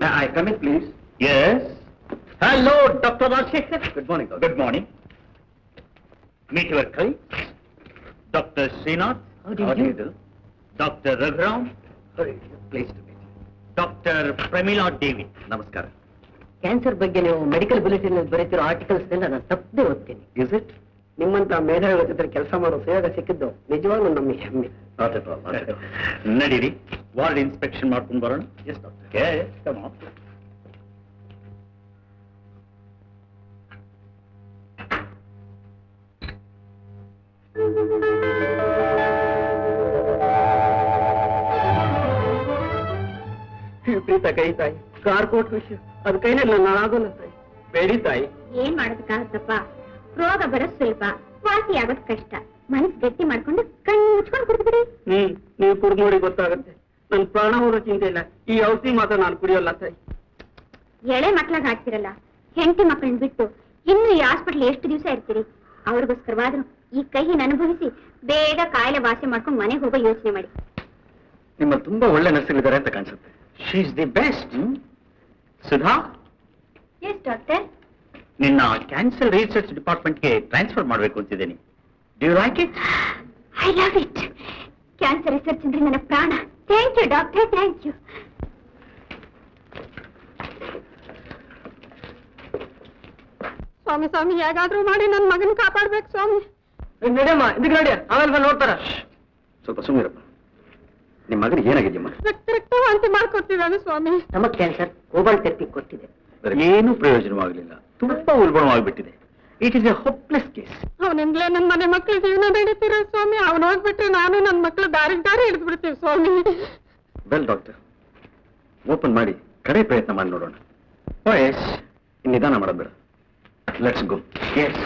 May I come in, please? Yes. Hello, Dr. Rajshekhar. Good morning, doctor. Good morning. Meet your colleague, Dr. Srinath. How do you do? Dr. Raghuram. Pleased to meet you. Dr. Pramila Devi. ನಮಸ್ಕಾರ. Cancer ಬಗ್ಗೆ ನೀವು medical bulletin ಬರೀತಿರೋ articles ನಾನು ತಪ್ಪದೆ ಓದ್ತೀನಿ. Is it? ನಿಮ್ಮಂತ ಮೇಧಾವಿ ಜೊತೆ ಕೆಲಸ ಮಾಡೋ ಸುಯೋಗ ಸಿಕ್ಕಿದ್ದು ನಿಜವಾಗ್ಲೂ ನಮ್ಮ ಹೆಮ್ಮೆ. Not at all, not at all. ನಡೀರಿ, ವಾರ್ಡ್ ಇನ್ಸ್ಪೆಕ್ಷನ್ ಮಾಡ್ಕೊಂಡು ಬರೋಣ. Yes, doctor. Yes, come on. ವಿಪರೀತ ಕೈ ತಾಯಿ, ಕಾರ್ ಕೋಟ್ ವಿಷಯ ಅದ್ ಕೈನಲ್ಲಿ ನಾನು ಆಗೋಲ್ಲ ತಾಯಿ. ಬೇಡಿ ತಾಯಿ. ಏನ್ ಮಾಡೋದಕ್ಕಾಗತ್ತಪ್ಪ, ರೋಗ ಬರೋದ್ ಸ್ವಲ್ಪ, ವಾಸಿ ಆಗೋದ್ ಕಷ್ಟ. ಮನಸ್ ಗಟ್ಟಿ ಮಾಡ್ಕೊಂಡು ಕಣ್ಣು ಮುಚ್ಕೊಂಡು ಕುಡಿದ್ಬಿಡಿ. ನೀವು ಕುಡ್ದು ನೋಡಿ ಗೊತ್ತಾಗುತ್ತೆ. ನನ್ ಪ್ರಾಣ ಹೋಗೋ ಚಿಂತೆ ಇಲ್ಲ. ಈ ಔಷಧಿ ಮಾತ್ರ ನಾನು ಕುಡಿಯೋಲ್ಲ ತಾಯಿ. ಎಳೆ ಮಕ್ಳಾಗ ಹಾಕ್ತಿರಲ್ಲ, ಹೆಂಡತಿ ಮಕ್ಕಳನ್ನ ಬಿಟ್ಟು ಇನ್ನು ಈ ಹಾಸ್ಪಿಟ್ಲ್ ಎಷ್ಟು ದಿವಸ ಇರ್ತೀರಿ? ಅವ್ರಿಗೋಸ್ಕರವಾದ್ರೂ ಈ ಕಹಿನ ಅನುಭವಿಸಿ ಬೇಗ ಕಾಯಿಲೆ ವಾಸಿ ಮಾಡ್ಕೊಂಡು ಮನೆಗೆ ಹೋಗೋ ಯೋಚನೆ ಮಾಡಿ. ನಿಮ್ಮಲ್ಲಿ ತುಂಬಾ ಒಳ್ಳೆ ನರ್ಸ್ಗಳಿದ್ದಾರೆ ಅಂತ ಕಾಣಿಸುತ್ತೆ. She is the best. Sudha, yes doctor. ನಿನ್ನ ಕ್ಯಾನ್ಸರ್ ರಿಸರ್ಚ್ ಡಿಪಾರ್ಟ್ಮೆಂಟ್ಗೆ ಟ್ರಾನ್ಸ್ಫರ್ ಮಾಡಬೇಕು ಅಂತಿದ್ದೇನೆ. Do you like it? I love it. Cancer research ಅಂದ್ರೆ ನನ್ನ ಪ್ರಾಣ. Thank you doctor, thank you. ಸ್ವಾಮಿ ಸ್ವಾಮಿ, ಹೇಗಾದ್ರೂ ಮಾಡಿ ನನ್ನ ಮಗನ ಕಾಪಾಡ್ಬೇಕು ಸ್ವಾಮಿ. ನಡಿಯಮ್ಮ, ಇದಕ್ಕೆ ನಡಿಯ, ಆಮೇಲೆ ಬಂದು ನೋಡ್ತಾರ. ಸ್ವಲ್ಪ ಸುಮ್ಮನಿರಪ್ಪ. ನಿಮ್ಮ ಮಗನಿಗೆ ಏನಾಗಿದೆಯಮ್ಮ? ರಕ್ತ ವಾಂತಿ ಮಾಡ್ಕೊಡ್ತಿದ್ದಾನೆ ಸ್ವಾಮಿ. ನಮಗ್ ಕ್ಯಾನ್ಸರ್ ಕೋಬಾಲ್ಟ್ ಟೆಕ್ನಿಕ್ ಕೊಟ್ಟಿದೆ. ಏನೂ ಪ್ರಯೋಜನವಾಗಲಿಲ್ಲ. ತುಂಬಾ ಉಲ್ಬಣವಾಗಿಬಿಟ್ಟಿದೆ. It is a hopeless case. ಅವನಿಂದಲೇ ನನ್ನ ಮನೆ ಮಕ್ಳ ಜೀವನ ನಡೀತಿರೋ ಸ್ವಾಮಿ. ಅವನು ಹೋಗ್ಬಿಟ್ರೆ ನಾನು ನನ್ನ ಮಕ್ಳು ದಾರಿ ಹಿಡಿದು ಬಿಡ್ತೀವಿ ಸ್ವಾಮಿ. ವೆಲ್ ಡಾಕ್ಟರ್, ಓಪನ್ ಮಾಡಿ ಕಡೆ ಪ್ರಯತ್ನ ಮಾಡಿ ನೋಡೋಣ. ಎಸ್, ಇನ್ನು ನಿಧಾನ ಮಾಡೋದು ಬೇಡ. Let's go. ಎಸ್.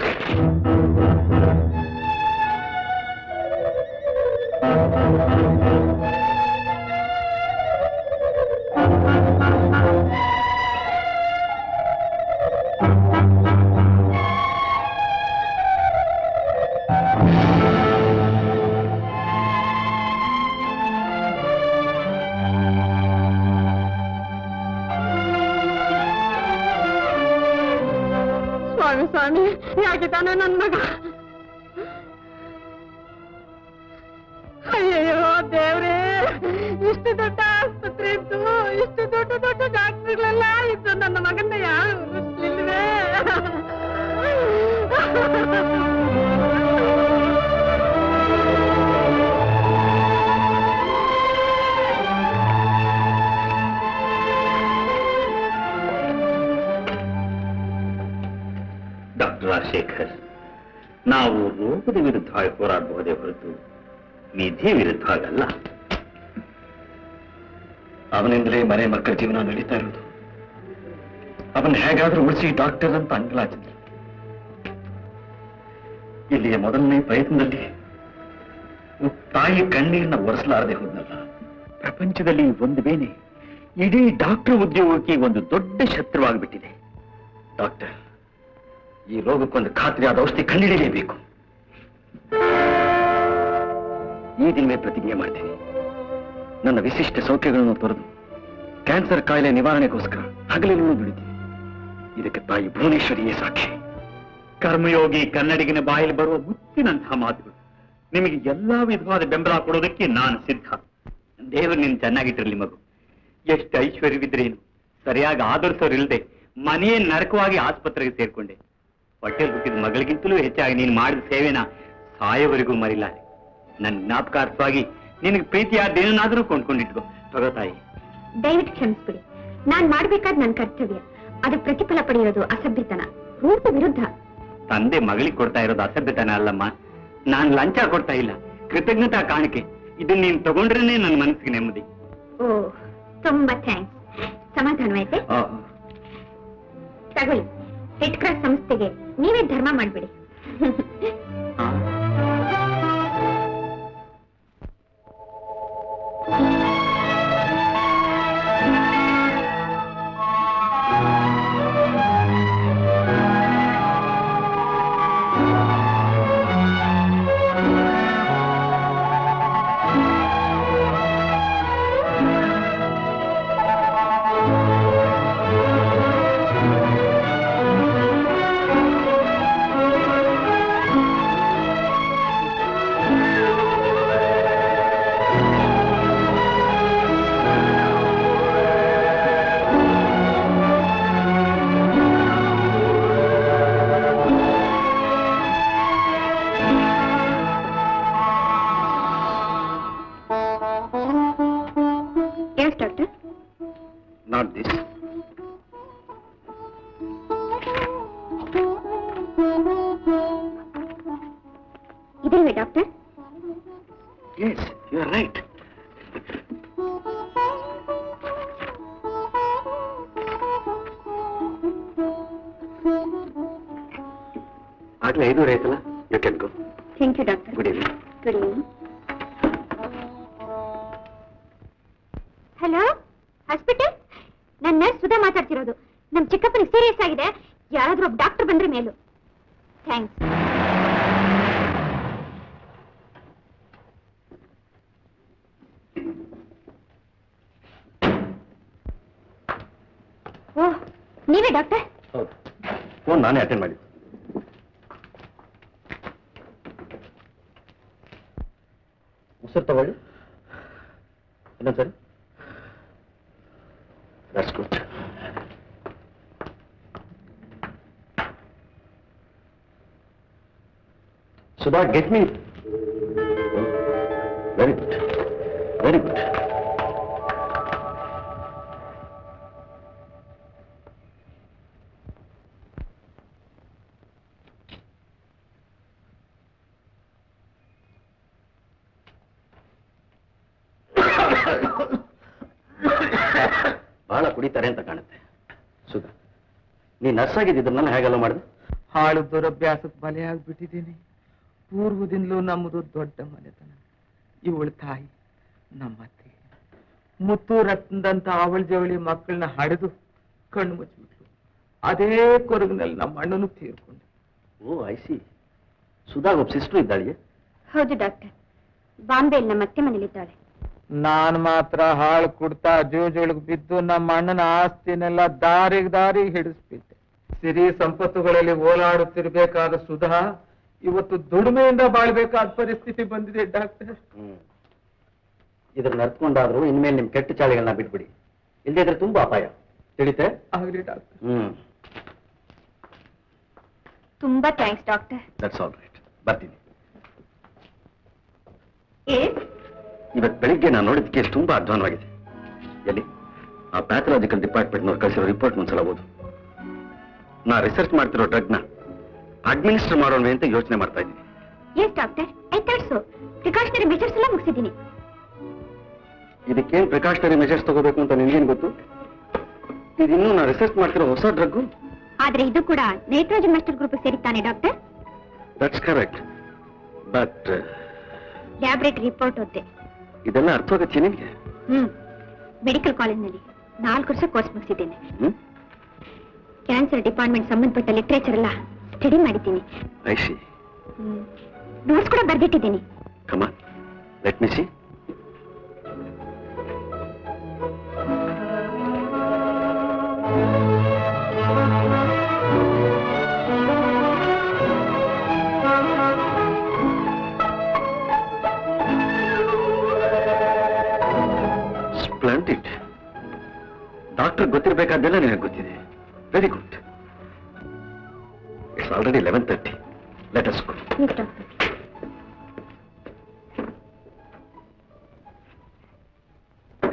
ಸ್ವಾಮಿ ಸ್ವಾಮಿ, ಹೇಗಿದ್ದಾನೆ ನನ್ನ ಮಗ? ಅಯ್ಯಯ್ಯೋ ದೇವ್ರೇ, ಇಷ್ಟು ದೊಡ್ಡ ಆಸ್ಪತ್ರೆ ಇದ್ದು, ಇಷ್ಟು ದೊಡ್ಡ ದೊಡ್ಡ ಡಾಕ್ಟರ್ಗಳೆಲ್ಲ ಇದ್ದು, ನನ್ನ ಮಗನ್ನ ಯಾರು ಉಳಿಸ್ಲಿಲ್ವೇ? ಡಾಕ್ಟರ್ ರಾಜಶೇಖರ್, ನಾವು ರೋಗದ ವಿರುದ್ಧವಾಗಿ ಹೋರಾಡಬಹುದೇ ಹೊರತು ವಿಧಿ ವಿರುದ್ಧವಾಗಲ್ಲ. ಅವನಿಂದಲೇ ಮನೆ ಮಕ್ಕಳ ಜೀವನ ನಡೀತಾ ಇರೋದು. ಅವನ್ನ ಹೇಗಾದ್ರೂ ಉಳಿಸಿ ಡಾಕ್ಟರ್ ಅಂತ ಅಂಗಲಾಚಿದ್ರು. ಇಲ್ಲಿಯ ಮೊದಲನೇ ಪ್ರಯತ್ನದಲ್ಲಿ ತಾಯಿ ಕಣ್ಣೀರನ್ನ ಒರೆಸಲಾರದೆ ಹೋದ್ನಲ್ಲ. ಪ್ರಪಂಚದಲ್ಲಿ ಒಂದು ವೇಳೆ ಇಡೀ ಡಾಕ್ಟರ್ ಉದ್ಯೋಗಕ್ಕೆ ಒಂದು ದೊಡ್ಡ ಶತ್ರುವಾಗ್ಬಿಟ್ಟಿದೆ. ಡಾಕ್ಟರ್, ಈ ರೋಗಕ್ಕೊಂದು ಖಾತ್ರಿಯಾದ ಔಷಧಿ ಕಂಡುಹಿಡಿಯಲೇಬೇಕು. ಈ ದಿನವೇ ಪ್ರತಿಜ್ಞೆ ಮಾಡ್ತೀನಿ. ನನ್ನ ವಿಶಿಷ್ಟ ಸೌಖ್ಯಗಳನ್ನು ತೊರೆದು ಕ್ಯಾನ್ಸರ್ ಕಾಯಿಲೆ ನಿವಾರಣೆಗೋಸ್ಕರ ಹಗಲಿರುಳು ದುಡಿತೀನಿ. ಇದಕ್ಕೆ ತಾಯಿ ಭುವನೇಶ್ವರಿಯೇ ಸಾಕ್ಷಿ. ಕರ್ಮಯೋಗಿ ಕನ್ನಡಿಗನ ಬಾಯಲ್ಲಿ ಬರುವ ಮುತ್ತಿನಂತಹ ಮಾತುಗಳು. ನಿಮಗೆ ಎಲ್ಲಾ ವಿಧವಾದ ಬೆಂಬಲ ಕೊಡೋದಕ್ಕೆ ನಾನು ಸಿದ್ಧ. ದೇವರು ನಿನ್ನ ಚೆನ್ನಾಗಿಟ್ಟಿರಲಿ ಮಗು. ಎಷ್ಟು ಐಶ್ವರ್ಯವಿದ್ರೇನು, ಸರಿಯಾಗಿ ಆಧರಿಸೋರಿಲ್ಲದೆ ಮನೆಯೇ ನರಕವಾಗಿ ಆಸ್ಪತ್ರೆಗೆ ಸೇರ್ಕೊಂಡೆ. ಹೊಟ್ಟೆಲ್ ಹುಟ್ಟಿದ ಮಗಳಿಗಿಂತಲೂ ಹೆಚ್ಚಾಗಿ ನೀನು ಮಾಡಿದ ಸೇವೆನ ಸಾಯೋವರೆಗೂ ಮರಿಲಾರೆ. ನನ್ನ ಜ್ಞಾಪಕಾರ್ಥವಾಗಿ ನಿನಗೆ ಪ್ರೀತಿಯಾದೇನಾದ್ರೂ ಕೊಂಡ್ಕೊಂಡಿಟ್ಕೋ. ತಗೋತಾಯಿ. ದಯವಿಟ್ಟು ಕ್ಷಮಿಸ್ಬಿಡಿ. ನಾನ್ ಮಾಡ್ಬೇಕಾದ್ ನನ್ನ ಕರ್ತವ್ಯ. ಅದು ಪ್ರತಿಫಲ ಪಡೆಯೋದು ಅಸಭ್ಯತನ, ರೂಪ ವಿರುದ್ಧ. ತಂದೆ ಮಗಳಿಗೆ ಕೊಡ್ತಾ ಇರೋದು ಅಸಭ್ಯತನ ಅಲ್ಲಮ್ಮ. ನಾನ್ ಲಂಚ ಕೊಡ್ತಾ ಇಲ್ಲ, ಕೃತಜ್ಞತಾ ಕಾಣಿಕೆ. ಇದನ್ನ ನೀನ್ ತಗೊಂಡ್ರೇನೆ ನನ್ನ ಮನಸ್ಸಿಗೆ ನೆಮ್ಮದಿ. ಓ, ತುಂಬಾ ಥ್ಯಾಂಕ್ಸ್. ಸಮಾಧಾನವಾಯ್ತೆ? ತಗೊಳ್ಳಿ, ರೆಡ್ ಕ್ರಾಸ್ ಸಂಸ್ಥೆಗೆ ನೀವೇ ಧರ್ಮ ಮಾಡ್ಬಿಡಿ. Yes doctor? Not this. ಇದಲ್ವೇ doctor? Yes, you are right. ಆಗ್ಲೇ 5:30 ಆಯ್ತಲ್ಲ, you can go. Thank you doctor. Good evening. Good evening. Hello, hospital? ನನ್ನ ನರ್ಸ್ ಸುಧಾ ಮಾತಾಡ್ತಿರೋದು. ನಮ್ ಚಿಕ್ಕಪ್ಪನಿಗೆ ಸೀರಿಯಸ್ ಆಗಿದೆ, ಯಾರಾದ್ರೂ ಒಬ್ಬ ಡಾಕ್ಟರ್ ಬಂದ್ರೆ ಮೇಲು. ಥ್ಯಾಂಕ್ಸ್. ಓಹ್, ನೀವೇ ಡಾಕ್ಟರ್? ಹೌದು, ಫೋನ್ ನಾನೇ ಅಟೆಂಡ್ ಮಾಡಿದ್ದು. ಉಸಿರು ತಗೊಳ್ಳಿ. ಇನ್ನೊಂದು ಸರಿ. That's good. Sudha, get me. Very good, very good. ಬಹಳ ಕುಡಿತಾರೆ ಅಂತ ಕಾಣುತ್ತೆ. ಸುಧಾ, ನೀ ನರ್ಸ್ ಆಗಿದ್ದನ್ನ ಹೇಗೆಲ್ಲ ಮಾಡಿದೆ? ಹಾಳು ದುರಭ್ಯಾಸಕ್ಕೆ ಬಲೆಯಾಗ್ಬಿಟ್ಟಿದ್ದೀನಿ. ಪೂರ್ವದಿಂದಲೂ ನಮ್ಮದು ದೊಡ್ಡ ಮನೆತನ. ಇವಳ ತಾಯಿ ನಮ್ಮತ್ತೆ ಮುತ್ತು ರತ್ನದಂತ ಅವಳ ಜವಳಿ ಮಕ್ಕಳನ್ನ ಹಡೆದು ಕಣ್ಣು ಮುಚ್ಚಿಬಿಟ್ಲು. ಅದೇ ಕೊರಗಿನಲ್ಲಿ ನಮ್ಮ ಅಣ್ಣನು ತೀರ್ಕೊಂಡೆ. ಓ, ಐ ಸಿ. ಸುಧಾಗ್ ಒಬ್ಬ ಸಿಸ್ಟರ್ ಇದ್ದಾಳೆ? ಹೌದು ಡಾಕ್ಟರ್, ಬಾಂಬೆಯಲ್ಲಿ ನಮ್ಮ ಅತ್ತೆ ಮನೇಲಿದ್ದಾಳೆ. ನಾನ್ ಮಾತ್ರ ಹಾಳು ಕುಡ್ತಾ ಜೋಜೊಳಗ್ ಬಿದ್ದು ನಮ್ಮ ಅಣ್ಣನ ಆಸ್ತಿನೆಲ್ಲ ದಾರಿಗೆ ಹಿಡಿಸ್ಬಿಟ್ಟೆ. ಸಿರಿ ಸಂಪತ್ತುಗಳಲ್ಲಿ ಓಲಾಡುತ್ತಿರ್ಬೇಕಾದ ಸುಧಾ ಇವತ್ತು ದುಡಿಮೆಯಿಂದ ಬಾಳ್ಬೇಕಾದ ಪರಿಸ್ಥಿತಿ ಬಂದಿದೆ ಡಾಕ್ಟರ್. ಇದ್ರ ನಡ್ಕೊಂಡಾದ್ರೂ ಇನ್ಮೇಲೆ ನಿಮ್ ಕೆಟ್ಟ ಚಾಳಿಗಳನ್ನ ಬಿಟ್ಬಿಡಿ, ಇಲ್ಲದಿದ್ರೆ ತುಂಬಾ ಅಪಾಯ. ತಿಳಿತೆ? ಆಗ್ಲಿ ಡಾಕ್ಟರ್. ತುಂಬಾ thanks doctor. That's all right. ಬರ್ತೀನಿ. ಏನ್? ಇವತ್ತು ಬೆಳಿಗ್ಗೆ ನಾನು ನೋಡಿದ ಕೇಸ್ ತುಂಬಾ ಅಧ್ವಾನವಾಗಿದೆ. ಎಲ್ಲಿ? ಆ ಪ್ಯಾಥಲಾಜಿಕಲ್ ಡಿಪಾರ್ಟ್ಮೆಂಟ್ನವ್ರು ಕಳಿಸಿರೋ ರಿಪೋರ್ಟ್ ಒಂದ್ಸಲ ಓದು. ನಾ ರಿಸರ್ಚ್ ಮಾಡ್ತಿರೋ ಡ್ರಗ್ನ ಅಡ್ಮಿನಿಸ್ಟರ್ ಮಾಡೋಣ ಅಂತ ಯೋಚನೆ ಮಾಡ್ತಾ ಇದ್ದೀನಿ. Yes doctor, I thought so. Precautionary measures ಎಲ್ಲ ಮುಗಿಸಿದ್ದೀನಿ. ಇದಕ್ಕೇನು ಪ್ರಿಕಾಷನರಿ ಮೆಜರ್ಸ್ ತಗೋಬೇಕು ಅಂತ ನಿನ್ಗೇನು ಗೊತ್ತು? ಇದಿನ್ನೂ ನಾ ರಿಸರ್ಚ್ ಮಾಡ್ತಿರೋ ಹೊಸ ಡ್ರಗ್ಗು. ಆದ್ರೆ ಇದು ಕೂಡ ನೈಟ್ರೋಜನ್ ಮಾಸ್ಟರ್ ಗ್ರೂಪ್ ಸೇರಿತಾನೆ doctor? That's correct. But laboratory report ಓದ್ದೆ. ಇದೆಲ್ಲ ಅರ್ಥವಾಗತ್ತೆ ನಿನಗೆ? ಮೆಡಿಕಲ್ ಕಾಲೇಜ್ನಲ್ಲಿ 4 ವರ್ಷ ಕೋರ್ಸ್ ಮುಗಿಸಿದ್ದೇನೆ. ಕ್ಯಾನ್ಸರ್ ಡಿಪಾರ್ಟ್ಮೆಂಟ್ ಸಂಬಂಧಪಟ್ಟ ಲಿಟ್ರೇಚರ್ ಎಲ್ಲ ಸ್ಟಡಿ ಮಾಡಿದ್ದೀನಿ. I see. ನೋಟ್ಸ್ ಕೂಡ ಬರ್ದಿಟ್ಟಿದ್ದೀನಿ. Come on, let me see. Splendid. Doctor ಗೊತ್ತಿರಬೇಕಾದ್ದೆಲ್ಲ ನಿನಗೆ ಗೊತ್ತಿದೆ. Very good. It's already 11:30. Let us go. Yes, doctor.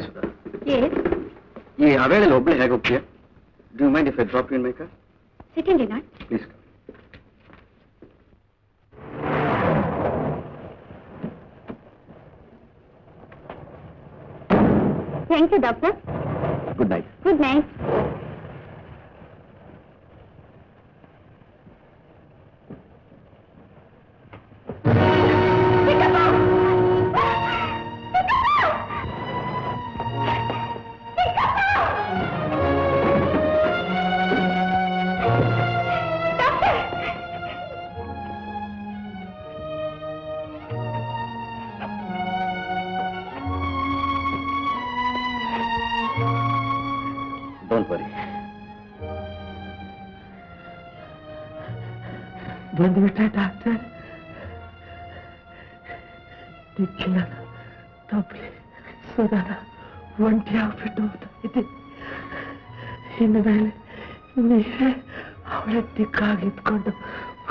Sudha, Yes. ಈ ಅವೇಳೆಲ್ಲ ಒಬ್ಳೆ ಹೇಗೆ ಹೋಗ್ತೀಯಾ? Do you mind if I drop you in my car? Certainly not. Please. Thank you, doctor. Good night. Good night. Don't worry. ಬಂದ್ಬಿಟ್ಟ doctor. ದಿಕ್ಕಿಲ್ಲ ತಪ್ಪಲಿ Sudhana ಒಂಟಿ ಆಗ್ಬಿಟ್ಟು ಹೋಗ್ತಾ ಇದ್ದೆ. ಇನ್ನು ಮೇಲೆ ನೀವೇ ಅವಳ ದಿಕ್ಕಾಗಿದ್ಕೊಂಡು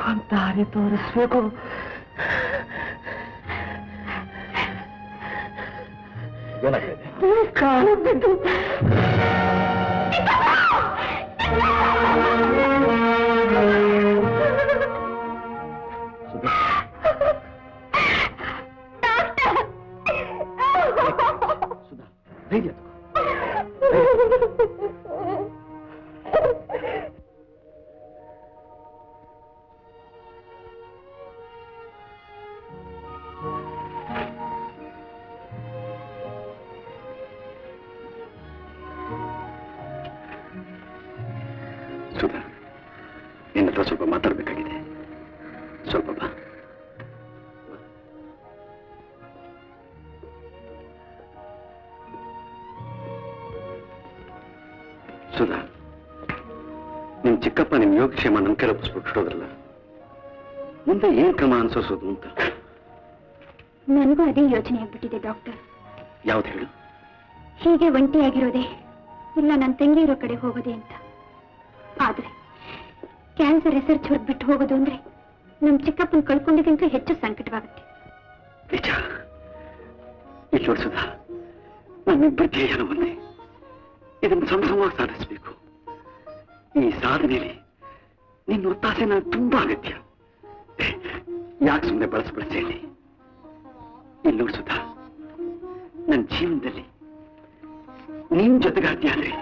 ಒಂದು ದಾರಿ ತೋರಿಸ್ಬೇಕು. ಏನಾಗ್ತದೆ? ಕಾಲು ಬಿದ್ದು ಸುಧಾ, ಸುಧಾ, ಧೈರ್ಯ ತಗೋ. ಸುಧಾ, ನಿನ್ನ ಹತ್ರ ಸ್ವಲ್ಪ ಮಾತಾಡಬೇಕಾಗಿದೆ. ಸ್ವಲ್ಪ ಬಾ. ಸುಧಾ, ನಿಮ್ ಚಿಕ್ಕಪ್ಪ ನಿಮ್ ಯೋಗಕ್ಷೇಮ ನನ್ನ ಕೆಲ ಒಪ್ಪಿಸ್ಬಿಟ್ಟಿರೋದ್ರಲ್ಲ, ಮುಂದೆ ಏನ್ ಕ್ರಮ ಅನ್ಸೋಸೋದು ಅಂತ. ನನಗೂ ಅದೇ ಯೋಚನೆ ಆಗ್ಬಿಟ್ಟಿದೆ ಡಾಕ್ಟರ್. ಯಾವ್ದು ಹೇಳು? ಹೀಗೆ ಒಂಟಿಯಾಗಿರೋದೆ ಇಲ್ಲ ನನ್ನ ತಂಗಿ ಇರೋ ಕಡೆ ಹೋಗೋದೆ ಅಂತ. ಆದ್ರೆ ಕ್ಯಾನ್ಸರ್ ರಿಸರ್ಚ್ ಹೊರಬಿಟ್ಟು ಹೋಗೋದು ಅಂದ್ರೆ ನಮ್ ಚಿಕ್ಕಪ್ಪನ ಕಳ್ಕೊಂಡಿಗಿಂತ ಹೆಚ್ಚು ಸಂಕಟವಾಗುತ್ತೆ. ನಿಜ. ಇಲ್ಲಿ ನೋಡು ಸುಧಾ, ನಮ್ಮಿಬ್ಬರ ಧ್ಯೇಯನೂ ಒಂದೇ. ಇದನ್ನು ಸಂಭ್ರಮವಾಗಿ ಸಾಧಿಸಬೇಕು. ಈ ಸಾಧನೆಯಲ್ಲಿ ನಿನ್ನ ಒತ್ತಾಸೆ ನನಗೆ ತುಂಬಾ ಅಗತ್ಯ. ಯಾಕೆ ಸುಮ್ಮನೆ ಬಳಸಿ ಇಲ್ಲಿ ನೋಡು ಸುಧಾ, ನನ್ನ ಜೀವನದಲ್ಲಿ ನಿನ್ ಜೊತೆಗಾತಿ ಆದ್ರೆ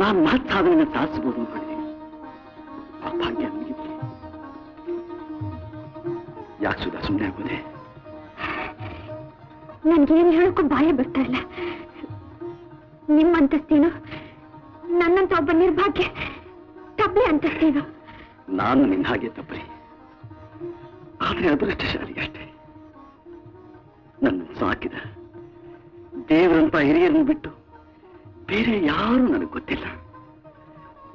ನಾನು ಮಹತ್ ಸಾಧನೆಯನ್ನು ಸಾಧಿಸಬಹುದು ಅನ್ಕೊಂಡಿದ್ದೀನಿ. ಆ ಭಾಗ್ಯ ನನಗಿದ್ರೆ ಯಾಕೆ ಸುಧಾ ಸುಮ್ಮನೆ ಆಗೋದೆ? ನನ್ಗೇನು ಹೇಳೋಕ್ಕೂ ಬಾಯ ಬರ್ತಾ ಇಲ್ಲ. ನಿಮ್ಮ ಅಂತಸ್ತೇನು, ನನ್ನಂತ ಒಬ್ಬ ನಿರ್ಭಾಗ್ಯ ತಪ್ಪಲೆ ಅಂತಸ್ತೇನು. ನಾನು ನಿನ್ನ ಹಾಗೆ ತಪ್ಪರಿ, ಆದ್ರೆ ಅದೃಷ್ಟಶಾಲಿ ಅಷ್ಟೇ. ನನ್ನ ಸಾಕಿದ ದೇವರಂತ ಹಿರಿಯರನ್ನು ಬಿಟ್ಟು ಬೇರೆ ಯಾರೂ ನನಗೆ ಗೊತ್ತಿಲ್ಲ.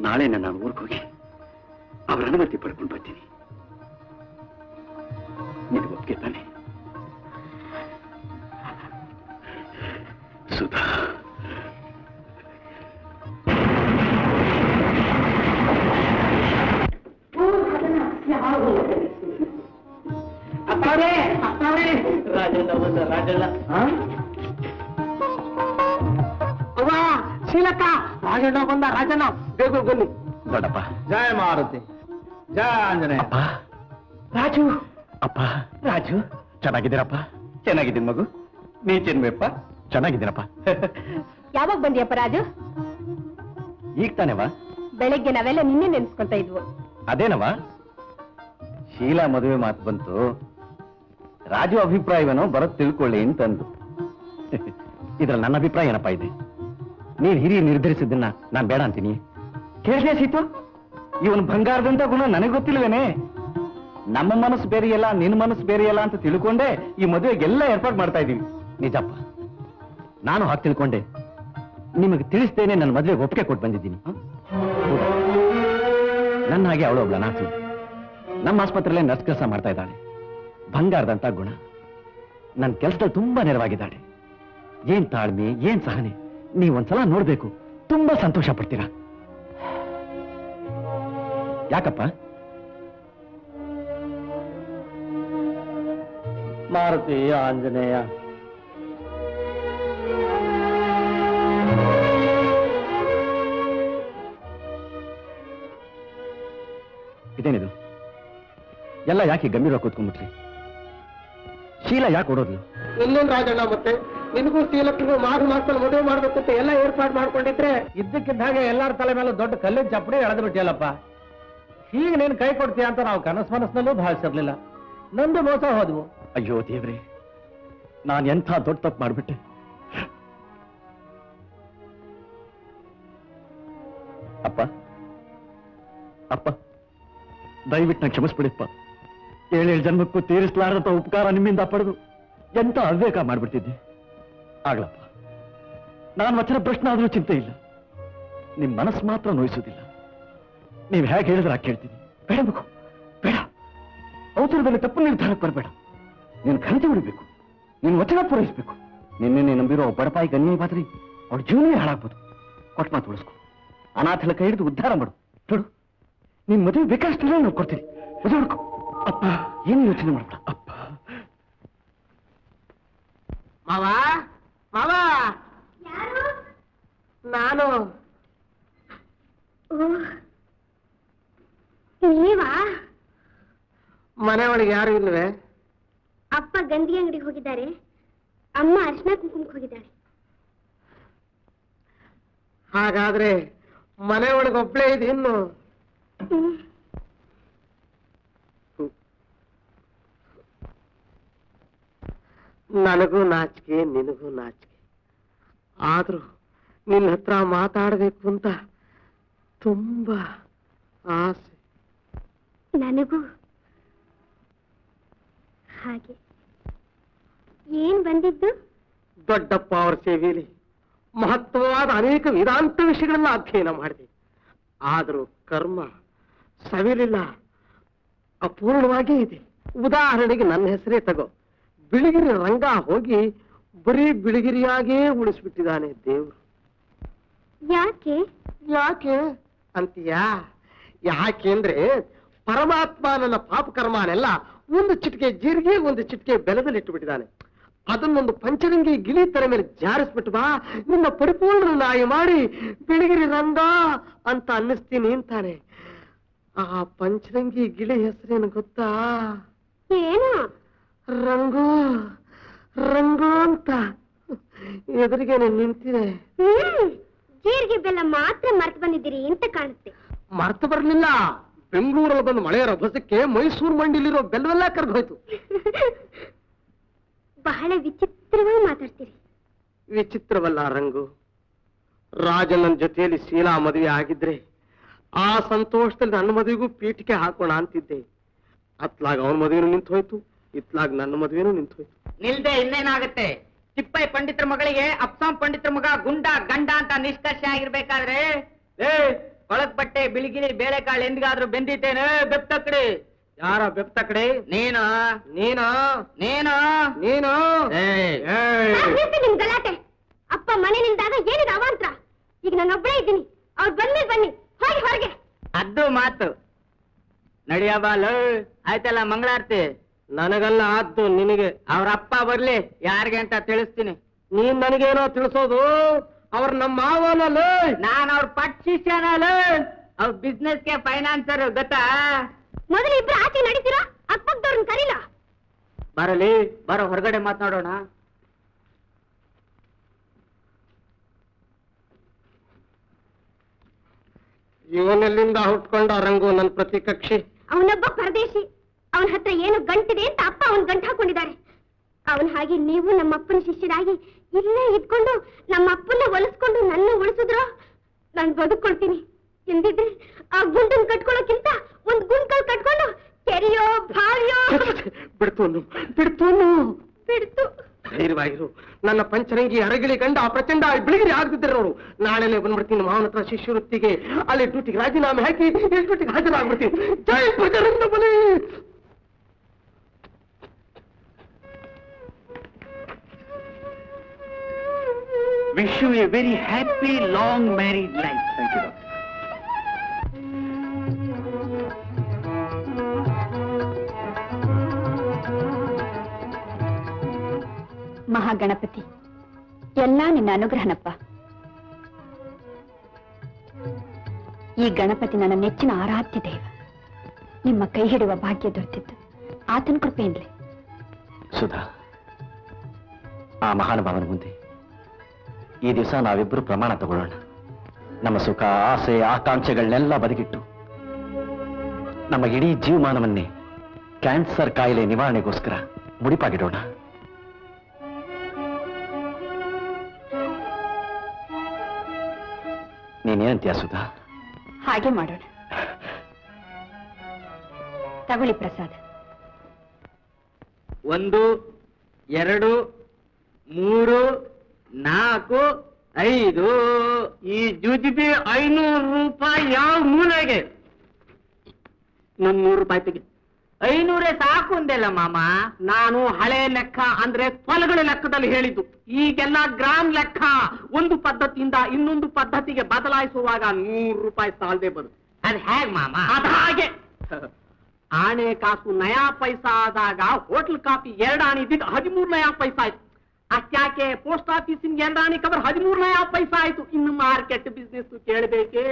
ನಾಳೆ ನಾನು ಊರಿಗೆ ಹೋಗಿ ಅವರ ಅನುಮತಿ ಪಡ್ಕೊಂಡು ಬರ್ತೀನಿ. ನಿನಗೆ ಒಪ್ಪಿಗೆ ತಾನೆ ಸುಧಾ? ಅಪ್ಪಾರೇ, ಅಪ್ಪಾರೇ, ರಾಜಣ್ಣ ಬಂದ, ರಾಜಣ್ಣ. ಅವ್ವ, ಶೀಲಕ್ಕ, ರಾಜಣ್ಣ ಬಂದ, ರಾಜಣ್ಣ, ಬೇಗ ಬನ್ನಿ. ದೊಡ್ಡಪ್ಪ. ಜಯ ಮಾರುತಿ, ಜಯ ಆಂಜನೇಯ. ಅಪ್ಪ, ರಾಜು. ಅಪ್ಪ, ರಾಜು, ಚೆನ್ನಾಗಿದ್ದೀರಪ್ಪ? ಚೆನ್ನಾಗಿದ್ದೀನಿ ಮಗು. ನೀ ಚೆನ್ಬೇಪ್ಪ? ಚೆನ್ನಾಗಿದ್ದೀನಪ್ಪ. ಯಾವಾಗ ಬಂದಿಯಪ್ಪ ರಾಜು? ಈಗ ತಾನೇವಾ? ಬೆಳಗ್ಗೆ ನಾವೆಲ್ಲ ನಿನ್ನೆ ನೆನ್ಸ್ಕೊಂತ ಇದ್ವು. ಅದೇನವಾ? ಶೀಲಾ ಮದುವೆ ಮಾತು ಬಂತು. ರಾಜು ಅಭಿಪ್ರಾಯವೇನೋ ಬರೋದ್ ತಿಳ್ಕೊಳ್ಳಿ ಅಂತಂದು. ಇದ್ರಲ್ಲಿ ನನ್ನ ಅಭಿಪ್ರಾಯ ಏನಪ್ಪಾ ಇದೆ? ನೀನ್ ಹಿರಿಯ ನಿರ್ಧರಿಸಿದ್ದನ್ನ ನಾನ್ ಬೇಡ ಅಂತೀನಿ. ಕೇಳಿದೆ ಸೀತು, ಇವನ್ ಬಂಗಾರದಂತ ಗುಣ ನನಗೆ ಗೊತ್ತಿಲ್ವೇನೆ? ನಮ್ಮ ಮನಸ್ಸು ಬೇರೆಯಲ್ಲ, ನಿನ್ನ ಮನಸ್ಸು ಬೇರೆಯಲ್ಲ ಅಂತ ತಿಳ್ಕೊಂಡೆ ಈ ಮದುವೆಗೆಲ್ಲ ಏರ್ಪಾಡು ಮಾಡ್ತಾ ಇದೀವಿ. ನಿಜಪ್ಪ, ನಾನು ಹಾಗೆ ತಿಳ್ಕೊಂಡೆ. ನಿಮಗೆ ತಿಳಿಸ್ತೇನೆ ನನ್ನ ಮದುವೆಗೆ ಒಪ್ಪಿಗೆ ಕೊಟ್ಟು ಬಂದಿದ್ದೀನಿ. ನನ್ನ ಹಾಗೆ ಅವಳು ಒಬ್ಳ ನಾಚು ನಮ್ಮ ಆಸ್ಪತ್ರೆಯಲ್ಲೇ ನರ್ಸ್ ಕೆಲಸ ಮಾಡ್ತಾ ಇದ್ದಾಳೆ. ಬಂಗಾರದಂತ ಗುಣ. ನನ್ನ ಕೆಲಸದಲ್ಲಿ ತುಂಬಾ ನೆರವಾಗಿದ್ದಾಳೆ. ಏನ್ ತಾಳ್ಮೆ, ಏನ್ ಸಹನೆ, ನೀವೊಂದ್ಸಲ ನೋಡ್ಬೇಕು. ತುಂಬಾ ಸಂತೋಷ ಪಡ್ತೀರಾ. ಯಾಕಪ್ಪ? ಮಾರುತಿ, ಆಂಜನೇಯ. ಇದೇನಿದು ಎಲ್ಲ ಯಾಕೆ ಗಂಭೀರ ಕೂತ್ಕೊಂಡ್ಬಿಟ್ರಿ? ಶೀಲಾ ಯಾಕೆ ಓಡೋದ್ಲು? ಇನ್ನೇನ್ ರಾಜಣ್ಣ, ಮತ್ತೆ ನಿನಗೂ ಶೀಲಕ್ಕೂ ಮಾರು ಮಾಸದಲ್ಲಿ ಮದುವೆ ಮಾಡ್ಬೇಕು ಅಂತ ಎಲ್ಲ ಏರ್ಪಾಡು ಮಾಡ್ಕೊಂಡಿದ್ರೆ ಇದ್ದಕ್ಕಿದ್ದ ಹಾಗೆ ಎಲ್ಲಾರ ತಲೆ ಮೇಲೂ ದೊಡ್ಡ ಕಲ್ಲಿನ ಚಪ್ಪಡಿ ಎಳೆದು ಬಿಟ್ಟಿಯಲ್ಲಪ್ಪ. ಈಗ ನೀನು ಕೈ ಕೊಡ್ತೀಯ ಅಂತ ನಾವು ಕನಸು ಮನಸ್ಸಿನಲ್ಲೂ ಭಾವಿಸಿರ್ಲಿಲ್ಲ. ನಂದು ಮೋಸ ಹೋದ್ವು. ಅಯ್ಯೋ ದೇವ್ರೆ, ನಾನು ಎಂಥ ದೊಡ್ಡ ತಪ್ಪು ಮಾಡ್ಬಿಟ್ಟೆ. ಅಪ್ಪ, ಅಪ್ಪ, ದಯವಿಟ್ಟು ನಾನು ಕ್ಷಮಿಸ್ಬಿಡಿಪ್ಪ. 7 ಜನ್ಮಕ್ಕೂ ತೀರಿಸಲಾರದಂತ ಉಪಕಾರ ನಿಮ್ಮಿಂದ ಪಡೆದು ಎಂತ ಅವಿವೇಕ ಮಾಡ್ಬಿಡ್ತಿದ್ದೆ. ಆಗ್ಲಪ್ಪ, ನಾನು ವಚನ ಪ್ರಶ್ನೆ ಆದ್ರೂ ಚಿಂತೆ ಇಲ್ಲ. ನಿಮ್ ಮನಸ್ಸು ಮಾತ್ರ ನೋಯಿಸೋದಿಲ್ಲ. ನೀವು ಹೇಗೆ ಹೇಳಿದ್ರೆ ಹಾಗೆ ಕೇಳ್ತೀನಿ. ಬೇಡ ಮಗು, ಬೇಡ. ಅವಸರದಲ್ಲಿ ತಪ್ಪು ನಿರ್ಧಾರಕ್ಕೆ ಬರಬೇಡ. ನೀನು ಘನತೆ ಉಳಿಬೇಕು, ನೀನು ವಚನ ಪೂರೈಸಬೇಕು. ನಿನ್ನೆ ನಂಬಿರೋ ಬಡಪಾಯಿ ಗಣ್ಯ ಬಾದ್ರಿ ಅವ್ರ ಜೀವನವೇ ಹಾಳಾಗ್ಬೋದು. ಕೊಟ್ಟು ಮಾತು ಉಳಿಸ್ಕೊ. ಅನಾಥಲ ಕೈ ಹಿಡಿದು ಉದ್ಧಾರ ಮಾಡು. ನೋಡು, ನಿನ್ ಮದುವೆ ಬೇಕಷ್ಟೆಲ್ಲ ನಾವು ಕೊಡ್ತೀವಿ. ಮದುವೆ ಹುಡ್ಕೊ. ಅಪ್ಪ, ಏನು ಯೋಚನೆ ಮಾಡ್ಬೇಡ. ಅಪ್ಪ, ಮಾವ, ಅವ ನಾನು ನೀವಾ? ಮನೆ ಒಳಗೆ ಯಾರು ಇಲ್ವೇ? ಅಪ್ಪ ಗಂಧಿ ಅಂಗಡಿಗೆ ಹೋಗಿದ್ದಾರೆ, ಅಮ್ಮ ಅರ್ಶಿನ ಕುಂಕುಮಕ್ಕೆ ಹೋಗಿದ್ದಾಳೆ. ಹಾಗಾದ್ರೆ ಮನೆ ಒಳಗೆ ಒಬ್ಳೇ ಇದೆ ಇನ್ನು. ನನಗೂ ನಾಚಿಕೆ, ನಿನಗೂ ನಾಚಿಕೆ. ಆದ್ರೂ ನಿನ್ನ ಹತ್ರ ಮಾತಾಡಬೇಕು ಅಂತ ತುಂಬಾ ಆಸೆ. ನನಗೂ ಹಾಗೆ. ಏನ್ ಬಂದಿದ್ದು? ದೊಡ್ಡಪ್ಪ ಅವರ ಸೇವೆಯಲ್ಲಿ ಮಹತ್ವವಾದ ಅನೇಕ ವೇದಾಂತ ವಿಷಯಗಳನ್ನ ಅಧ್ಯಯನ ಮಾಡಿದೆ. ಆದರೂ ಕರ್ಮ ಸವಿಲಿಲ್ಲ, ಅಪೂರ್ಣವಾಗೇ ಇದೆ. ಉದಾಹರಣೆಗೆ ನನ್ನ ಹೆಸರೇ ತಗೋ. ಬಿಳಿಗಿರಿ ರಂಗ ಹೋಗಿ ಬರೀ ಬಿಳಿಗಿರಿಯಾಗೇ ಉಳಿಸ್ಬಿಟ್ಟಿದ್ದಾನೆ ದೇವ್ರು. ಯಾಕೆ? ಯಾಕೆ ಅಂತೀಯಾ? ಯಾಕೆಂದ್ರೆ ಪರಮಾತ್ಮ ನನ್ನ ಪಾಪ ಕರ್ಮನೆಲ್ಲ ಒಂದು ಚಿಟಿಕೆ ಜೀರಿಗೆ, ಒಂದು ಚಿಟಿಕೆ ಬೆಲ್ಲದಲ್ಲಿ ಇಟ್ಟುಬಿಟ್ಟಿದ್ದಾನೆ. ಅದನ್ನೊಂದು ಪಂಚರಂಗಿ ಗಿಳಿ ತರ ಮೇಲೆ ಜಾರಿಸ್ಬಿಟ್ಟು ಬಾ, ನಿನ್ನ ಪರಿಪೂರ್ಣ ನಾಯಿ ಮಾಡಿ ಬಿಳಿಗಿರಿ ರಂಗ ಅಂತ ಅನ್ನಿಸ್ತೀನಿ ಅಂತಾನೆ. ಆ ಪಂಚರಂಗಿ ಗಿಳಿ ಹೆಸರೇನು ಗೊತ್ತಾ? ಏನು? ರಂಗು. ರಂಗು ಅಂತ ಎದುರಿಗೇನೆ ನಿಂತಿದೆ. ಜೀರಿಗೆ ಬೆಲ್ಲ ಮಾತ್ರ ಮರ್ತು ಬಂದಿದ್ದೀರಿ ಅಂತ ಕಾಣುತ್ತೆ. ಮರ್ತು ಬರ್ಲಿಲ್ಲ, ಬೆಂಗಳೂರಲ್ಲಿ ಬಂದು ಮಳೆಯ ರಭಸಕ್ಕೆ ಮೈಸೂರು ಮಂಡಿಲಿರೋ ಬೆಲ್ಲವೆಲ್ಲ ಕರ್ದು ಹೋಯ್ತು. ಬಹಳ ವಿಚಿತ್ರವಾಗಿ ಮಾತಾಡ್ತೀರಿ. ವಿಚಿತ್ರವಲ್ಲ ರಂಗು. ರಾಜನ ಜೊತೆಯಲ್ಲಿ ಶೀಲಾ ಮದುವೆ ಆಗಿದ್ರೆ ಆ ಸಂತೋಷದಲ್ಲಿ ನನ್ನ ಮದುವೆಗೂ ಪೀಠಿಕೆ ಹಾಕೋಣ ಅಂತಿದ್ದೆ. ಅತ್ಲಾಗ ಅವನ ಮದುವೆನೂ ನಿಂತು ಹೋಯ್ತು, ಇತ್ಲಾಗ ನನ್ನ ಮದುವೆನೂ ನಿಂತು ಹೋಯ್ತು. ನಿಲ್ದೆ ಇನ್ನೇನಾಗುತ್ತೆ? ತಿಪ್ಪೈ ಪಂಡಿತರ ಮಗಳಿಗೆ ಅಪ್ಸಾಂ ಪಂಡಿತರ ಮಗ ಗುಂಡ ಗಂಡ ಅಂತ ನಿಷ್ಕರ್ಷ ಆಗಿರ್ಬೇಕಾದ್ರೆ ಒಳಗ್ ಬಟ್ಟೆ ಬಿಳಿಗಿರಿ ಬೇಳೆಕಾಳು ಎಂದಿಗಾದ್ರೂ ಬೆಂದಿದ್ದೇನೆ ಬೆಪ್ತಕಡಿ. ಯಾರ ಬೆಪ್ತಕಡೆ? ನೀನು ನೀನು ನೀನು ನೀನು ನಿಮ್ ಗಲಾಟೆ. ಅಪ್ಪ ಮನೆ ನಿಲ್ದಾಗ ಏನಿದೆ ಅವಾಂತರ? ಈಗ ನಾನೊಬ್ಬಳೇ ಇದ್ದೀನಿ. ಅವ್ರು ಬಂದ್ಮೇಲೆ ಬನ್ನಿ, ಹೋಗಿ ಹೊರಗೆ. ಅದ್ದು ಮಾತು ನಡಿಯಬಾಲು. ಆಯ್ತಲ್ಲ ಮಂಗಳಾರತಿ? ನನಗಲ್ಲ ಆದ್ದು ನಿನಗೆ. ಅವ್ರ ಅಪ್ಪ ಬರ್ಲಿ, ಯಾರಿಗೆ ಅಂತ ತಿಳಿಸ್ತೀನಿ. ನೀನ್ ನನಗೇನೋ ತಿಳಿಸೋದು? ಅವ್ರ ನಮ್ಮ ಮಾವನಲ್ಲ, ನಾನ್ ಅವ್ರ ಪಟ್ ಶಿಷ್ಯನಲ್ಲ. ಅವ್ರ ಬಿಸ್ನೆಸ್ಗೆ ಫೈನಾನ್ಸರ್ ಗೊತ್ತಾ? ಮೊದಲು ಇಬ್ರು ಆಚೆ ನಡೀತೀರಾ? ಅಕ್ಕಪಕ್ಕದವ್ರನ್ನ ಕರೀಲ. ಬರಲಿ, ಬರೋ ಹೊರಗಡೆ ಮಾತನಾಡೋಣ. ಇವನೆಲ್ಲಿಂದ ಹುಟ್ಕೊಂಡ ರಂಗು ನನ್ನ ಪ್ರತಿ ಕಕ್ಷಿ? ಅವನೊಬ್ಬ ಪರದೇಶಿ. ಅವನ ಹತ್ರ ಏನು ಗಂಟಿದೆ ಅಂತ ಅಪ್ಪ ಅವನ್ ಗಂಟು ಹಾಕೊಂಡಿದ್ದಾರೆ. ಅವನ್ ಹಾಗೆ ನೀವು ನಮ್ಮ ಅಪ್ಪನ ಶಿಷ್ಯರಾಗಿ ಇಲ್ಲೇ ಇದ್ಕೊಂಡು ನಮ್ಮ ಅಪ್ಪನ್ನ ಒಲಿಸ್ಕೊಂಡು ನನ್ನ ಉಳಿಸಿದ್ರು ನಾನು ಬದುಕೊಳ್ತೀನಿ. ಎಂದಿದ್ರೆ ಆ ಗುಂಡನ್ ಕಟ್ಕೊಳ್ಳೋಕ್ಕಿಂತ ಒಂದ್ ಗುಂಡ್ಕಲ್ ಕಟ್ಕೊಂಡು ಕೆರೆಯೋ ಬಾವಿಯೋ. ಬಿಡ್ತು. ಧೈರ್ಯವಾಗಿರು. ನನ್ನ ಪಂಚರಂಗಿ ಅರಗಿಳಿ ಗಂಡ ಆ ಪ್ರಚಂಡ ಬಿಳಿಗಿರಿ ಆಗ್ತಿದ್ದಾರೆ ನೋಡು. ನಾಳೆನೆ ಬಂದ್ಬಿಡ್ತೀನಿ ಮಾವನ ಹತ್ರ ಶಿಷ್ಯವೃತ್ತಿಗೆ. ಅಲ್ಲಿ ಡ್ಯೂಟಿಗೆ ರಾಜೀನಾಮೆ ಹಾಕಿ ಡ್ಯೂಟಿಗೆ ಹಾಜರಾಗ್ಬಿಡ್ತೀನಿ. ಜೈ ಬಜರಂಗ ಬಲಿ. Wish you a very happy, long married life. Thank you, doctor. Mahaganapati, ಎಲ್ಲ ನಿನ್ನ ಅನುಗ್ರಹನಪ್ಪ. ಈ ಗಣಪತಿ ನನ್ನ ನೆಚ್ಚಿನ ಆರಾಧ್ಯ ದೈವ. ನಿಮ್ಮ ಕೈ ಹಿಡುವ ಭಾಗ್ಯ ದೊರೆತಿದ್ದು ಆತನ ಕೃಪೆಯಿಂದಲೇ. ಸುಧಾ, ಆ ಮಹಾನುಭಾವನ ಮುಂದೆ ಈ ದಿವಸ ನಾವಿಬ್ಬರು ಪ್ರಮಾಣ ತಗೊಳ್ಳೋಣ. ನಮ್ಮ ಸುಖ, ಆಸೆ, ಆಕಾಂಕ್ಷೆಗಳನ್ನೆಲ್ಲ ಬದಿಗಿಟ್ಟು ನಮ್ಮ ಇಡೀ ಜೀವಮಾನವನ್ನೇ ಕ್ಯಾನ್ಸರ್ ಕಾಯಿಲೆ ನಿವಾರಣೆಗೋಸ್ಕರ ಮುಡಿಪಾಗಿಡೋಣ. ನೀನೇನಂತೀಯ ಸುಧಾ? ಹಾಗೆ ಮಾಡೋಣ. ತಗೊಳ್ಳಿ ಪ್ರಸಾದ. 1 2 3 4 5. ಈ ಜುಜುಬಿ 500 ರೂಪಾಯಿ ಯಾವ ಮೂಲೆಗೆ? ನನ್ 100 ರೂಪಾಯಿ ತೆಗಿ. 500 ಸಾಕು ಅಂದೆಲ್ಲ ಮಾಮ. ನಾನು ಹಳೆ ಲೆಕ್ಕ ಅಂದ್ರೆ ತೊಲಗಳ ಲೆಕ್ಕದಲ್ಲಿ ಹೇಳಿದ್ದು. ಈಗೆಲ್ಲ ಗ್ರಾಮ್ ಲೆಕ್ಕ. ಒಂದು ಪದ್ಧತಿಯಿಂದ ಇನ್ನೊಂದು ಪದ್ಧತಿಗೆ ಬದಲಾಯಿಸುವಾಗ 100 ರೂಪಾಯಿ ಸಾಲದೆ ಬರುತ್ತೆ. ಅದ್ ಹೇಗ್ ಮಾಮ? ಅದ ಹಾಗೆ. ಆಣೆ ಕಾಸು ನಯಾ ಪೈಸಾ ಆದಾಗ ಹೋಟ್ಲ್ ಕಾಫಿ 2 ಆಣೆ ಇದ್ದಿದ್ದು 13 ನಯಾ ಪೈಸಾ ಆಯ್ತು. ಅಷ್ಟ್ಯಾಕೆ ಪೋಸ್ಟ್ ಆಫೀಸಿನ ಎಂದಾಣಿ ಕವರ್ 13 ನಯಾ ಪೈಸಾ ಆಯ್ತು. ಇನ್ನು ಮಾರ್ಕೆಟ್ ಬಿಸ್ನೆಸ್ ಕೇಳಬೇಕೆ?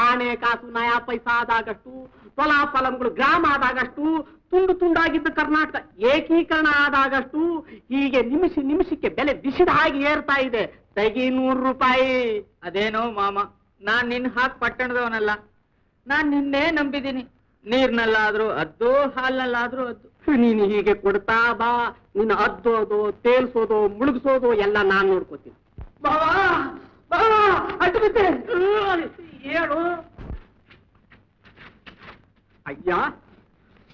ಆನೆ ಕಾಸು ನಯಾ ಪೈಸಾ ಆದಾಗಷ್ಟು, ಫಲಾಫಲಗಳು ಗ್ರಾಮ ಆದಾಗಷ್ಟು, ತುಂಡು ತುಂಡಾಗಿದ್ದ ಕರ್ನಾಟಕ ಏಕೀಕರಣ ಆದಾಗಷ್ಟು, ಹೀಗೆ ನಿಮಿಷಕ್ಕೆ ಬೆಲೆ ಬಿಸಿದ ಹಾಗೆ ಏರ್ತಾ ಇದೆ. ತೆಗಿ 100 ರೂಪಾಯಿ. ಅದೇನೋ ಮಾಮ, ನಾನ್ ನಿನ್ ಹಾಕ್ ಪಟ್ಟಣದವನಲ್ಲ, ನಾನ್ ನಿನ್ನೆ ನಂಬಿದ್ದೀನಿ. ನೀರ್ನಲ್ಲಾದ್ರೂ ಅದ್ದು, ಹಾಲ್ನಲ್ಲಾದ್ರೂ ಅದ್ದು. ನೀನು ಹೀಗೆ ಕೊಡ್ತಾ ಬಾ, ನಿನ್ನ ಅದ್ದೋದು, ತೇಲ್ಸೋದು, ಮುಳುಗಿಸೋದು ಎಲ್ಲ ನಾನ್ ನೋಡ್ಕೋತೀನಿ. ಏನು ಅಯ್ಯ,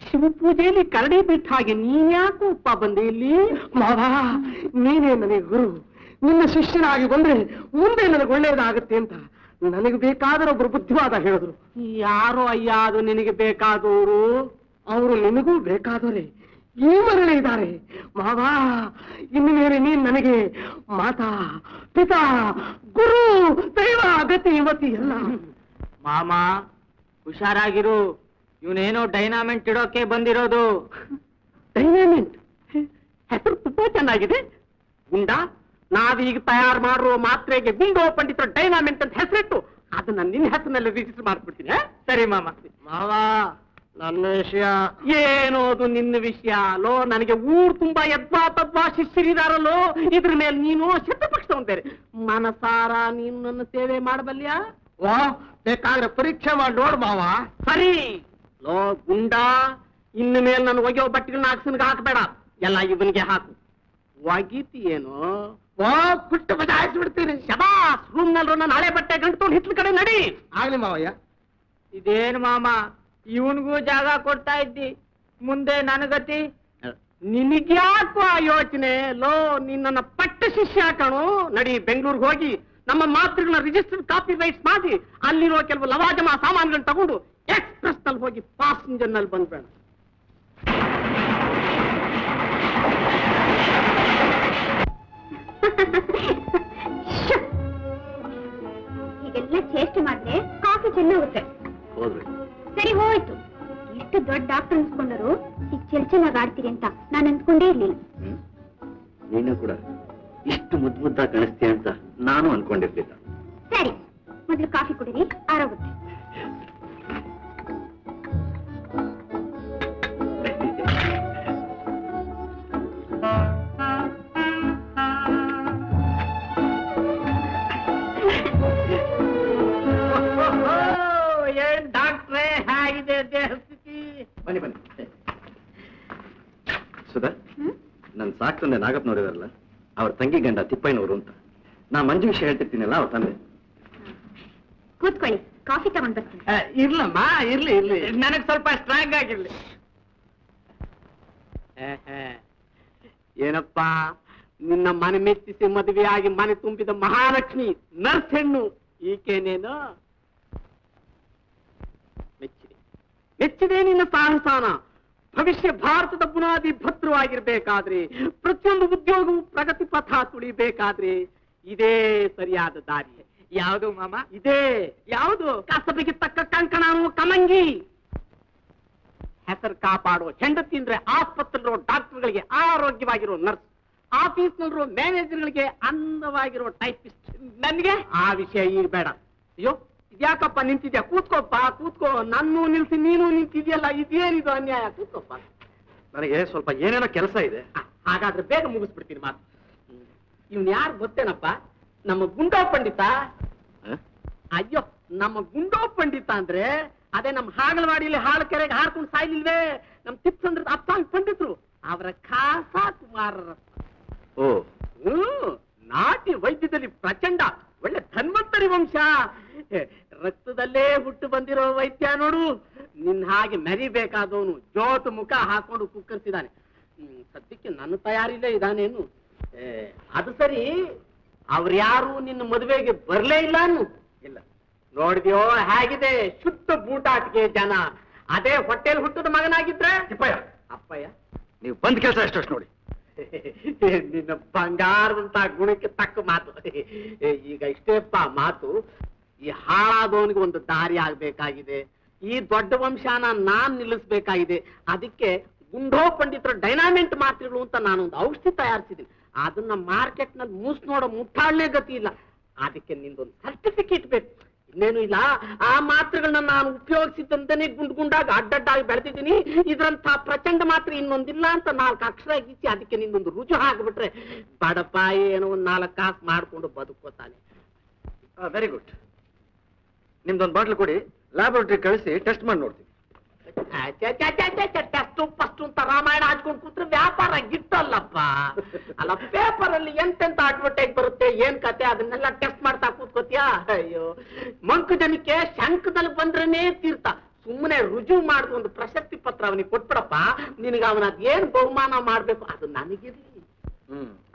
ಶಿವಪೂಜೆಯಲ್ಲಿ ಕರಡಿ ಬಿಟ್ಟ ಹಾಗೆ ನೀನ್ಯಾಕೋ ಉಪ್ಪ ಬಂದೆ ಇಲ್ಲಿ? ಮಾವಾ, ನೀನೇ ನನಗೆ ಗುರು. ನಿನ್ನ ಶಿಷ್ಯನಾಗಿ ಬಂದ್ರೆ ಮುಂದೆ ನನಗೆ ಒಳ್ಳೇದಾಗತ್ತೆ ಅಂತ ನನಗೆ ಬೇಕಾದ್ರೆ ಒಬ್ರು ಬುದ್ಧಿವಾದ ಹೇಳಿದ್ರು. ಯಾರೋ ಅಯ್ಯ ಅದು ನಿನಗೆ ಬೇಕಾದವರು? ಅವರು ನಿನಗೂ ಬೇಕಾದವರೇ. ಈ ಮರಳೆ ಇದ್ದಾರೆ ಮಾವಾ. ಇನ್ನು ಮೇಲೆ ನೀನ್ ನನಗೆ ಮಾತಾ, ಪಿತಾ, ಗುರು, ದೈವ, ಗತಿ ಮತಿ ಎಲ್ಲ. ಮಾಮ ಹುಷಾರಾಗಿರು, ಇವನೇನೋ ಡೈನಾಮೆಂಟ್ ಇಡೋಕೆ ಬಂದಿರೋದು. ಡೈನಾಮೆಂಟ್ ಹೆಸರು ತುಂಬಾ ಚೆನ್ನಾಗಿದೆ. ಗುಂಡ, ನಾವೀಗ ತಯಾರು ಮಾಡಿರುವ ಮಾತ್ರೆಗೆ ಗುಂಡೋ ಪಂಡಿತರ ಡೈನಾಮೆಂಟ್ ಅಂತ ಹೆಸರಿಟ್ಟು ಅದನ್ನ ನಿನ್ನ ಹೆಸರಿನಲ್ಲಿ ರಿಜಿಸ್ಟರ್ ಮಾಡ್ಬಿಡ್ತೀನಿ. ಸರಿ ಮಾಮ. ಮಾವಾ, ನನ್ನ ವಿಷಯ ಏನೋದು ನಿನ್ನ ವಿಷಯ ಲೋ. ನನಗೆ ಊರ್ ತುಂಬಾ ಯದ್ವಾ ತದ್ವಾ ಶಿಷ್ಯರಿದಾರಲ್ಲೋ, ಇದ್ರ ಮೇಲೆ ನೀನು ಶತಪಕ್ಷ ಬೇರೆ. ಮನಸಾರ ನೀನು ನನ್ನ ಸೇವೆ ಮಾಡಬಲ್ಯಾ? ವಾ, ಬೇಕಾದ್ರೆ ಪರೀಕ್ಷೆ ಮಾಡಿ ನೋಡ್ ಮಾವ. ಸರಿ ಲೋ ಗುಂಡ, ಇನ್ನು ಮೇಲೆ ನನ್ನ ಒಗೆಯೋ ಬಟ್ಟೆಗಳನ್ನ ಹಾಕ್ಸನ್ಗೆ ಹಾಕಬೇಡ, ಎಲ್ಲ ಇವನಿಗೆ ಹಾಕು. ಒಗೀತಿಯೇನು? ವಾ, ಕುಟ್ಟು ಬಜಾಯಿಸ್ಬಿಡ್ತೀನಿ. ಶಬಾಸ್, ರೂಮ್ ನಲ್ಲಿ ನನ್ನ ಹಳೆ ಬಟ್ಟೆ ಗಂಟು ಹಿತ್ಲ ಕಡೆ ನಡಿ. ಆಗ್ಲಿ ಮಾವಯ್ಯ. ಇದೇನು ಮಾಮ, ಇವನ್ಗೂ ಜಾಗ ಕೊಡ್ತಾ ಇದ್ದಿ, ಮುಂದೆ ನನಗತಿ? ನಿನಗ್ಯಾಕೋ ಆ ಯೋಚನೆ ಲೋ? ನಿನ್ನ ಪಟ್ಟ ಶಿಷ್ಯ ಕಣು. ನಡಿ ಬೆಂಗಳೂರಿಗೆ ಹೋಗಿ ನಮ್ಮ ಮಾತೃಗಳನ್ನ ರಿಜಿಸ್ಟರ್ಡ್ ಕಾಪಿ ರೈಟ್ಸ್ ಮಾಡಿ ಅಲ್ಲಿರೋ ಕೆಲವು ಲವಾಜಮ ಸಾಮಾನುಗಳನ್ನ ತಗೊಂಡು ಎಕ್ಸ್ಪ್ರೆಸ್ ನಲ್ಲಿ ಹೋಗಿ ಪ್ಯಾಸೆಂಜರ್ ನಲ್ಲಿ ಬಂದ್ಬೇಡ. ಹೀಗೆಲ್ಲ ಚೇಷ್ಟೆ ಮಾಡಿದ್ರೆ ಕಾಫಿ ಚೆನ್ನಾಗುತ್ತೆ. ಹೋದ್ರಿ ಸರಿ ಹೋಯ್ತು. ಎಷ್ಟು ದೊಡ್ಡ ಡಾಕ್ಟರ್ ಅನ್ಸ್ಕೊಂಡರು ಈಗ ಚೆನ್ನಾಗಿ ಆಡ್ತೀರಿ ಅಂತ ನಾನು ಅಂದ್ಕೊಂಡೇ ಇರ್ಲಿಲ್ಲ. ನೀನು ಕೂಡ ಇಷ್ಟು ಮುದ್ದಾಗಿ ಕಾಣಿಸ್ತೀಯ ಅಂತ ನಾನು ಅನ್ಕೊಂಡಿರ್ಲಿಲ್ಲ. ಸರಿ, ಮೊದಲು ಕಾಫಿ ಕುಡೀರಿ, ಆರೋಗುತ್ತೆ. ಏನ್ ಡಾಕ್ಟ್ರೇ, ಹೇಗಿದೆ ದೇಹ ಸ್ಥಿತಿ? ಬನ್ನಿ ಬನ್ನಿ. ಸುಧಾ, ನನ್ನ ಸಾಕ್ತಂದೆ ನಾಗಪ್ಪ ನೋಡಿದಾರಲ್ಲ, ಅವ್ರ ತಂಗಿ ಗಂಡ ತಿಪ್ಪಯ್ಯನವರು ಅಂತ. ನಾ ಮಂಜು ವಿಷಯ ಹೇಳ್ತಿರ್ತೀನಲ್ಲ, ಅವ್ರ ತಂದೆ. ಕೂತ್ಕೊಳ್ಳಿ, ಕಾಫಿ ತಗೊಂಡ್ ಬರ್ತೀನಿ. ಇರ್ಲಮ್ಮ, ಇರ್ಲಿ ಇರ್ಲಿ, ನನಗ್ ಸ್ವಲ್ಪ ಸ್ಟ್ರಾಂಗ್ ಆಗಿರ್ಲಿ. ಏನಪ್ಪಾ, ನಿನ್ನ ಮನೆ ಮೆಚ್ಚಿಸಿ ಮದುವೆಯಾಗಿ ಮನೆ ತುಂಬಿದ ಮಹಾಲಕ್ಷ್ಮಿ ನರ್ಸ್ ಹೆಣ್ಣು ಈಕೆನೇನು? ಮೆಚ್ಚಿದೆ ನಿನ್ನ ಸಾಹಸಾನ. ಭವಿಷ್ಯ ಭಾರತದ ಬುನಾದಿ ಭದ್ರವಾಗಿರ್ಬೇಕಾದ್ರೆ, ಪ್ರತಿಯೊಂದು ಉದ್ಯೋಗವು ಪ್ರಗತಿ ಪಥ ತುಳಿಬೇಕಾದ್ರೆ ಇದೇ ಸರಿಯಾದ ದಾರಿ. ಯಾವುದು ಮಾಮ? ಇದೇ. ಯಾವುದು? ಕಸಬಿಗೆ ತಕ್ಕ ಕಂಕಣನು ಕಮಂಗಿ. ಹೆಸರು ಕಾಪಾಡೋ ಹೆಂಡತಿ ಅಂದ್ರೆ ಆಸ್ಪತ್ರೆಲಿರೋ ಡಾಕ್ಟರ್ಗಳಿಗೆ ಆರೋಗ್ಯವಾಗಿರೋ ನರ್ಸ್, ಆಫೀಸ್ನಲ್ಲಿರೋ ಮ್ಯಾನೇಜರ್ಗಳಿಗೆ ಅಂದವಾಗಿರೋ ಟೈಪಿಸ್ಟ್. ನನ್ಗೆ ಆ ವಿಷಯ ಈಗ ಬೇಡ. ಅಯ್ಯೋ, ಇದ್ಯಾಕಪ್ಪ ನಿಂತಿದ್ಯಾ? ಕೂತ್ಕೋಪ್ಪ, ಕೂತ್ಕೋ. ನನ್ನೂ ನಿಲ್ಸಿ ನೀನು ನಿಂತಿದ್ಯಲ್ಲ, ಇದೇನಿದು ಅನ್ಯಾಯ? ಕೂತ್ಕೋಪ್ಪ. ನನಗೆ ಸ್ವಲ್ಪ ಏನೇನೋ ಕೆಲಸ ಇದೆ. ಹಾಗಾದ್ರೆ ಬೇಗ ಮುಗಿಸ್ಬಿಡ್ತೀನಿ ಮಾತು. ಇವ್ನು ಯಾರು ಗೊತ್ತೇನಪ್ಪ? ನಮ್ಮ ಗುಂಡೋ ಪಂಡಿತ. ಅಯ್ಯೋ, ನಮ್ಮ ಗುಂಡೋ ಪಂಡಿತ ಅಂದ್ರೆ ಅದೇ ನಮ್ಮ ಹಾಗಲವಾಡಿಯಲ್ಲಿ ಹಾಳು ಕೆರೆಗೆ ಹಾರ್ಕೊಂಡು ಸಾಯ್ಲಿಲ್ವೇ ನಮ್ ತಿಪ್ಪಸಂದ್ರದ ಅಪ್ಪಾಂಗ್ ಪಂಡಿತರು, ಅವರ ಖಾಸ ಕುಮಾರರ. ಓ, ನಾಟಿ ವೈದ್ಯದಲ್ಲಿ ಪ್ರಚಂಡ, ಒಳ್ಳೆ ಧನ್ವಂತರಿ ವಂಶ. ರಕ್ತದಲ್ಲೇ ಹುಟ್ಟು ಬಂದಿರೋ ವೈದ್ಯ ನೋಡು. ನಿನ್ನ ಹಾಗೆ ಮೆರಿಬೇಕಾದವನು ಜೋತು ಮುಖ ಹಾಕೊಂಡು ಕುಕ್ಕರ್ತಿದ್ದಾನೆ. ಸದ್ಯಕ್ಕೆ ನನ್ನ ತಯಾರಿಲ್ಲೇ ಇದಾನೇನು? ಅದು ಸರಿ, ಅವ್ರ್ಯಾರು ನಿನ್ನ ಮದುವೆಗೆ ಬರ್ಲೇ ಇಲ್ಲ ಅನ್ನು? ಇಲ್ಲ. ನೋಡಿದ್ಯೋ ಹೇಗಿದೆ ಶುದ್ಧ ಬೂಟಾಟಿಗೆ ಜನ. ಅದೇ ಹೊಟ್ಟೆಲ್ ಹುಟ್ಟದ ಮಗನಾಗಿದ್ರೆ ತಿಪ್ಪಯ್ಯ, ಅಪ್ಪಯ್ಯ, ನೀವು ಬಂದ್ ಕೆಲಸ ಎಷ್ಟಷ್ಟು ನೋಡಿ. ನಿನ್ನ ಬಂಗಾರದಂತ ಗುಣಕ್ಕೆ ತಕ್ಕ ಮಾತು. ಈಗ ಇಷ್ಟೇಪ್ಪ ಮಾತು. ಈ ಹಾಳಾದವನಿಗೆ ಒಂದು ದಾರಿ ಆಗ್ಬೇಕಾಗಿದೆ. ಈ ದೊಡ್ಡ ವಂಶನ ನಾನ್ ನಿಲ್ಲಿಸ್ಬೇಕಾಗಿದೆ. ಅದಕ್ಕೆ ಗುಂಡೋ ಪಂಡಿತರ ಡೈನಾಮೆಂಟ್ ಮಾತ್ರೆಗಳು ಅಂತ ನಾನೊಂದು ಔಷಧಿ ತಯಾರಿಸಿದ್ದೀನಿ. ಅದನ್ನ ಮಾರ್ಕೆಟ್ ನಲ್ಲಿ ಮೂಸ್ ನೋಡೋ ಮುಟ್ಟಾಳ್ನೇ ಗತಿ ಇಲ್ಲ. ಅದಕ್ಕೆ ನಿಂದೊಂದು ಸರ್ಟಿಫಿಕೇಟ್ ಬೇಕು, ಇನ್ನೇನು ಇಲ್ಲ. ಆ ಮಾತ್ರೆಗಳನ್ನ ನಾನು ಉಪಯೋಗಿಸಿದ್ದಂತಾನೆ ಗುಂಡಾಗಿ ಅಡ್ಡಡ್ಡಾಗಿ ಬೆಳೆದಿದ್ದೀನಿ. ಇದ್ರಂತ ಪ್ರಚಂಡ ಮಾತ್ರೆ ಇನ್ನೊಂದಿಲ್ಲ ಅಂತ 4 ಅಕ್ಷರ ಗೀಚಿ ಅದಕ್ಕೆ ನಿಂದೊಂದು ರುಜು ಹಾಕ್ಬಿಟ್ರೆ ಬಡಪ ಏನೋ ಒಂದು 4 ಕಾಸು ಮಾಡ್ಕೊಂಡು ಬದುಕೋತಾನೆ. Very good. ನಿಮ್ದೊಂದು ಬಾಟ್ಲು ಕೊಡಿ, ಲ್ಯಾಬೋರೇಟರಿ ಕಳಿಸಿ ಟೆಸ್ಟ್ ಮಾಡಿ ನೋಡ್ತೀವಿ. ಟೆಸ್ಟು ಫಸ್ಟ್ ಅಂತ ರಾಮಾಯಣ ಹಚ್ಕೊಂಡು ಕೂತ್ರೆ ವ್ಯಾಪಾರ ಗಿಟ್ಟಲ್ಲಪ್ಪ. ಅಲ್ಲ, ಪೇಪರ್ ಅಲ್ಲಿ ಎಂತೆಂತ ಅಡ್ವರ್ಟೈಸ್ ಬರುತ್ತೆ, ಏನ್ ಕತೆ, ಅದನ್ನೆಲ್ಲ ಟೆಸ್ಟ್ ಮಾಡ್ತಾ ಕೂತ್ಕೋತಿಯಾ? ಅಯ್ಯೋ, ಮಂಕು ಜನಕ್ಕೆ ಶಂಕದಲ್ಲಿ ಬಂದ್ರೇನೆ ತೀರ್ಥ. ಸುಮ್ಮನೆ ರುಜು ಮಾಡಿದ ಒಂದು ಪ್ರಶಸ್ತಿ ಪತ್ರ ಅವನಿಗೆ ಕೊಟ್ಬಿಡಪ್ಪ, ನಿನಗೆ ಅವನ ಏನ್ ಬಹುಮಾನ ಮಾಡ್ಬೇಕು ಅದು ನನಗಿರ್ಲಿ.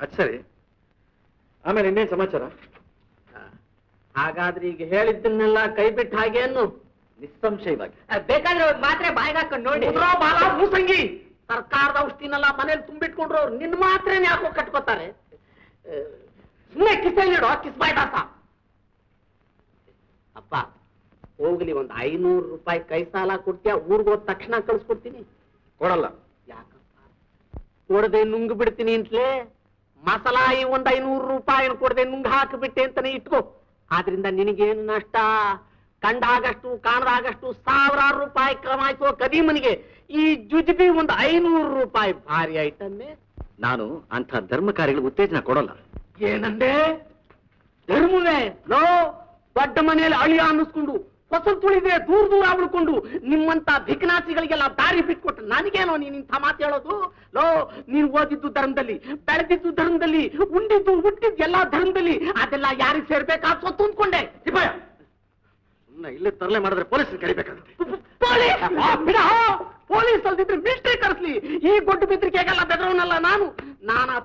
ಅದು ಸರಿ. ಆಮೇಲೆ ಇನ್ನೇನ್ ಸಮಾಚಾರ? ಹಾಗಾದ್ರೆ ಈಗ ಹೇಳಿದ್ದನ್ನೆಲ್ಲ ಕೈ ಬಿಟ್ಟು ಹಾಗೇನು? ನಿಸ್ಸಂಶಯವಾಗಿ. ಬೇಕಾದ್ರೆ ಒಂದ್ ಮಾತ್ರೆ ಬಾಯಿಗೆ ಹಾಕೊಂಡು ನೋಡಿ. ಬಾಲ ಮೂಸಂಗಿ, ಸರ್ಕಾರದ ಔಷಧಿನೆಲ್ಲ ಮನೇಲಿ ತುಂಬಿಟ್ಕೊಂಡ್ರು ಅವ್ರು ನಿನ್ನ ಮಾತ್ರೇನೆ ಯಾಕೋ ಕಟ್ಕೋತಾರೆ. ಸುಮ್ಮನೆ ಕಿಸೆಲಿಡೋ ಕಿಸ್ಬಾಯ್ದಾಸ. ಅಪ್ಪ ಹೋಗ್ಲಿ, ಒಂದ್ 500 ರೂಪಾಯಿ ಕೈ ಸಾಲ ಕೊಡ್ತೀಯ? ಊರ್ಗೋದ ತಕ್ಷಣ ಕಳ್ಸ್ಕೊಡ್ತೀನಿ. ಕೊಡಲ್ಲ. ಯಾಕಪ್ಪ? ಕೊಡದೆ ನುಂಗ್ ಬಿಡ್ತೀನಿ ಅಂತಲೇ. ಮಸಲಾಯಿ ಒಂದ್ 500 ರೂಪಾಯಿ ಕೊಡದೆ ನುಂಗ್ ಹಾಕಿಬಿಟ್ಟೆ ಅಂತಾನೆ ಇಟ್ಕೋ. ಆದ್ರಿಂದ ನಿನಗೇನು ನಷ್ಟ? ಕಂಡಾಗಷ್ಟು ಕಾಣದಾಗಷ್ಟು 1000 ರೂಪಾಯಿ ಕಮಾಯಿಸೋ ಕದೀಮನಿಗೆ ಈ ಜುಜುಬಿ ಒಂದು 500 ರೂಪಾಯಿ ಭಾರಿ ಐಟಮ್ಮೆ. ನಾನು ಅಂಥ ಧರ್ಮ ಕಾರ್ಯಗಳಿಗೆ ಉತ್ತೇಜನ ಕೊಡಲ್ಲ. ಏನಂದೆ? ಧರ್ಮವೇ? ಲೋ, ದೊಡ್ಡ ಮನೆಯಲ್ಲಿ ಅಳಿಯ ಅನ್ನಿಸ್ಕೊಂಡು ಫಸಲು ತುಳಿದ್ರೆ ದೂರ ಉಳ್ಕೊಂಡು ನಿಮ್ಮಂತ ಭಿಕ್ನಾಸಿಗಳಿಗೆಲ್ಲ ದಾರಿ ಬಿಟ್ಕೊಟ್ಟು ನನಗೇನೋ ನೀನ್ ಇಂಥ ಮಾತು ಹೇಳೋದು? ಲೋ, ನೀನ್ ಓದಿದ್ದು ಧರ್ಮದಲ್ಲಿ, ಬೆಳೆದಿದ್ದು ಧರ್ಮದಲ್ಲಿ, ಉಂಡಿದ್ದು ಹುಟ್ಟಿದ್ದು ಎಲ್ಲಾ ಧರ್ಮದಲ್ಲಿ, ಅದೆಲ್ಲ ಯಾರಿಗೆ ಸೇರ್ಬೇಕಾದ ಸ್ವತ್ತು ಅಂದ್ಕೊಂಡೆ. ಇಲ್ಲೇ ತರಲೆ ಮಾಡಿದ್ರೆ ಪೊಲೀಸ್ ಕರಿಬೇಕಾಗುತ್ತೆ. ಪೊಲೀಸ್ ಅಲ್ದಿದ್ರೆ ಮಿಲಿಟರಿ ಕರೆಸ್ಲಿ. ಈ ಗೊಡ್ಡು ಬೆದರಿಕೆಗೆಲ್ಲ ಬೆದರವನಲ್ಲ ನಾನು.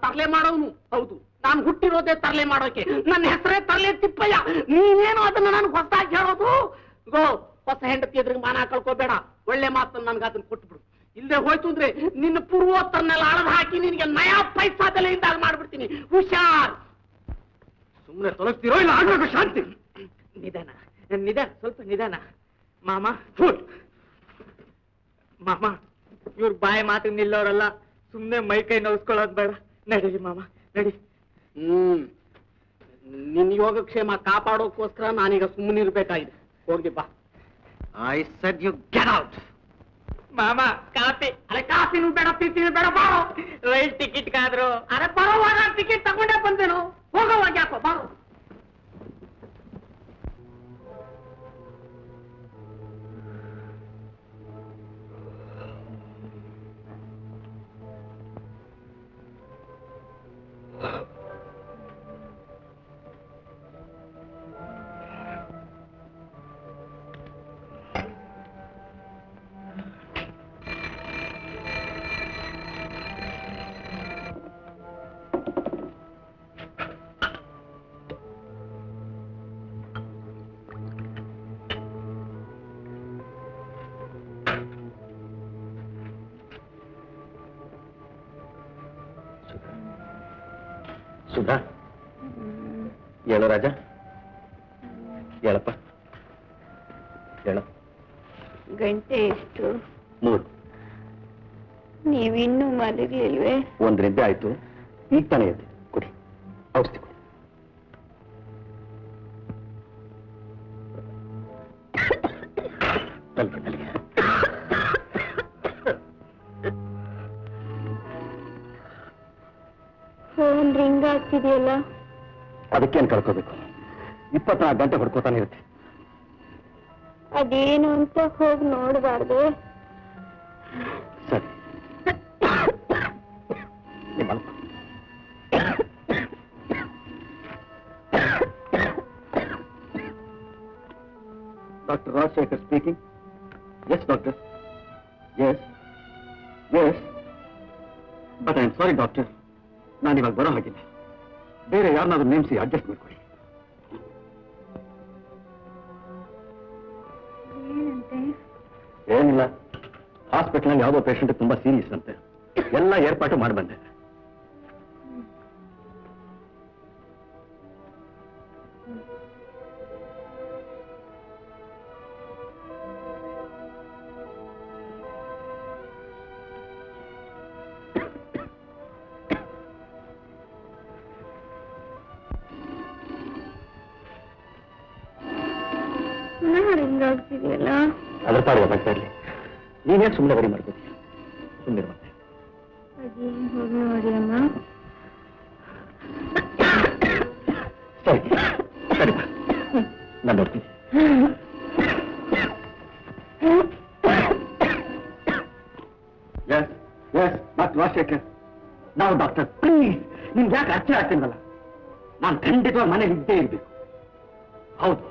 ತರಲೆ ಮಾಡೋನು. ಹೌದು, ನಾನು ಹುಟ್ಟಿರೋದೇ ತರಲೆ ಮಾಡೋಕೆ. ನನ್ನ ಹೆಸರೇ ತರಲೆ ತಿಪ್ಪಯ್ಯ. ನೀನೇನು ಅದನ್ನ ನನಗೆ ಹೊಸದಾಗಿ ಹೇಳೋದು? ಗೋ, ಹೊಸ ಹೆಂಡತಿ ಎದುರಿಗೆ ಮಾನ ಕಳ್ಕೋಬೇಡ. ಒಳ್ಳೆ ಮಾತನ್ನು ನನ್ಗೆ ಅದನ್ನ ಕೊಟ್ಬಿಡು. ಇಲ್ಲದೆ ಹೋಯ್ತು ಅಂದ್ರೆ ನಿನ್ನ ಪೂರ್ವೋತ್ತರನ್ನೆಲ್ಲ ಅಳದು ಹಾಕಿ ನಿನಗೆ ನಯಾ ಪೈಸಾ ಬೆಲೆಯಿಂದ ಮಾಡ್ಬಿಡ್ತೀನಿ. ಹುಷಾರ್. ಸುಮ್ಮನೆ ತೊಲಗ್ತಿರೋ ಇಲ್ಲ ಆಗಬೇಕು. ಶಾಂತಿ. ನಿಧಾನ, ಸ್ವಲ್ಪ ನಿಧಾನ. ಮಾಮ ಇವ್ರ ಬಾಯಿ ಮಾತು ನಿಲ್ಲೋರಲ್ಲ. ಸುಮ್ನೆ ಮೈ ಕೈ ನೋವಿಸ್ಕೊಳ್ಳೋದು ಬೇಡ. ನಡೀರಿ ಮಾಮ, ನಡಿ. ನಿನ್ ಯೋಗಕ್ಷೇಮ ಕಾಪಾಡೋಕ್ಕೋಸ್ಕರ ನಾನೀಗ ಸುಮ್ಮನಿರ್ಬೇಕಾಗಿದೆ. ಹೋಗಿ ಬಾ. I said you get out. ಮಾಮ, ಕಾಫಿ. ಅರೆ ಕಾಫಿನೂ ಬೇಡ, ಪ್ರೀತಿನೂ ಬೇಡ, ಬಾರೋ. ರೈಲ್ ಟಿಕೆಟ್ ಕಾದ್ರು. ಅರೆ ಬರೋವಾಗ ಟಿಕೆಟ್ ತಗೊಂಡೇ ಬಂದೇನು, ಹೋಗೋವಾಗ ಯಾಕೋ ಬಾರೋ. ಸುಧಾ, ಹೇಳು ರಾಜ, ಹೇಳಪ್ಪ, ಹೇಳ. ಗಂಟೆ ಎಷ್ಟು? 3. ನೀವಿನ್ನೂ ಮಲಗಲಿಲ್ವೇ? 1 ನಿದ್ದೆ ಆಯ್ತು, ಈಗ ತಾನೇ ಎದ್ದೆ. ಕೊಡಿ, ಔಷಧಿ ಕೊಡಿ. ತಲೆಗೆ ಫೋನ್ ರಿಂಗ್ ಆಗ್ತಿದೆಯಲ್ಲ. ಅದಕ್ಕೇನು ಕಳ್ಕೋಬೇಕು? 24 ಗಂಟೆ ಹೊಡ್ಕೋತಾನೆ ಇರುತ್ತೆ. ಅದೇನು ಅಂತ ಹೋಗಿ ನೋಡಬಾರ್ದು? ಸರಿ, doctor Rajashekar speaking. Yes doctor. Yes yes, but I am sorry doctor, ನಾನಿವಾಗ ಬರೋ ಹಾಗಿಲ್ಲ. ಬೇರೆ ಯಾರನ್ನಾದ್ರೂ ನೇಮಿಸಿ ಅಡ್ಜಸ್ಟ್ ಮಾಡ್ಕೊಳ್ಳಿ. ಏನಿಲ್ಲ, ಹಾಸ್ಪಿಟಲ್ನಲ್ಲಿ ಯಾವುದೋ ಪೇಷಂಟ್ ತುಂಬಾ ಸೀರಿಯಸ್ ಅಂತೆ. ಎಲ್ಲ ಏರ್ಪಾಟು ಮಾಡಿ ಬಂದೆ. ಹಿಂಗಾಗ್ತಿದೆಯಲ್ಲ. ಅದ್ರ ಪಾಡಿಗೆ ಬರ್ತಾ ಇರಲಿ. ನೀನ್ಯಾಕೆ ಸುಮ್ಮನೆ ಬರಿ ಮಾಡ್ಕೋತೀಯ? ಸುಮ್ಮನೆ ಮತ್ತೆ ಹೋಗಿ ನೋಡಿ ಅಮ್ಮ. ಸರಿ ಸರಿ ನಾನು ನೋಡ್ತೀನಿ. ಎಸ್ ಎಸ್ ಡಾಕ್ಟರ್ ರಾಜಶೇಖರ್, ನಾವು ಡಾಕ್ಟರ್. ಪ್ಲೀಸ್ ನಿಮ್ಗೆ ಯಾಕೆ ಅರ್ಥ ಆಗ್ತಿಲ್ವಲ್ಲ? ನಾನು ಖಂಡಿತವಾಗಿ ಮನೇಲಿ ಇದ್ದೇ ಇರ್ಬೇಕು. ಹೌದು,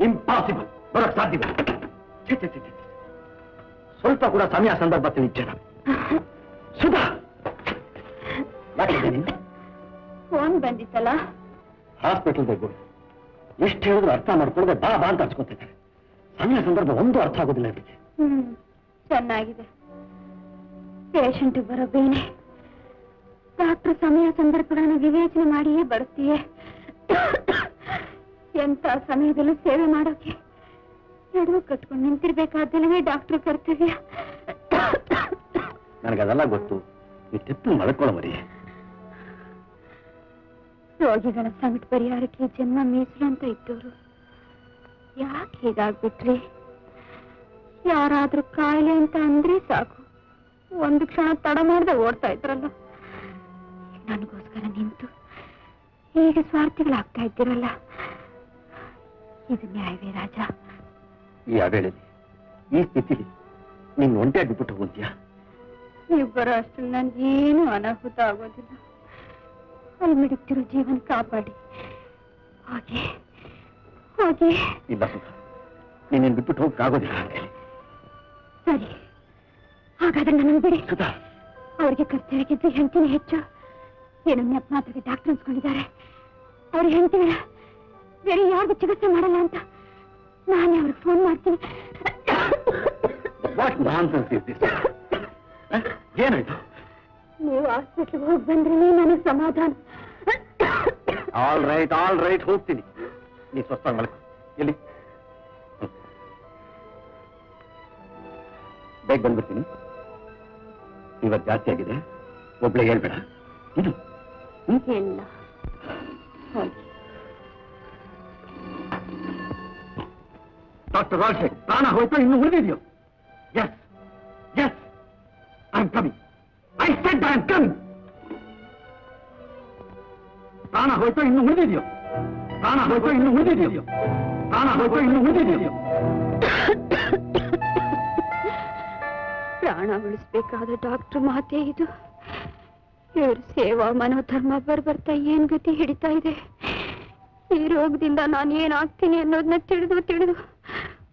ಇಂಪಾಸಿಬಲ್, ಬರೋಕ್ ಸಾಧ್ಯವಿಲ್ಲ. ಛೆ, ಛೆ, ಛೆ, ಛೆ. ಸ್ವಲ್ಪ ಕೂಡ ಸಮಯ ಸಂದರ್ಭ ತಿಳಿದ ಸುಧಾ, ಯಾಕಿದೆ ನೀನು? ಫೋನ್ ಬಂದಿತ್ತಲ್ಲ. ಹಾಸ್ಪಿಟಲ್ ಬೇಕು. ಎಷ್ಟು ಹೇಳಿದ್ರು ಅರ್ಥ ಮಾಡ್ಕೊಳ್ಳದೆ ಬಾ ಬಾ ಅಂತ ಹಚ್ಕೊತಿದ್ದಾರೆ. ಸಮಯ ಸಂದರ್ಭ ಒಂದು ಅರ್ಥ ಆಗೋದಿಲ್ಲ ಇವರಿಗೆ. ಚೆನ್ನಾಗಿದೆ. ಪೇಷಂಟ್ ಬರೋ ಬೇನೆ ಡಾಕ್ಟರ್ ಸಮಯ ಸಂದರ್ಭಗಳನ್ನು ವಿವೇಚನೆ ಮಾಡಿಯೇ ಬರುತ್ತೀಯೇ. ಎಂತ ಸಮಯದಲ್ಲೂ ಸೇವೆ ಮಾಡೋಕೆ ಎಡವು ಕಟ್ಕೊಂಡು ನಿಂತಿರ್ಬೇಕಾದ್ದಲ್ಲವೇ ಡಾಕ್ಟರ್ ಕರ್ತವ್ಯ. ನನಗದೆಲ್ಲ ಗೊತ್ತು. ಈ ತಿಪ್ಪು ಮಳ್ಕೊಳ್ಳೋ ಮರಿ. ರೋಗಿಗಳ ಸಂಕಟ ಪರಿಹಾರಕ್ಕೆ ಜನ್ಮ ಮೀಸಲು ಅಂತ ಇದ್ದವರು ಯಾಕೆ ಹೀಗಾಗ್ಬಿಟ್ರಿ? ಯಾರಾದ್ರೂ ಕಾಯಿಲೆ ಅಂತ ಅಂದ್ರೆ ಸಾಕು, ಒಂದು ಕ್ಷಣ ತಡ ಮಾಡದೆ ಓಡ್ತಾ ಇದ್ರಲ್ಲ. ನನಗೋಸ್ಕರ ನಿಂತು ಹೀಗೆ ಸ್ವಾರ್ಥಿಗಳಾಗ್ತಾ ಇದ್ದೀರಲ್ಲ, ಇದು ನ್ಯಾಯವೇ ರಾಜ? ಈ ಅವೇಳೆಯಲ್ಲಿ ಈ ಸ್ಥಿತಿಲಿ ನೀನು ಒಂಟಿಯಾಗಿ ಬಿಟ್ಟು ಹೋಗ್ತೀಯಾ? ನೀವು ಬರೋ ಅಷ್ಟು ನನ್ಗೇನು ಅನಾಹುತ ಆಗೋದಿಲ್ಲ. ಅಲ್ಲಿ ಮಿಡುಕ್ತಿರೋ ಜೀವನ ಕಾಪಾಡಿ. ಹಾಗೆ ಹಾಗೆ ಇಲ್ಲ ಸುಧಾ, ನೀನೇನು ಬಿಟ್ಬಿಟ್ಟು ಹೋಗಕ್ಕಾಗೋದಿಲ್ಲ ಅಂತ ಹೇಳಿ. ಸರಿ, ಹಾಗಾದ್ರೆ ನನ್ನ ಬಿಡಿ. ಸುಧಾ, ಅವ್ರಿಗೆ ಕರ್ತವ್ಯಕ್ಕಿಂತ ಹೆಂಡತಿನೇ ಹೆಚ್ಚು. ಏನು ನೆಪ ಮಾತ್ರಕ್ಕೆ ಡಾಕ್ಟರ್ ಅನ್ಸ್ಕೊಂಡಿದ್ದಾರೆ. ಅವ್ರ ಹೆಂಡತಿಗಳ ಬೇರೆ ಯಾರಿಗೂ ಚಿಕಿತ್ಸೆ ಮಾಡಲ್ಲ ಅಂತ ನಾನೇ ಅವ್ರಿಗೆ ಫೋನ್ ಮಾಡ್ತೀನಿ. What nonsense is this? ಏನಾಯ್ತು? ನೀವು ಹಾಸ್ಪಿಟ್ಲಿಗೆ ಹೋಗಿ ಬಂದ್ರೆ ನನಗೆ ಸಮಾಧಾನ. ಆಲ್ ರೈಟ್ ಹೋಗ್ತೀನಿ. ನೀ ಸ್ವಸ್ಥ ಮಾಡ್ಕೊ. ಎಲ್ಲಿ ಬೇಗ ಬಂದ್ಬಿಡ್ತೀನಿ. ಇವತ್ತು ಜಾಸ್ತಿ ಆಗಿದೆ, ಒಬ್ಳೆ ಹೇಳ್ಬೇಡ. ಇದು ಇಲ್ಲ, ಹೋಗಿ. ಡಾಕ್ಟರ್ ರಾಜಶೇಖರ್, ಪ್ರಾಣ ಹೋಯ್ತು ಇನ್ನು ಉಳಿದಿದೆಯೋ? Yes yes, I am coming. I said I am coming. ಪ್ರಾಣ ಹೋಯ್ತು ಇನ್ನು ಉಳಿದಿದೆಯೋ? ಪ್ರಾಣ ಹೋಯ್ತು ಇನ್ನು ಉಳಿದಿದೆಯೋ? ಪ್ರಾಣ ಹೋಯ್ತು ಇನ್ನು ಉಳಿದಿದೆಯೋ? ಪ್ರಾಣ ಉಳಿಸ್ಬೇಕಾದ ಡಾಕ್ಟರ್ ಮಾತೇ ಇದು. ಇವ್ರ ಸೇವಾ ಮನೋಧರ್ಮ ಬರ್ಬರ್ತಾ ಏನ್ ಗತಿ ಹಿಡಿತಾ ಇದೆ. ಈ ರೋಗದಿಂದ ನಾನು ಏನಾಗ್ತೀನಿ ಅನ್ನೋದನ್ನ ತಿಳಿದು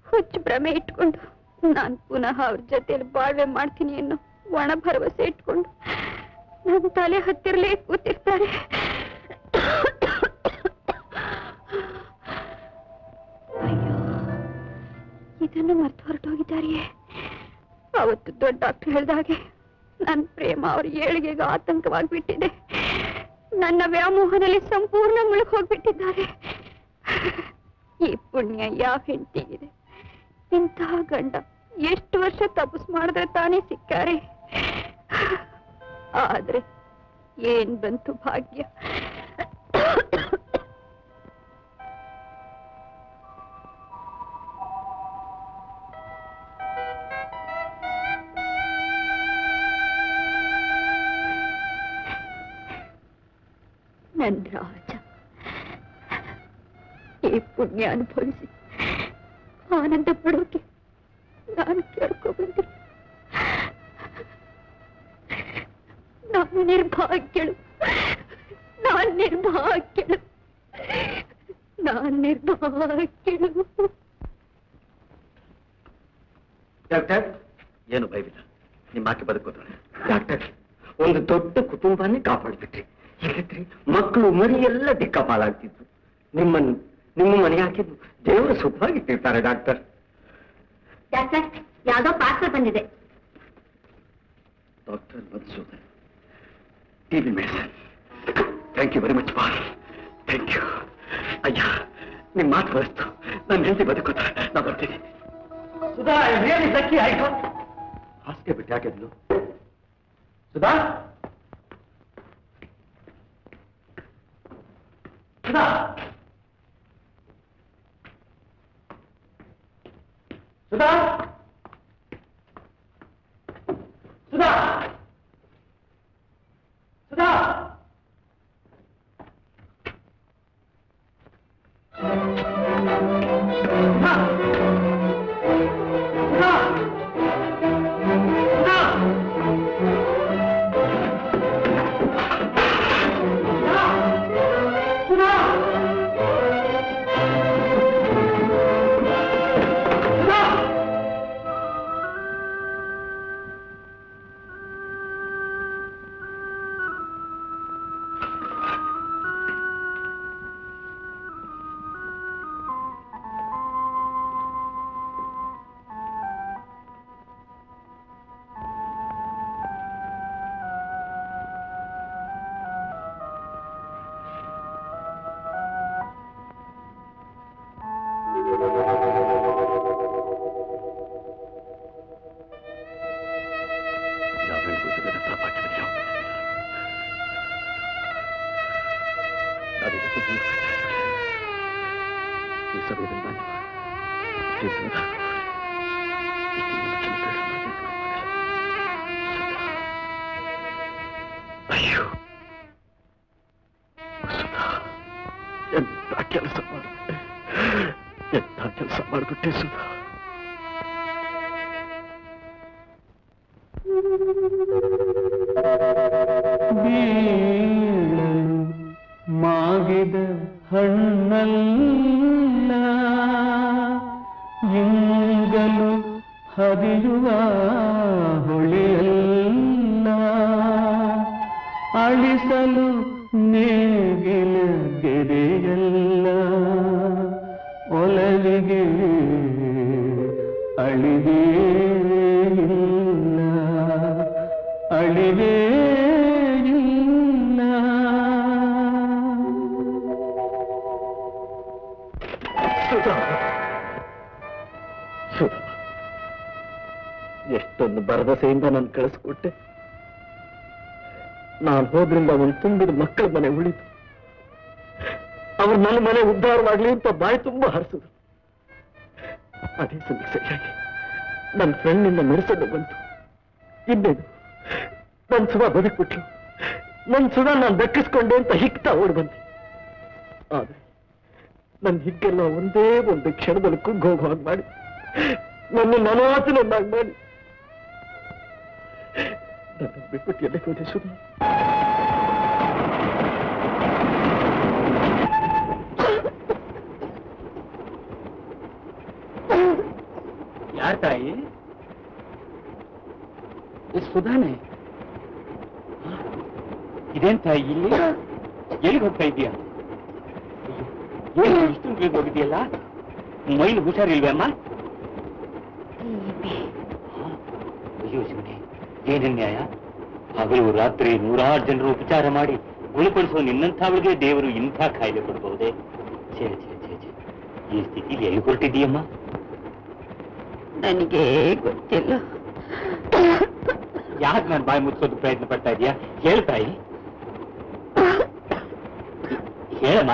ಹುಚ್ಚು ಭ್ರಮೆ ಇಟ್ಕೊಂಡು ನಾನು ಪುನಃ ಅವ್ರ ಜೊತೆಲಿ ಬಾಳ್ವೆ ಮಾಡ್ತೀನಿ ಅನ್ನೋ ಒಣ ಭರವಸೆ ಇಟ್ಕೊಂಡು ನನ್ನ ತಲೆ ಹತ್ತಿರಲೇ ಕೂತಿರ್ತಾರೆ. ಅಯ್ಯೋ, ಇದನ್ನು ಮರ್ತು ಹೊರಟೋಗಿದ್ದಾರೆಯೇ. ಅವತ್ತು ದೊಡ್ಡ ಡಾಕ್ಟರ್ ಹೇಳ್ದಾಗೆ ನನ್ನ ಪ್ರೇಮ ಅವ್ರ ಏಳಿಗೆಗೆ ಆತಂಕವಾಗಿಬಿಟ್ಟಿದೆ. ನನ್ನ ವ್ಯಾಮೋಹದಲ್ಲಿ ಸಂಪೂರ್ಣ ಮುಳುಗಿ ಹೋಗ್ಬಿಟ್ಟಿದ್ದಾರೆ. ಈ ಪುಣ್ಯ ಯಾವ ಹೆಂಡತಿಗಿದೆ? ಇಂತಹ ಗಂಡ ಎಷ್ಟು ವರ್ಷ ತಪಸ್ ಮಾಡಿದ್ರೆ ತಾನೇ ಸಿಕ್ಕಾರೆ. ಆದ್ರೆ ಏನ್ ಬಂತು ಭಾಗ್ಯ. ನನ್ ರಾಜ ಈ ಪುಣ್ಯ ಅನುಭವಿಸಿ ಆನಂದ ಪಡೋಕೆ ನಾನು ಕೇಳ್ಕೊ ಬಂದೆ. ನಾನು ನಿರ್ಭಾಗ್ಯಳು. ಡಾಕ್ಟರ್, ಏನು ಭಯವಿಲ್ಲ, ನಿಮ್ಮ ಆಕೆ ಬದುಕೋತಾಳೆ. ಡಾಕ್ಟರ್, ಒಂದು ದೊಡ್ಡ ಕುಟುಂಬನೇ ಕಾಪಾಡ್ಬಿಟ್ರಿ. ಹೇಳಿದ್ರಿ ಮಕ್ಕಳು ಮರಿ ಎಲ್ಲ ದಿಕ್ಕಾಪಾಲಾಗ್ತಿದ್ರು. ನಿಮ್ಮ ಮನೆ ಹಾಕಿದ್ದು ದೇವರು ಸುಖವಾಗಿಟ್ಟಿರ್ತಾರೆ. ಡಾಕ್ಟರ್, ಯಾವ್ದೋ ಪಾರ್ಸಲ್ ಬಂದಿದೆ. Doctor Madhusudan, TV medicine. Thank you very much boss, thank you. ಅಯ್ಯ, ನಿಮ್ಮ ಮಾತು ಬರೆಸ್ತು. ನನ್ನ ಹೆಂಡತಿ ಬದುಕೋತಾ. ನಾ ಬರ್ತೀನಿ. ಸುಧಾ, ರಿಯಲಿ ಲಕ್ಕಿ ಆಯ್ತು. ಹಾಸಿಗೆ ಬಿಟ್ಟು ಯಾಕಿದ್ಲು? ಸುಧಾ, ಸುಧಾ, ಸುಧಾ ಸುಧಾ ಸುಧಾ ಅಯ್ಯೋ ಎಂತ ಕೆಲಸ ಮಾಡಿಬಿಟ್ಟೆ ಸುಧಾ. ಮಾಗಿದ ಹಣ್ಣಲ್ಲ ಇಂಗಲು ಹರಿಯುವ ಹೊಳೆಯಲ್ಲ ಅಳಿಸಲು ನೇಗಿಲ ಗೆರೆಯಲ್ಲ ಒಲವಿಗೆ ಅಳಿವೇ ಇಲ್ಲ ಅಳಿವೇ ಇಲ್ಲ. ಸುಧಾ ಸುಧಾ ಎಷ್ಟೊಂದು ಭರವಸೆಯಿಂದ ನಾನು ಕಳಿಸ್ಕೊಟ್ಟೆ. ನಾನು ಹೋದ್ರಿಂದ ಅವನು ತುಂಬಿದ ಮಕ್ಕಳ ಮನೆ ಉಳಿತು. ಅವ್ರು ನನ್ನ ಮನೆ ಉದ್ಧಾರವಾಗ್ಲಿ ಅಂತ ಬಾಯಿ ತುಂಬ ಹರಿಸಿದ್ರು. ಅದೇ ಸಮಯ ಸರಿಯಾಗಿ ನನ್ನ ಫ್ರೆಂಡ್ನಿಂದ ಮೆರೆಸಲು ಬಂತು. ಇನ್ನೇನು ನನ್ನ ಸುಧಾ ಬದುಕ್ಬಿಟ್ರು. ನನ್ನ ಸುಧಾ ನಾನು ದಕ್ಕಿಸ್ಕೊಂಡೆ ಅಂತ ಹಿಗ್ತಾ ಓಡ್ ಬಂದೆ. ಆದ್ರೆ ನನ್ನ ಹಿಗ್ಗೆಲ್ಲ ಒಂದೇ ಒಂದು ಕ್ಷಣದಲ್ಲಿ ಕುಗ್ಗೋಗುವಾಗ ಮಾಡಿ ನನ್ನ ನನಾತನನ್ನಾಗಿ ಮಾಡಿ ನನ್ನ ಬಿಟ್ಬಿಟ್ಟು ಎಲ್ಲಿ ಹೋದೆ ಸುಧಾ? ಯಾರ ತಾಯಿ? ಸುಧಾನೆ ಇದೇನ್ ತಾಯಿ ಇಲ್ಲಿ ಎಲ್ಲಿಗೆ ಹೋಗ್ತಾ ಇದೀಯಾ? ಇಷ್ಟೊಂದು ಬೇಗ ಹೋಗಿದೆಯಲ್ಲ, ಮೈಲು ಹುಷಾರಿಲ್ವೇ ಅಮ್ಮ? ಅಯ್ಯೋ ಶಿವನೇ, ಏನನ್ಯಾಯ! ಹಗಲು ರಾತ್ರಿ ನೂರಾರು ಜನರು ಉಪಚಾರ ಮಾಡಿ ಗುಣಪಡಿಸುವ ನಿನ್ನಂಥವಳಿಗೆ ದೇವರು ಇಂಥ ಕಾಯಿಲೆ ಕೊಡಬಹುದೇ? ಛೇ ಛೇ ಛೇ ಛೇ, ಈ ಸ್ಥಿತಿಲಿ ಎಲ್ಲಿ ಹೊರಟಿದೀಯಮ್ಮ? ನನಗೆ ಗೊತ್ತಿಲ್ಲ. ಯಾಕೆ ನಾನು ಬಾಯಿ ಮುಚ್ಚೋದು ಪ್ರಯತ್ನ ಪಡ್ತಾ ಇದೀಯಾ? ಹೇಳ್ತಾಯಿ, ಹೇಳಮ್ಮ.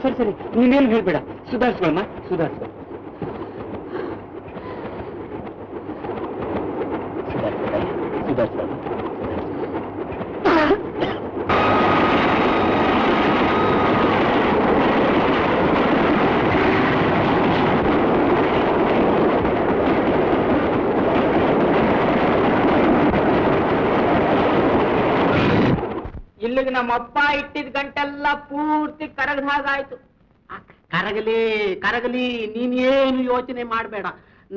ಸರಿ ಸರಿ, ನೀನೇನು ಹೇಳ್ಬೇಡ, ಸುಧಾರಿಸ್ಕೊಳಮ್ಮ, ಸುಧಾರಿಸ್ಕೊ. ಸುಧಾರಿಸ್ಕೊಳಮ್ಮ. ಇಲ್ಲಿಗೆ ನಮ್ಮಪ್ಪ ಇಟ್ಟಿದ ಗಂಟೆಲ್ಲ ಪೂರ್ತಿ ಕರಗದ ಹಾಗಾಯ್ತು. ಕರಗಲಿ ಕರಗಲಿ, ನೀನೇನು ಯೋಚನೆ ಮಾಡಬೇಡ.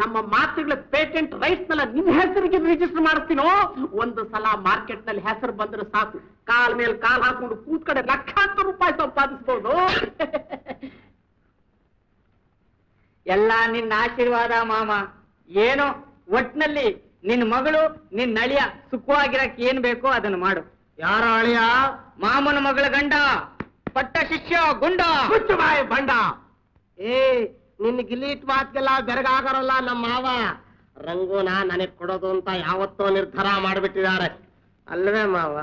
ನಮ್ಮ ಮಾತುಗಳ ಪೇಟೆಂಟ್ ರೈಟ್ಸ್ ನೆಲ್ಲ ನಿನ್ನ ಹೆಸರಿಗೆ ರಿಜಿಸ್ಟರ್ ಮಾಡ್ತೀನೋ. ಒಂದು ಸಲ ಮಾರ್ಕೆಟ್ ನಲ್ಲಿ ಹೆಸರು ಬಂದ್ರೆ ಸಾಕು, ಕಾಲ್ ಮೇಲೆ ಕಾಲ್ ಹಾಕೊಂಡು ಕೂತ್ ಕಡೆ ಲಕ್ಷಾಂತರ ರೂಪಾಯಿ ಸಂಪಾದಿಸಬಹುದು. ಎಲ್ಲ ನಿನ್ನ ಆಶೀರ್ವಾದ ಮಾಮ. ಏನೋ ಒಟ್ನಲ್ಲಿ ನಿನ್ನ ಮಗಳು ನಿನ್ನ ನಳಿಯ ಸುಖವಾಗಿರಕ್ ಏನ್ ಬೇಕೋ ಅದನ್ನು ಮಾಡು. ಯಾರ ಅಳಿಯ? ಮಾಮನ ಮಗಳ ಗಂಡ, ಪಟ್ಟ ಶಿಷ್ಯ ಗುಂಡ. ಹುಚ್ಚು ಬಾಯಿ ಬಂಡ. ನಿನ್ನ ಗಿಲೀಟ್ ಮಾತ್ಗೆಲ್ಲ ಬೆರಗಾಗರಲ್ಲ ನಮ್ಮ ಮಾವ. ರಂಗೋನ ನನಗ್ ಕೊಡೋದು ಅಂತ ಯಾವತ್ತೋ ನಿರ್ಧಾರ ಮಾಡಿಬಿಟ್ಟಿದ್ದಾರೆ ಅಲ್ವೇ ಮಾವ?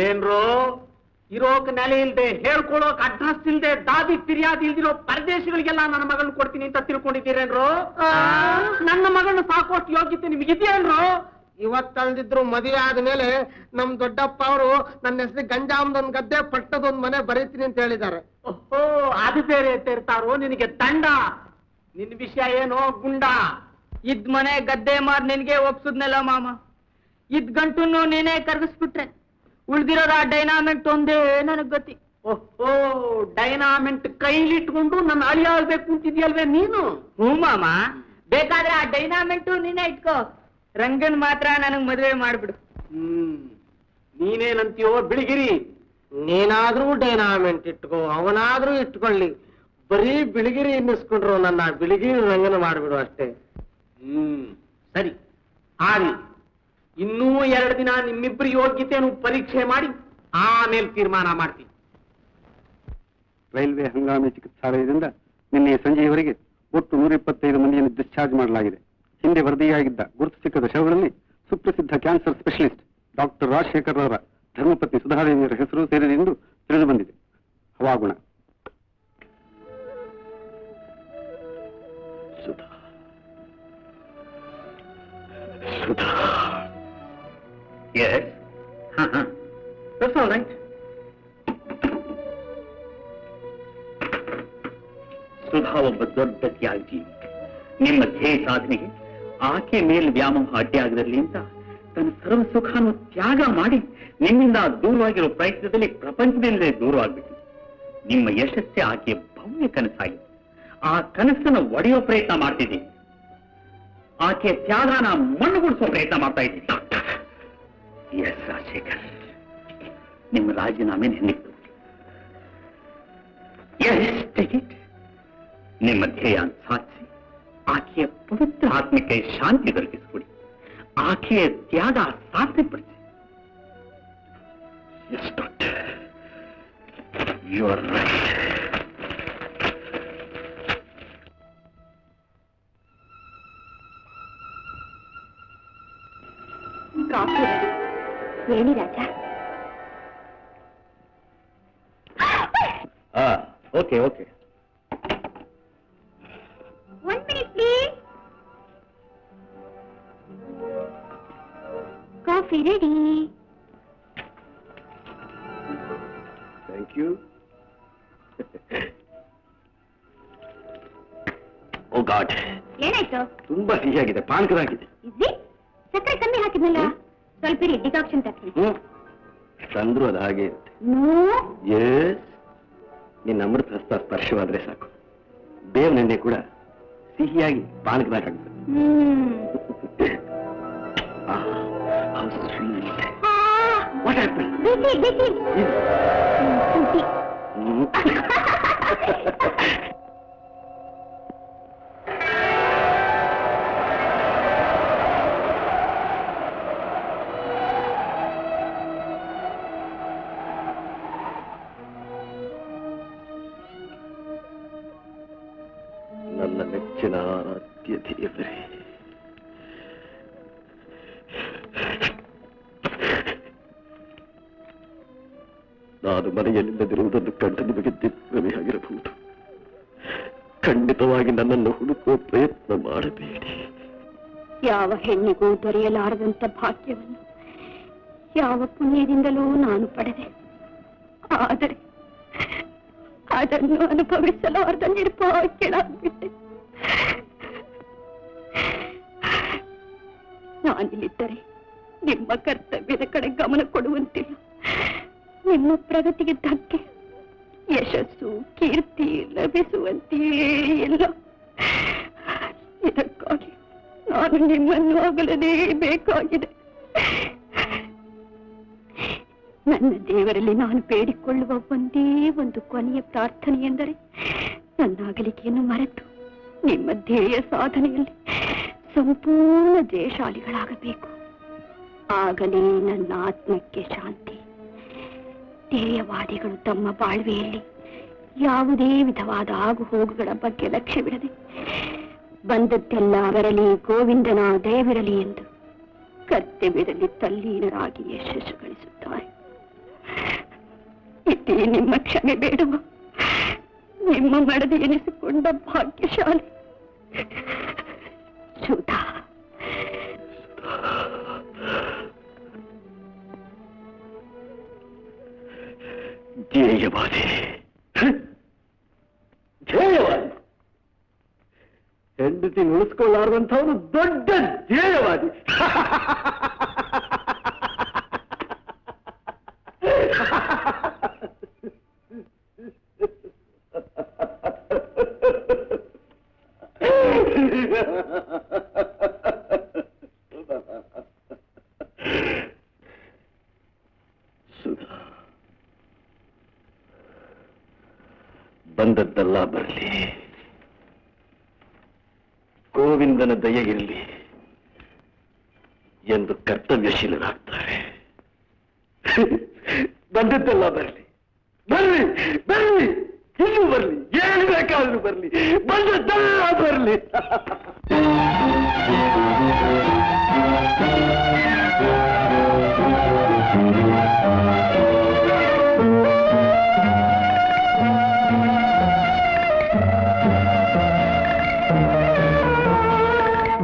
ಏನ್ರೋ ಇರೋಕ್ ನೆಲೆ ಇಲ್ದೆ, ಹೇಳ್ಕೊಳೋಕ್ ಅಡ್ರೆಸ್ ಇಲ್ದೆ, ದಾದಿ ಫಿರ್ಯಾದಿ ಇಲ್ದಿರೋ ಪರದೇಶಿಗಳಿಗೆಲ್ಲ ನನ್ನ ಮಗಳನ್ನ ಕೊಡ್ತೀನಿ ಅಂತ ತಿಳ್ಕೊಂಡಿದ್ದೀರೇನ್ರು? ನನ್ನ ಮಗಳನ್ನ ಸಾಕೋಷ್ಟು ಯೋಗ್ಯತೆ ನಿಮ್ಗಿದೆಯೇನ್ರು? ಇವತ್ತಲ್ದಿದ್ರು ಮದುವೆ ಆದ್ಮೇಲೆ ನಮ್ ದೊಡ್ಡಪ್ಪ ಅವರು ನನ್ನ ಹೆಸರು ಗಂಜಾಮದೊಂದ್ ಗದ್ದೆ ಪಟ್ಟದೊಂದ್ ಮನೆ ಬರೀತೀನಿ ಅಂತ ಹೇಳಿದ್ದಾರೆ. ಓಹೋ, ಅದು ಬೇರೆ ಇರ್ತಾರೋ ನಿನಗೆ ದಂಡ. ನಿನ್ ವಿಷಯ ಏನೋ ಗುಂಡ? ಇದ್ ಮನೆ ಗದ್ದೆ ಮಾರ್ ನಿನ್ಗೆ ಒಪ್ಸುದ್ನಲ್ಲ ಮಾಮ. ಇದ್ ಗಂಟನ್ನು ನೀನೇ ಕರ್ಗಿಸ್ಬಿಟ್ರೆ ಉಳ್ದಿರೋದ ಡೈನಾಮೆಂಟ್ ಒಂದೇ ನನಗ್ ಗತಿ. ಓಹೋ, ಡೈನಾಮೆಂಟ್ ಕೈಲಿಟ್ಕೊಂಡು ನನ್ನ ಅಳಿ ಆಗ್ಬೇಕು ಅಂತಿದ್ಯಲ್ವೇ ನೀನು? ಹ್ಞೂ ಮಾಮ, ಬೇಕಾದ್ರೆ ಆ ಡೈನಾಮೆಂಟು ನೀನೇ ಇಟ್ಕೋ. ರಂಗನ್ ಮಾತ್ರ ನನಗ್ ಮದುವೆ ಮಾಡ್ಬಿಡು. ನೀನೇನಂತೀಯೋ ಬಿಳಿಗಿರಿ? ನೀನಾದ್ರೂ ಡೈನಾಮೆಂಟ್ ಇಟ್ಕೋ, ಅವನಾದ್ರೂ ಇಟ್ಕೊಳ್ಳಿ. ಬರೀ ಬಿಳಿಗಿರಿ ಎನ್ನಿಸ್ಕೊಂಡ್ರು ನನ್ನ ಬಿಳಿಗಿರಿ ರಂಗನ ಮಾಡ್ಬಿಡು ಅಷ್ಟೇ. ಸರಿ, ಆಗ್ಲಿ. ಇನ್ನೂ 2 ದಿನ ನಿಮ್ಮಿಬ್ಬರ ಯೋಗ್ಯತೆಯನ್ನು ಪರೀಕ್ಷೆ ಮಾಡಿ ಆಮೇಲೆ ತೀರ್ಮಾನ ಮಾಡ್ತೀನಿ. ರೈಲ್ವೆ ಹಂಗಾಮಿ ಚಿಕಿತ್ಸಾಲಯದಿಂದ ನಿನ್ನೆ ಸಂಜೆಯವರೆಗೆ ಒಟ್ಟು 125 ಮಂದಿಯನ್ನು ಡಿಸ್ಚಾರ್ಜ್ ಮಾಡಲಾಗಿದೆ. ಹಿಂದೆ ವರದಿಯಾಗಿದ್ದ ಗುರುತು ಸಿಕ್ಕದ ಶವಗಳಲ್ಲಿ ಸುಪ್ರಸಿದ್ಧ ಕ್ಯಾನ್ಸರ್ ಸ್ಪೆಷಲಿಸ್ಟ್ ಡಾಕ್ಟರ್ ರಾಜಶೇಖರ್ ಅವರ ಧರ್ಮಪತ್ನಿ ಸುಧಾದೇವಿಯರ ಹೆಸರು ಸೇರಿದೆ ಎಂದು ತಿಳಿದು ಬಂದಿದೆ. ಹವಾಗುಣ. Yes. That's all right. Sudha ಒಬ್ಬ ದೊಡ್ಡ ತ್ಯಾಗಿ. ನಿಮ್ಮ ಧ್ಯೇಯ ಸಾಧನೆಗೆ ಆಕೆ ಮೇಲೆ ವ್ಯಾಮೋಹ ಅಡ್ಡಿಯಾಗದಿರಲಿ ಅಂತ ತನ್ನ ಸರ್ವ ಸುಖಾನು ತ್ಯಾಗ ಮಾಡಿ ನಿಮ್ಮಿಂದ ದೂರವಾಗಿರೋ ಪ್ರಯತ್ನದಲ್ಲಿ ಪ್ರಪಂಚದಿಂದಲೇ ದೂರವಾಗ್ಬಿಟ್ಟು ನಿಮ್ಮ ಯಶಸ್ಸೇ ಆಕೆಯ ಭವ್ಯ ಕನಸಾಗಿದೆ. ಆ ಕನಸನ್ನು ಒಡೆಯೋ ಪ್ರಯತ್ನ ಮಾಡ್ತಿದ್ದೀನಿ. ಆಕೆಯ ತ್ಯಾಗನ ಮಣ್ಣುಗೊಳಿಸೋ ಪ್ರಯತ್ನ ಮಾಡ್ತಾ ಇದ್ದೀನಿ. ಎಸ್ ರಾಜಶೇಖರ್, ನಿಮ್ಮ ರಾಜೀನಾಮೆ ನಿನ್ನಿತ್ತು. S ticket. ನಿಮ್ಮ ಧ್ಯೇಯ ಸಾಧಿಸಿ ಆಕೆಯ ಪವಿತ್ರ ಆತ್ಮಕ್ಕೆ ಶಾಂತಿ ದೊರಕಿಸಿಕೊಡಿ. ಆಕೆಯ ತ್ಯಾಗ ಸಾಧ್ಯಪಡಿಸಿ. Yes doctor, you are right. Coffee ಹೇಳಿ Raja. Okay okay. 1 minute please. Coffee ready. Thank you. Oh god, ಏನಾಯ್ತು? ತುಂಬಾ ಸಿಹಿಯಾಗಿದೆ, ಪಾನಕರಾಗಿದೆ. ಇದ್ದಿ ಸಕ್ಕರೆ ಕಮ್ಮಿ ಹಾಕಿದ್ನಲ್ಲ, ಸ್ವಲ್ಪ ಡಿಕಾಕ್ಷನ್ ತಕ್ಕಿ. ತಂದ್ರು ಅದು ಹಾಗೆ ಇರುತ್ತೆ. ಎಸ್, ನಿನ್ನ ಅಮೃತ ಹಸ್ತ ಸ್ಪರ್ಶವಾದ್ರೆ ಸಾಕು, ಬೇವಿನೆಣ್ಣೆ ಕೂಡ ಸಿಹಿಯಾಗಿ ಪಾನಕದಾಗ ಹಾಕ್ತದೆ. What happened? ನನ್ನ ನೆಚ್ಚಿನ ಆರಾಧ್ಯ ದೇವರೇ, ನಾನು ಮನೆಯಲ್ಲಿಲ್ಲದಿರುವುದನ್ನು ಕಂಡು ನಿಮಗೆ ದಿಗ್ಭ್ರಮೆಯಾಗಿರಬಹುದು. ಖಂಡಿತವಾಗಿ ನನ್ನನ್ನು ಹುಡುಕುವ ಪ್ರಯತ್ನ ಮಾಡಬೇಡಿ. ಯಾವ ಹೆಣ್ಣಿಗೂ ದೊರೆಯಲಾರದಂತ ಭಾಗ್ಯವನ್ನು ಯಾವ ಪುಣ್ಯದಿಂದಲೂ ನಾನು ಪಡೆದೆ. ಆದರೆ ಅದನ್ನು ಅನುಭವಿಸಲಾರದ ನಿರ್ಭಾಗ್ಯಳಾಗ್ಬಿಟ್ಟೆ. ನಾನಿಲ್ಲಿದ್ದರೆ ನಿಮ್ಮ ಕರ್ತವ್ಯದ ಕಡೆ ಗಮನ ಕೊಡುವಂತಿಲ್ಲ. ನಿಮ್ಮ ಪ್ರಗತಿಗೆ ಧಕ್ಕೆ, ಯಶಸ್ಸು, ಕೀರ್ತಿ ಲಭಿಸುವಂತೆಯೇ ಇಲ್ಲ. ಇದಕ್ಕಾಗಿ ನಾನು ನಿಮ್ಮನ್ನು ಅಗಲದೇ ಬೇಕಾಗಿದೆ. ನನ್ನ ದೇವರಲ್ಲಿ ನಾನು ಬೇಡಿಕೊಳ್ಳುವ ಒಂದೇ ಒಂದು ಕೊನೆಯ ಪ್ರಾರ್ಥನೆ ಎಂದರೆ ನನ್ನ ಅಗಲಿಕೆಯನ್ನು ಮರೆತು ನಿಮ್ಮ ಧ್ಯೇಯ ಸಾಧನೆಯಲ್ಲಿ ಸಂಪೂರ್ಣ ಜಯಶಾಲಿಗಳಾಗಬೇಕು. ಆಗಲೇ ನನ್ನ ಆತ್ಮಕ್ಕೆ ಶಾಂತಿ. ಧ್ಯೇಯವಾದಿಗಳು ತಮ್ಮ ಬಾಳ್ವೆಯಲ್ಲಿ ಯಾವುದೇ ವಿಧವಾದ ಆಗುಹೋಗುಗಳ ಬಗ್ಗೆ ಲಕ್ಷ್ಯವಿಡದೆ ಬಂದದ್ದೆಲ್ಲ ಅವರಲ್ಲಿ ಗೋವಿಂದನ ದಯವಿರಲಿ ಎಂದು ಕರ್ತವ್ಯದಲ್ಲಿ ತಲ್ಲೀನರಾಗಿ ಯಶಸ್ಸು ಗಳಿಸುತ್ತಾರೆ. ಪ್ರೀತಿ, ನಿಮ್ಮ ಕ್ಷಮೆ ಬೇಡುವ ನಿಮ್ಮ ಮಡದಿ ಎನಿಸಿಕೊಂಡ ಭಾಗ್ಯಶಾಲಿ ಸುಧಾ. ಧ್ಯೇಯವಾದಿ, ಧ್ಯೇಯವಾದಿ, ಹೆಂಡತಿ ಉಳಿಸ್ಕೊಳ್ಳಾರ್ದಂಥವನು ದೊಡ್ಡ ಧ್ಯೇಯವಾದಿ. ಸುಧಾ, ಬಂದದ್ದೆಲ್ಲ ಬರಲಿ, ಗೋವಿಂದನ ದಯೆ ಇರಲಿ ಎಂದು ಕರ್ತವ್ಯಶೀಲರಾಗ್ತಾರೆ. ಬಂದದ್ದೆಲ್ಲ ಬರಲಿ, ಬರ್ಲಿ ಬರ್ಲಿ, ಇನ್ನೂ ಬರ್ಲಿ, ಏನು ಬೇಕಾದ್ರೂ ಬರ್ಲಿ, ಬಂದದ್ದೆಲ್ಲ ಬರ್ಲಿ.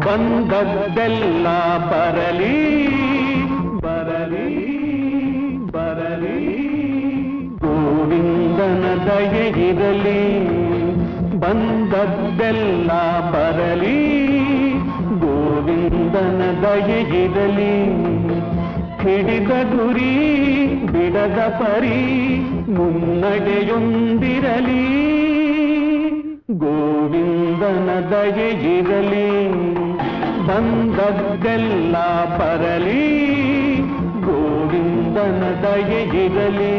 ಬಂದದ್ದೆಲ್ಲ ಬರಲಿ ಬರಲಿ ಬರಲಿ, ಗೋವಿಂದನ ದಯೆ ಇರಲಿ. ಬಂದದ್ದೆಲ್ಲ ಬರಲಿ, ಗೋವಿಂದನ ದಯೆ ಇರಲಿ. ಹಿಡಿದ ಗುರಿ ಬಿಡದ ಪರಿ ಮುನ್ನಡೆಯೊಂದಿರಲಿ, ಗೋವಿಂದನ ದಯೆ ಇರಲಿ. ಬಂದದ್ದೆಲ್ಲ ಬರಲಿ, ಗೋವಿಂದನ ದಯೆ ಇರಲಿ.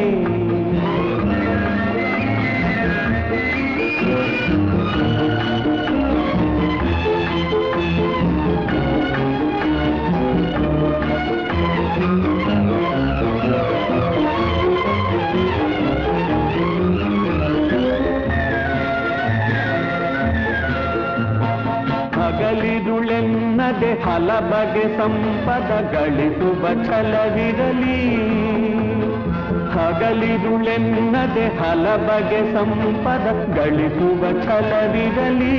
ಹಗಲಿರುಳೆನ್ನದೆ ಹಲಬಗೆ ಸಂಪದ ಗಳಿಸುವ ಛಲವಿರಲಿ. ಹಗಲಿರುಳೆನ್ನದೆ ಹಲಬಗೆ ಸಂಪದ ಗಳಿಸುವ ಛಲವಿರಲಿ.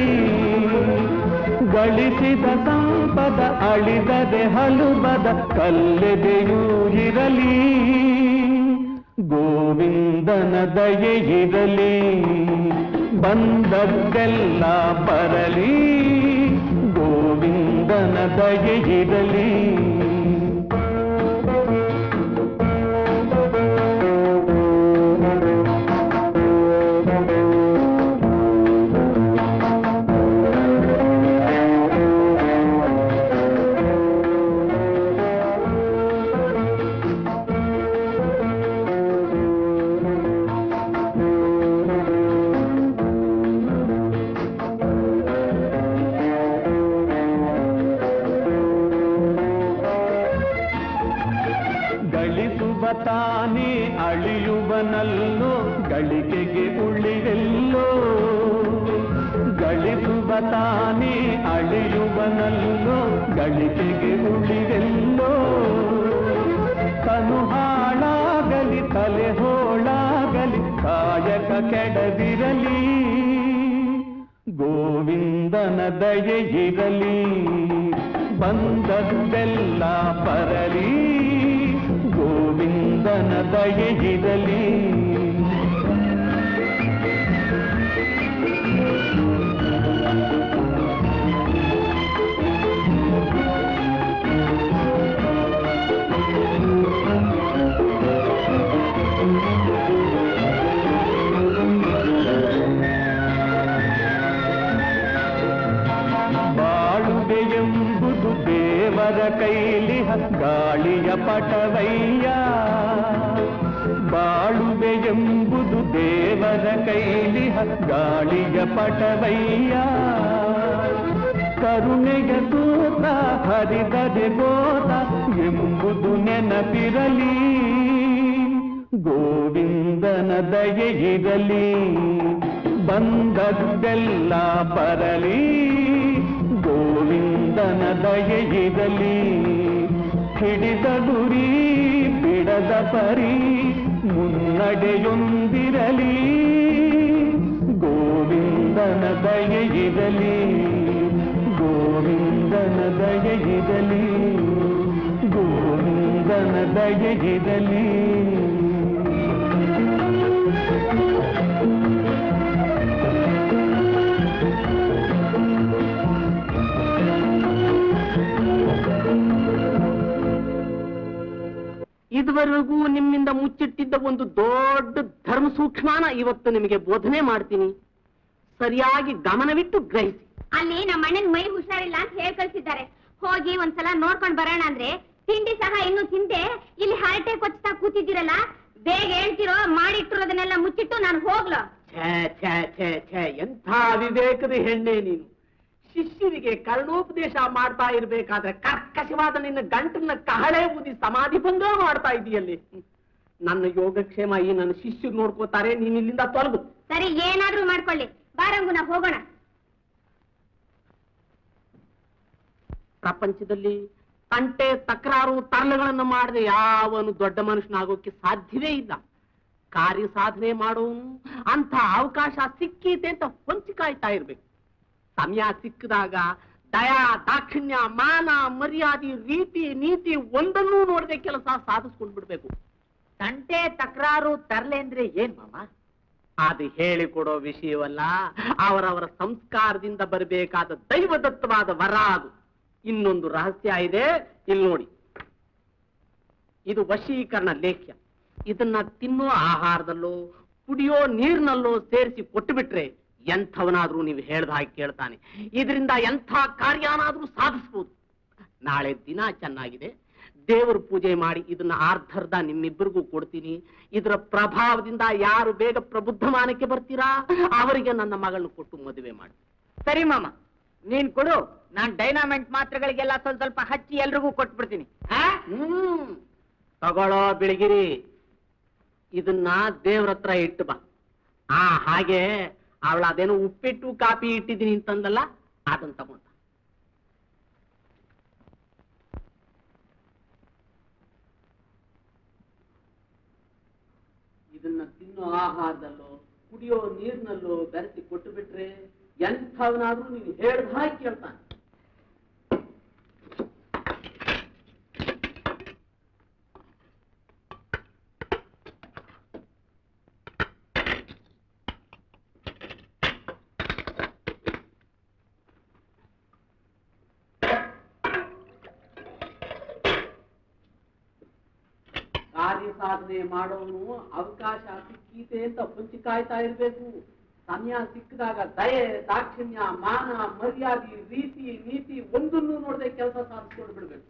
ಗಳಿಸಿದ ಸಂಪದ ಅಳಿದದೆ ಹಲುಬದ ಕಲ್ಲೆದೆಯೂ ಇರಲಿ, ಗೋವಿಂದನ ದಯೆ ಇರಲಿ. ಬಂದದ್ದೆಲ್ಲ ಬರಲಿ, ಗೋವಿಂದನ ದಯೆ ಇರಲಿ. ತಾನೇ ಅಳಿಯುವನಲ್ಲೋ ಗಳಿಕೆಗೆ ಉಳಿವೆಲ್ಲೋ. ಗಳಿಸುವ ತಾನೇ ಅಳಿಯುವನಲ್ಲೋ ಗಳಿಕೆಗೆ ಉಳಿವೆಲ್ಲೋ. ತನು ಹಾಳಾಗಲಿ ತಲೆ ಹೋಳಾಗಲಿ ಕಾಯಕ ಕೆಡದಿರಲಿ, ಗೋವಿಂದನ ದಯೆ ಇರಲಿ. ಬಂದದ್ದೆಲ್ಲ ಬರಲಿ, ಗೋವಿಂದನ ದಯೆ ಇರಲಿ. ಬಾಳುವೆಯೆಂಬುದು ದೇವರ ಕೈಲಿ ಗಾಳಿಯ ಪಟವಯ್ಯ. ಬಾಳುವೆಯೆಂಬುದು ದೇವರ ಕೈಲಿ ಗಾಳಿಯ ಪಟವಯ್ಯ. ಕರುಣೆಯ ತೂತ ಹರಿದರೆ ಗೋತ ಎಂಬುದು ನೆನಪಿರಲಿ, ಗೋವಿಂದನ ದಯೆ ಇರಲಿ. ಬಂದದ್ದೆಲ್ಲ ಬರಲಿ, ಗೋವಿಂದನ ದಯೆ ಇರಲಿ. ಹಿಡಿದ ಗುರಿ ಬಿಡದ ಪರಿ ಮುನ್ನಡೆಯೊಂದಿರಲಿ, ಗೋವಿಂದನ ದಯೆಯಿರಲಿ, ಗೋವಿಂದನ ದಯೆಯಿರಲಿ, ಗೋವಿಂದನ ದಯೆಯಿರಲಿ. ಇದುವರೆಗೂ ನಿಮ್ಮಿಂದ ಮುಚ್ಚಿಟ್ಟಿದ್ದ ಒಂದು ದೊಡ್ಡ ಧರ್ಮ ಸೂಕ್ಷ್ಮಾನ ಇವತ್ತು ನಿಮಗೆ ಬೋಧನೆ ಮಾಡ್ತೀನಿ. ಸರಿಯಾಗಿ ಗಮನವಿಟ್ಟು ಗ್ರಹಿಸಿ. ಅಲ್ಲಿ ನಮ್ಮ ಅಣ್ಣನ ಮೈ ಹುಷಾರಿಲ್ಲ ಅಂತ ಹೇಳಿ ಕಳ್ಸಿದ್ದಾರೆ. ಹೋಗಿ ಒಂದ್ಸಲ ನೋಡ್ಕೊಂಡ್ ಬರೋಣ ಅಂದ್ರೆ ತಿಂಡಿ ಸಹ ಇನ್ನೂ ತಿಂದೆ ಇಲ್ಲಿ ಹರಟೆ ಕೊಚ್ತಾ ಕೂತಿದ್ದೀರಲ್ಲ, ಬೇಗ ಹೇಳ್ತಿರೋ, ಮಾಡಿಟ್ಟಿರೋದನ್ನೆಲ್ಲ ಮುಚ್ಚಿಟ್ಟು ನಾನು ಹೋಗ್ಲೋ. ಛೇ ಛೇ ಛೇ ಛೇ, ಎಂಥ ವಿವೇಕದ ಹೆಣ್ಣೆ ನೀನು. ಶಿಷ್ಯರಿಗೆ ಕರ್ಣೋಪದೇಶ ಮಾಡ್ತಾ ಇರ್ಬೇಕಾದ್ರೆ ಕರ್ಕಶವಾದ ನಿನ್ನ ಗಂಟನ್ನ ಕಹಳೆ ಊದಿ ಸಮಾಧಿ ಭಂಗ ಮಾಡ್ತಾ ಇದೆಯಲ್ಲಿ. ನನ್ನ ಯೋಗಕ್ಷೇಮ ಈ ನನ್ನ ಶಿಷ್ಯರು ನೋಡ್ಕೋತಾರೆ, ನೀನ್ ಇಲ್ಲಿಂದ ತೊಲಗು. ಸರಿ, ಏನಾದ್ರೂ ಮಾಡ್ಕೊಳ್ಳಿ, ಬಾರಂಗು ನಾವು ಹೋಗೋಣ. ಪ್ರಪಂಚದಲ್ಲಿ ತಂಟೆ ತಕರಾರು ತರಲೆಗಳನ್ನು ಮಾಡದೆ ಯಾವನು ದೊಡ್ಡ ಮನುಷ್ಯನಾಗೋಕೆ ಸಾಧ್ಯವೇ ಇಲ್ಲ. ಕಾರ್ಯ ಸಾಧನೆ ಮಾಡೋನು ಅಂತ ಅವಕಾಶ ಸಿಕ್ಕೀತೆ ಅಂತ ಹೊಂಚಿ ಕಾಯ್ತಾ ಇರ್ಬೇಕು. ಸಮಯ ಸಿಕ್ಕಿದಾಗ ದಯಾ ದಾಕ್ಷಿಣ್ಯ ಮಾನ ಮರ್ಯಾದೆ ರೀತಿ ನೀತಿ ಒಂದನ್ನೂ ನೋಡದೆ ಕೆಲಸ ಸಾಧಿಸ್ಕೊಂಡ್ ಬಿಡ್ಬೇಕು. ತಂಟೆ ತಕರಾರು ತರ್ಲೆ ಅಂದ್ರೆ ಏನ್ ಮಾಮ? ಅದು ಹೇಳಿಕೊಡೋ ವಿಷಯವಲ್ಲ, ಅವರವರ ಸಂಸ್ಕಾರದಿಂದ ಬರಬೇಕಾದ ದೈವದತ್ತವಾದ ವರ ಅದು. ಇನ್ನೊಂದು ರಹಸ್ಯ ಇದೆ, ಇಲ್ಲಿ ನೋಡಿ. ಇದು ವಶೀಕರಣ ಲೇಖ್ಯ. ಇದನ್ನ ತಿನ್ನೋ ಆಹಾರದಲ್ಲೋ ಕುಡಿಯೋ ನೀರಿನಲ್ಲೋ ಸೇರಿಸಿ ಕೊಟ್ಟು ಬಿಟ್ರೆ ಎಂಥವನಾದ್ರೂ ನೀವು ಹೇಳ್ದ ಹಾಗೆ ಕೇಳ್ತಾನೆ. ಇದರಿಂದ ಎಂಥ ಕಾರ್ಯನಾದ್ರೂ ಸಾಧಿಸ್ಬೋದು. ನಾಳೆ ದಿನ ಚೆನ್ನಾಗಿದೆ, ದೇವರ ಪೂಜೆ ಮಾಡಿ ಇದನ್ನ ಆರ್ಧರ್ಧ ನಿಮ್ಮಿಬ್ಬರಿಗೂ ಕೊಡ್ತೀನಿ. ಇದರ ಪ್ರಭಾವದಿಂದ ಯಾರು ಬೇಗ ಪ್ರಬುದ್ಧಮಾನಕ್ಕೆ ಬರ್ತೀರಾ ಅವರಿಗೆ ನನ್ನ ಮಗಳನ್ನು ಕೊಟ್ಟು ಮದುವೆ ಮಾಡಿ. ಸರಿ ಮಾಮ, ನೀನ್ ಕೊಡು, ನಾನ್ ಡೈನಾಮೆಂಟ್ ಮಾತ್ರೆಗಳಿಗೆಲ್ಲ ಸ್ವಲ್ಪ ಸ್ವಲ್ಪ ಹಚ್ಚಿ ಎಲ್ರಿಗೂ ಕೊಟ್ಬಿಡ್ತೀನಿ. ತಗೊಳ್ಳೋ ಬಿಳಿಗಿರಿ, ಇದನ್ನ ದೇವ್ರ ಹತ್ರ ಇಟ್ಟು ಬಾ. ಹಾಗೆ ಅವಳ ಅದೇನೋ ಉಪ್ಪಿಟ್ಟು ಕಾಪಿ ಇಟ್ಟಿದ್ದೀನಿ ಅಂತಂದಲ್ಲ, ಅದನ್ನ ತಗೊಂಡ. ಇದನ್ನ ತಿನ್ನೋ ಆಹಾರದಲ್ಲೋ ಕುಡಿಯೋ ನೀರಿನಲ್ಲೋ ಬೆರೆಸಿ ಕೊಟ್ಟು ಬಿಟ್ರೆ ಎಂಥವನಾದ್ರೂ ನೀನು ಹೇಳ್ದ ಹಾಗೆ ಕೇಳ್ತಾನೆ. ಕಾರ್ಯ ಸಾಧನೆ ಮಾಡೋನು ಅವಕಾಶ ಸಿಕ್ಕೀತೆ ಅಂತ ಹೊಂಚಿ ಕಾಯ್ತಾ ಇರ್ಬೇಕು. ಸಮಯ ಸಿಕ್ಕಿದಾಗ ದಯೆ ದಾಕ್ಷಿಣ್ಯ ಮಾನ ಮರ್ಯಾದೆ ರೀತಿ ನೀತಿ ಒಂದನ್ನು ನೋಡದೆ ಕೆಲಸ ಸಾಧಿಸ್ಕೊಂಡು ಬಿಡ್ಬೇಕು.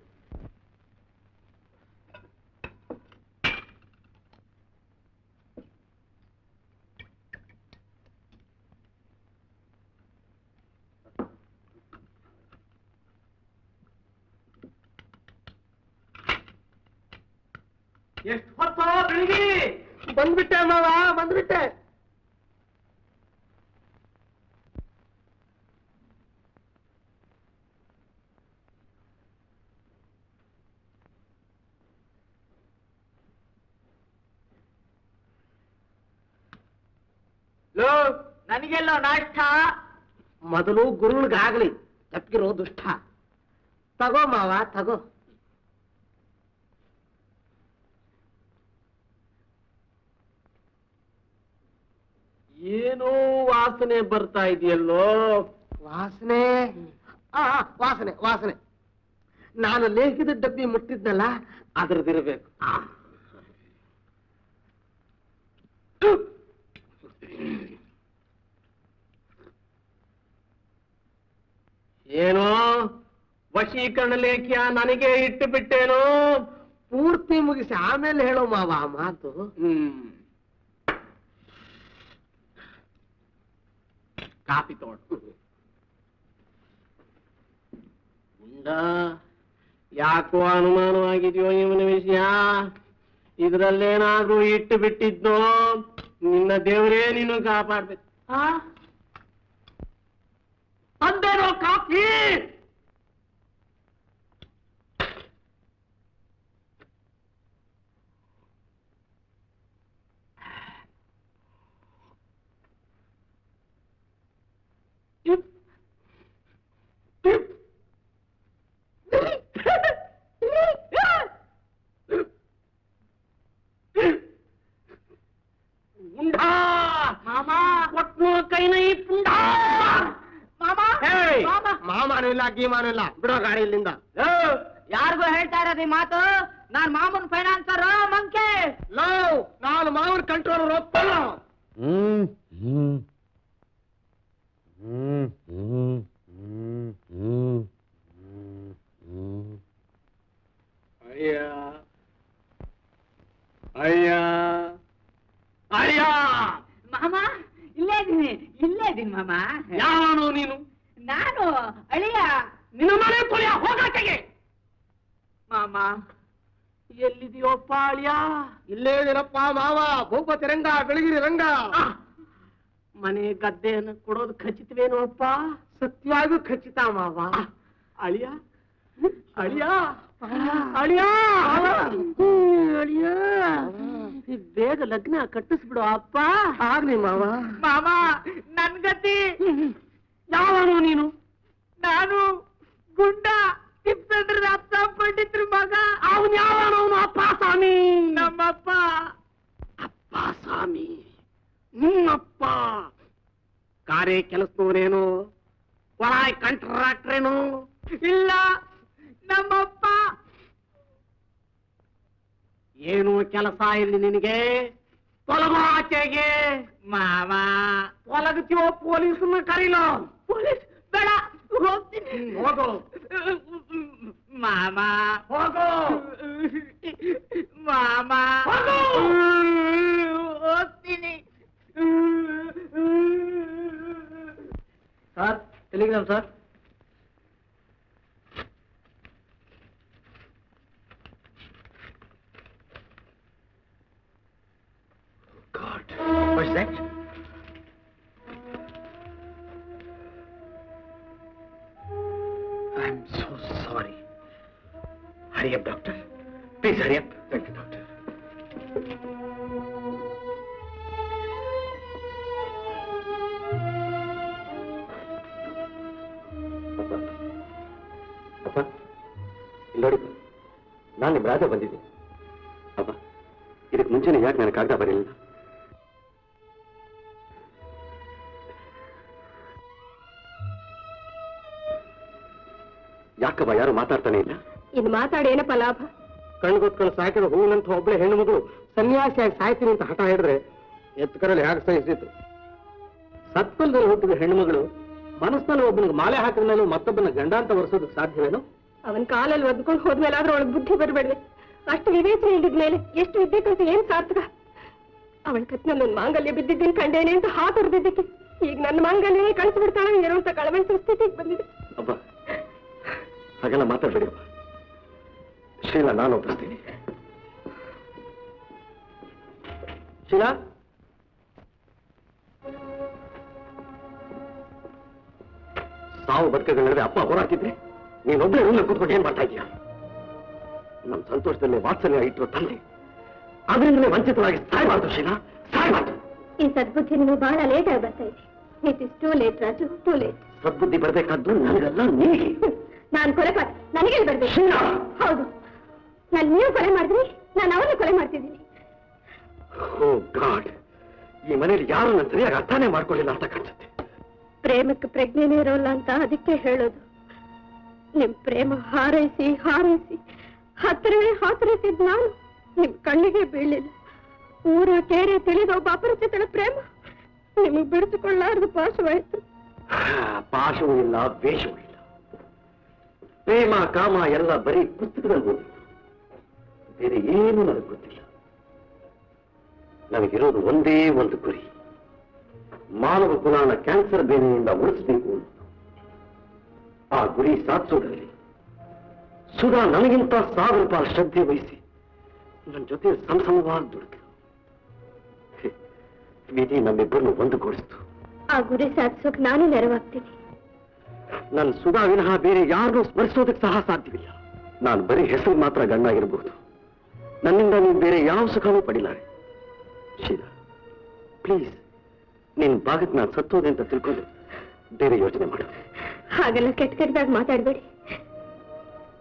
ಎಷ್ಟು ಹೊತ್ತು ಬೆಳಿಗ್ಗೆ ಬಂದ್ಬಿಟ್ಟೆ ಮಾವ, ಬಂದ್ಬಿಟ್ಟೆ. ನನಗೆಲ್ಲೋ ನಾಷ್ಟ. ಮೊದಲು ಗುರುಗಳಿಗಾಗ್ಲಿ, ತಪ್ಪಿರೋ ದುಷ್ಟ. ತಗೋ ಮಾವ ತಗೋ. ಏನೋ ವಾಸನೆ ಬರ್ತಾ ಇದೆಯಲ್ಲೋ. ವಾಸನೆ ವಾಸನೆ ವಾಸನೆ. ನಾನು ಲೇಖಿದ ಡಬ್ಬಿ ಮುಟ್ಟಿದ್ನಲ್ಲ, ಅದ್ರದಿರ್ಬೇಕು. ಏನೋ ವಶೀಕರಣ ಲೇಖ್ಯ ನನಗೆ ಇಟ್ಟು ಬಿಟ್ಟೇನೋ. ಪೂರ್ತಿ ಮುಗಿಸಿ ಆಮೇಲೆ ಹೇಳೋ ಮಾವ ಆ ಮಾತು. ಕಾಪಿ ತಗೊಂಡು ಉಂಡ. ಯಾಕೋ ಅನುಮಾನವಾಗಿದೆಯೋ ಇವನ ವಿಷಯ. ಇದ್ರಲ್ಲೇನಾದ್ರೂ ಇಟ್ಟು ಬಿಟ್ಟಿದ್ನೋ, ನಿನ್ನ ದೇವರೇ ನೀನು ಕಾಪಾಡ್ಬೇಕು. ತಂದೇನೋ ಕಾಪಿ. ಕೈನೈ ಪುಂಡ ಮಾಮ ಮಾಮಾನು ಇಲ್ಲ ಗೀಮಾನು ಇಲ್ಲ ಬಿಡೋ ಗಾಡಿ ಇಲ್ಲಿಂದ. ಯಾರಿಗೂ ಹೇಳ್ತಾ ಇರೋದು ಈ ಮಾತು? ನಾನ್ ಮಾಮೂನ್ ಫೈನಾನ್ಸರ್ ಮಂಕೆ. ಲೋ ನಾನು ಮಾವನ ಕಂಟ್ರೋಲರ್ ಒಪ್ಪಲ್ಲ. ಅಯ್ಯ ಅಯ್ಯ ಅಯ್ಯ ಮಾಮ ಇಲ್ಲೇ ಇದೀನಿ ಮಾಮ. ಯಾವನು ನೀನು? ನಾನು ಅಳಿಯ. ನಿನ್ನ ಮನೆ ತೊಳೆಯ ಹೋಗಾಟೆಗೆ. ಮಾಮ ಎಲ್ಲಿದೆಯೋಪ್ಪ ಅಳಿಯ? ಇಲ್ಲೇ ಇದೀನಪ್ಪ ಮಾವ. ಭೂಪತಿ ರಂಗ, ಬೆಳಗಿರಿ ರಂಗ. ಮನೆ ಗದ್ದೆಯನ್ನು ಕೊಡೋದು ಖಚಿತವೇನೋ ಅಪ್ಪ? ಸತ್ಯವಾಗೂ ಖಚಿತ ಮಾವ. ಅಳಿಯ ಅಳಿಯ ಅಳಿಯ ಅಳಿಯ ಬೇಗ ಲಗ್ನ ಕಟ್ಟಿಸ್ಬಿಡು ಅಪ್ಪ. ಆಗ್ಲಿ ಮಾವ. ಮಾಮ ನನ್ ಗತಿ. ಯಾವನು ನೀನು? ನಾನು ಗುಂಡ ತಿಪ್ಪೇಂದ್ರದ ಅಪ್ಪ ಪಂಡಿತ್ರ ಮಗ. ಅವನು ಯಾವನವನು? ಅಪ್ಪ ಸ್ವಾಮಿ. ನಮ್ಮಪ್ಪ. ಅಪ್ಪ ಸ್ವಾಮಿ ನಿಮ್ಮಪ್ಪ ಕಾರ್ಯ ಕೆಲಸದವನೇನು? ಒಳಾಯ್ ಕಾಂಟ್ರಾಕ್ಟ್ರೇನು? ಇಲ್ಲ ನಮ್ಮಪ್ಪ. ಏನು ಕೆಲಸ ಇಲ್ಲಿ ನಿನಗೆ? ತೊಲಗಾಚೆಗೆ. ಮಾವ ತೊಲಗುತ್ತೀವೋ ಪೊಲೀಸನ್ನ ಕರೀಲೋ? ಪೊಲೀಸ್ ಬೇಡ, ಹೋಗ್ತೀನಿ. ಹೋಗು ಮಾಮ ಹೋಗು ಮಾಮ ಹೋಗು. ಹೋಗ್ತೀನಿ. Sir Telegram sir. God, what's that? I'm so sorry. Hurry up, doctor. Please hurry up. Thank you, doctor. ಅಪ್ಪ ಇಲ್ಲಿ ನೋಡಿ, ನಾನು ನಿಮ್ಮ ರಾಜ ಬಂದಿದ್ದೀನಿ. ಅಪ್ಪ ಇದಕ್ಕೆ ಮುಂಚೆನೆ ಯಾಕೆ ನನಗೆ ಕಾಗದ ಬರಲಿಲ್ಲ? ಯಾಕವ್ವ ಯಾರು ಮಾತಾಡ್ತಾನೆ ಇಲ್ಲ? ಇನ್ನು ಮಾತಾಡಿ ಏನಪ್ಪ ಲಾಭ? ಕಣ್ಗೊತ್ಕೊಂಡು ಸಾಕಿದ ಹೂವಿನಂತ ಒಬ್ಬಳೆ ಹೆಣ್ಣು ಮಗಳು ಸನ್ಯಾಸಿಯಾಗಿ ಸಾಯ್ತೀನಿ ಅಂತ ಹಠ ಹಿಡಿದ್ರೆ ಎತ್ತುಕರಲ್ಲಿ ಹೇಗೆ ಸಹಿಸಿತು? ಸತ್ಪಲ್ದಲ್ಲಿ ಹುಟ್ಟಿದ ಹೆಣ್ಣುಮಗಳು ಮನಸ್ಸಿನಲ್ಲಿ ಒಬ್ಬನಿಗೆ ಮಾಲೆ ಹಾಕಿದ ಮೇಲೂ ಮತ್ತೊಬ್ಬನ ಗಂಡ ಅಂತ ಒರೆಸೋದಕ್ಕೆ ಸಾಧ್ಯವೇನು? ಅವನ್ ಕಾಲಲ್ಲಿ ಒದ್ಕೊಂಡು ಹೋದ್ಮೇಲಾದ್ರೂ ಅವಳಿಗೆ ಬುದ್ಧಿ ಬರಬೇಡ್ವೆ. ಅಷ್ಟು ವಿವೇಚನೆ ಇಲ್ಲಿದ್ಮೇಲೆ ಎಷ್ಟು ವಿದ್ಯೆಕಂತ ಏನ್ ಸಾರ್ಥಕ? ಅವಳ ಕತ್ನಲ್ಲಿ ಒಂದು ಮಾಂಗಲ್ಯ ಬಿದ್ದಿದ್ದೇನೆ ಕಂಡೇನೆ ಅಂತ ಹಾತೊರೆದಿದ್ದಕ್ಕೆ ಈಗ ನನ್ನ ಮಾಂಗಲ್ಯವೇ ಕಳಿಸಿ ಬಿಡ್ತಾಳೆ ಏನೋ ಅಂತ ಕಳವಳಿಸುವ ಸ್ಥಿತಿಗೆ ಬಂದಿದೆ. ಅಬ್ಬ ಹಾಗೆಲ್ಲ ಮಾತಾಡ್ಬೇಡಿ ಅಪ್ಪ. ಶೀಲಾ ನಾನು ಒಪ್ಪಿಸ್ತೀನಿ. ಶೀಲಾ, ಸಾವು ಬದುಕಗಳಿದ್ರೆ ಅಪ್ಪ ಹೋರಾಡ್ತಿದ್ರೆ ನೀನೊಬ್ಬರೇ ರೂಮ್ನ ಕೂತ್ಕೊಂಡು ಏನ್ ಮಾಡ್ತಾ ಇದೀಯ? ನಮ್ಮ ಸಂತೋಷದಲ್ಲಿ ವಾತ್ಸಲ್ಯ ಇಟ್ಟಿರೋ ತಂದೆ ಅದರಿಂದಲೇ ವಂಚಿತರಾಗಿ ಸಾಯ್ಬಾರ್ದು ಶೀಲಾ, ಸಾಯ್ಬಾರ್ದು. ಈ ಸದ್ಬುದ್ಧಿ ನಿಮಗೆ ಬಹಳ ಲೇಟ್ ಆಗಿ ಬರ್ತಾ ಇದೆ. It is too late Raju, too late. ಸದ್ಬುದ್ಧಿ ಬರ್ಬೇಕಾದ್ದು ನನಗಲ್ಲ, ನಿನಗೆ. ನಾನು ಕೊಲೆ ನನಗೆ ಬರ್ಬೇಕು. ಹೌದು, ನಾನು ನೀವು ಕೊಲೆ ಮಾಡಿದ್ರಿ, ನಾನು ಅವನ್ನ ಕೊಲೆ ಮಾಡ್ತಿದ್ದೀನಿ. ಓ ಗಾಡ್, ಈ ಮನೇಲಿ ಯಾರು ನಾನು ಸರಿಯಾಗಿ ಅರ್ಥನೇ ಮಾಡ್ಕೊಳ್ಳಿಲ್ಲ ಅಂತ ಕಾಣಿಸುತ್ತೆ. ಪ್ರೇಮಕ್ಕೆ ಪ್ರಜ್ಞೆನೇ ಇರೋಲ್ಲ ಅಂತ ಅದಕ್ಕೆ ಹೇಳೋದು. ನಿಮ್ ಪ್ರೇಮ ಹಾರೈಸಿ ಹಾರೈಸಿ ಹತ್ತಿರವೇ ಹಾತೊರೆತಿದ್ ನಾನು ನಿಮ್ ಕಣ್ಣಿಗೆ ಬೀಳಲಿಲ್ಲ. ಊರ ಕೇರೆ ತಿಳಿದ ಒಬ್ಬ ಅಪರಿಚಿತಳ ಪ್ರೇಮ ನಿಮಗ್ ಬಿಡಿಸಿಕೊಳ್ಳಾರದು ಪಾಶವಾಯ್ತು. ಪಾಶವೂ ಇಲ್ಲ, ವೇಷವೂ ಇಲ್ಲ. ಪ್ರೇಮ ಕಾಮ ಎಲ್ಲ ಬರೀ ಪುಸ್ತಕದಲ್ಲಿ ಓದಿ, ಬೇರೆ ಏನೂ ನನಗೆ ಗೊತ್ತಿಲ್ಲ. ನನಗಿರೋದು ಒಂದೇ ಒಂದು ಗುರಿ, ಮಾನವ ಕುಲಾನ ಕ್ಯಾನ್ಸರ್ ಬೇನೆಯಿಂದ ಉಳಿಸಬೇಕು. ಆ ಗುರಿ ಸಾಧಿಸೋದ್ರಲ್ಲಿ ಸುಧಾ ನನಗಿಂತ 1000 ರೂಪಾಯಿ ಶ್ರದ್ಧೆ ವಹಿಸಿ ನನ್ನ ಜೊತೆ ಸಮಸಮವಾಗಿ ದುಡಿದ್ರು. ವಿಧಿ ನಮ್ಮಿಬ್ಬರನ್ನು ಒಂದುಗೂಡಿಸ್ತು. ಆ ಗುರಿ ಸಾಧಿಸೋಕ್ ನಾನು ನೆರವಾಗ್ತೀನಿ. ನನ್ನ ಸುಧಾ ವಿನಃ ಬೇರೆ ಯಾರನ್ನೂ ಸ್ಮರಿಸೋದಕ್ಕೆ ಸಹ ಸಾಧ್ಯವಿಲ್ಲ. ನಾನು ಬರೀ ಹೆಸರು ಮಾತ್ರ ಗಂಡಾಗಿರಬಹುದು, ನನ್ನಿಂದ ನೀವು ಬೇರೆ ಯಾವ ಸುಖನೂ ಪಡಿಲಾರೆ. ಶೀಲಾ ಪ್ಲೀಸ್, ನಿನ್ ಭಾಗಕ್ಕೆ ನಾನು ಸತ್ತೋದೆ ಅಂತ ತಿಳ್ಕೊಂಡು ಬೇರೆ ಯೋಚನೆ ಮಾಡು. ಹಾಗೆಲ್ಲ ಕೆಟ್ಟ ಕೆಟ್ಟದಾಗ ಮಾತಾಡ್ಬೇಡಿ.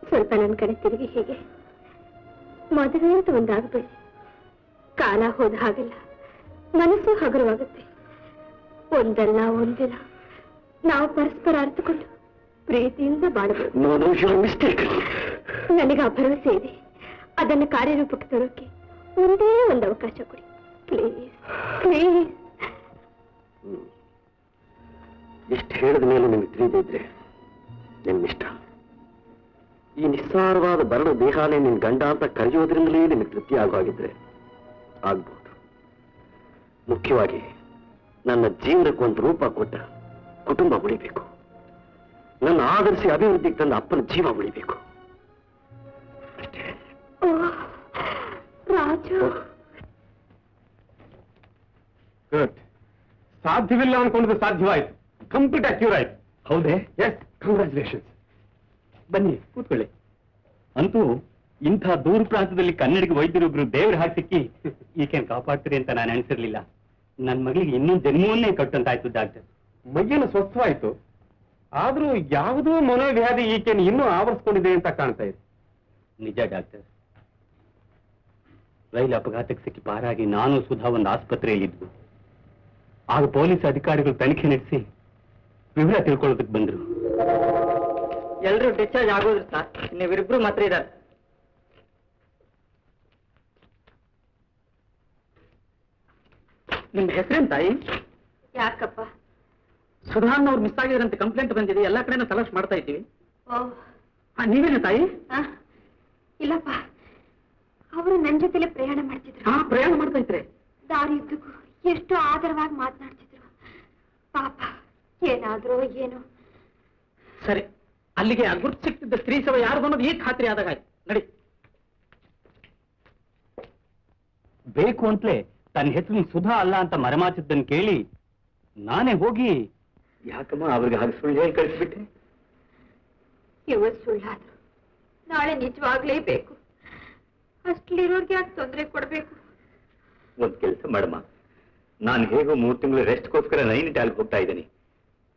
ಸ್ವಲ್ಪ ನನ್ನ ಕಡೆ ತಿರುಗಿ ಹೀಗೆ ಮದುವೆ ಅಂತ ಒಂದಾಗಬೇಡಿ. ಕಾಲ ಹೋದ ಹಾಗೆಲ್ಲ ಮನಸ್ಸು ಹಗುರವಾಗುತ್ತೆ. ಒಂದಲ್ಲ ಒಂದಿನ ನಾವು ಪರಸ್ಪರ ಅರ್ಥಕೊಂಡು ಪ್ರೀತಿಯಿಂದ ಬಾಳಬೇಕು. ಮಿಸ್ಟೇಕ್. ನನಗೆ ಆ ಭರವಸೆ ಇದೆ. ಅದನ್ನು ಕಾರ್ಯರೂಪಕ್ಕೆ ತರೋಕೆ ಒಂದೇ ಒಂದು ಅವಕಾಶ ಕೊಡಿ ಪ್ಲೀಸ್ ಪ್ಲೀಸ್. ಎಷ್ಟು ಹೇಳಿದ ಮೇಲೆ ನಿಮಗೆ ತಿಳಿದಿದ್ರೆ ನಿಮ್ಮಿಷ್ಟ. ಈ ನಿಸ್ಸಾರವಾದ ಬರಡು ದೇಹಾನೇ ನಿನ್ ಗಂಡ ಅಂತ ಕರೆಯೋದ್ರಿಂದಲೇ ನಿಮಗೆ ತೃಪ್ತಿ ಆಗೋಗಿದ್ರೆ ಆಗ್ಬಹುದು. ಮುಖ್ಯವಾಗಿ ನನ್ನ ಜೀವನಕ್ಕೊಂದು ರೂಪ ಕೊಟ್ಟ ಕುಟುಂಬ ಉಳಿಬೇಕು. ನನ್ನ ಆದರ್ಶಿ ಅಭಿವೃದ್ಧಿಗೆ ತಂದ ಅಪ್ಪನ ಜೀವ ಉಳಿಬೇಕು ಅಷ್ಟೇ. ರಾಜು, ಗುಡ್. ಸಾಧ್ಯವಿಲ್ಲ ಅನ್ಕೊಂಡ್ರೆ ಸಾಧ್ಯವಾಯ್ತು. ಕಂಪ್ಲೀಟ್ ಆಗಿ ಕ್ಯೂರ್ ಆಯ್ತು. ಹೌದೇ? Yes, congratulations. ಬನ್ನಿ ಕೂತ್ಕೊಳ್ಳಿ. ಅಂತೂ ಇಂಥ ದೂರ ಪ್ರಾಂತದಲ್ಲಿ ಕನ್ನಡಿಗ ವೈದ್ಯರೊಬ್ರು ದೇವ್ರ ಹಾಕಿ ಸಿಕ್ಕಿ ಈಕೆನ್ ಕಾಪಾಡ್ತೀರಿ ಅಂತ ನಾನು ಅನಿಸಿರ್ಲಿಲ್ಲ. ನನ್ನ ಮಗಳಿಗೆ ಇನ್ನೊಂದು ಜನ್ಮವನ್ನೇ ಕಟ್ಟಂತಾಯ್ತು ಡಾಕ್ಟರ್. ಮೈಯನ್ನು ಸ್ವಸ್ಥವಾಯ್ತು. ಆದ್ರೂ ಯಾವುದೋ ಮನೋವ್ಯಾಧಿ ಈಕೆಯನ್ನು ಇನ್ನೂ ಆವರಿಸ್ಕೊಂಡಿದೆ ಅಂತ ಕಾಣ್ತಾ ಇದೆ. ನಿಜ ಡಾಕ್ಟರ್. ರೈಲು ಅಪಘಾತಕ್ಕೆ ಸಿಕ್ಕಿ ಪಾರಾಗಿ ನಾನು ಸುಧಾ ಒಂದು ಆಸ್ಪತ್ರೆಯಲ್ಲಿದ್ವು. ಆಗ ಪೊಲೀಸ್ ಅಧಿಕಾರಿಗಳು ತನಿಖೆ ನಡೆಸಿ ವಿವರ ತಿಳ್ಕೊಳ್ಳೋದಕ್ಕೆ ಬಂದ್ರು. ಎಲ್ರೂ ಡಿಸ್ಚಾರ್ಜ್ ಆಗೋದ್ರು ಸರ್. ನೀವಿಬ್ರು ಮಾತ್ರ ಇದ್ದಾರೆ. ನಿಮ್ ಹೆಸರೇನ್ ತಾಯಿ? ಯಾಕಪ್ಪ? ಸುಧಾನ್ ಅವ್ರು ಮಿಸ್ ಆಗಿದ್ರಂತೆ ಕಂಪ್ಲೇಂಟ್ ಬಂದಿದೆ. ಎಲ್ಲಾ ಕಡೆನೂ ತಲಾಶ್ ಮಾಡ್ತಾ ಇದ್ದೀವಿ. ಓ, ನೀವೇನು ತಾಯಿ? ಇಲ್ಲಪ್ಪ, ಅವರು ನನ್ನ ಜೊತೆಲೆ ಪ್ರಯಾಣ ಮಾಡ್ತಿದ್ರು. ಪ್ರಯಾಣ ಮಾಡ್ತಾ ಇದ್ರೆ ದಾರಿಯುದ್ದಕ್ಕೂ ಎಷ್ಟು ಆದರವಾಗಿ ಮಾತನಾಡ್ತಿದ್ರು. ಪಾಪ, ಏನಾದ್ರೂ ಏನು. ಸರಿ, ಅಲ್ಲಿಗೆ ಆ ಗುರ್ತು ಸಿಕ್ತಿದ್ದ ಸ್ತ್ರೀ ಸಭೆ ಯಾರು ಅನ್ನೋದು ಈಗ ಖಾತ್ರಿ ಆದಾಗ ಆಯ್ತು. ನಡಿ. ಬೇಕು ಅಂತಲೇ ತನ್ನ ಹೆಸರು ಸುಧಾ ಅಲ್ಲ ಅಂತ ಮರೆಮಾಚಿದ್ದನ್ನು ಕೇಳಿ ನಾನೇ ಹೋಗಿ ಯಾಕಮ್ಮ ಅವ್ರಿಗೆ ಹಾಗೆ ಸುಳ್ಳು ಹೇಳಿ ಕಳಿಸ್ಬಿಟ್ಟೆ. ಇವತ್ತು ಸುಳ್ಳಾದ್ರು ನಾಳೆ ನಿಜವಾಗ್ಲೇಬೇಕು. ಅಷ್ಟಲಿರೋರ್ಗೆ ಯಾಕೆ ತೊಂದರೆ ಕೊಡ್ಬೇಕು? ಒಂದ್ ಕೆಲಸ ಮಾಡಮ್ಮ, ನಾನು ಹೇಗೋ 3 ತಿಂಗಳು ರೆಸ್ಟ್ಗೋಸ್ಕರ ನೈನಿಟಾಲ್ಗೆ ಹೋಗ್ತಾ ಇದ್ದೀನಿ.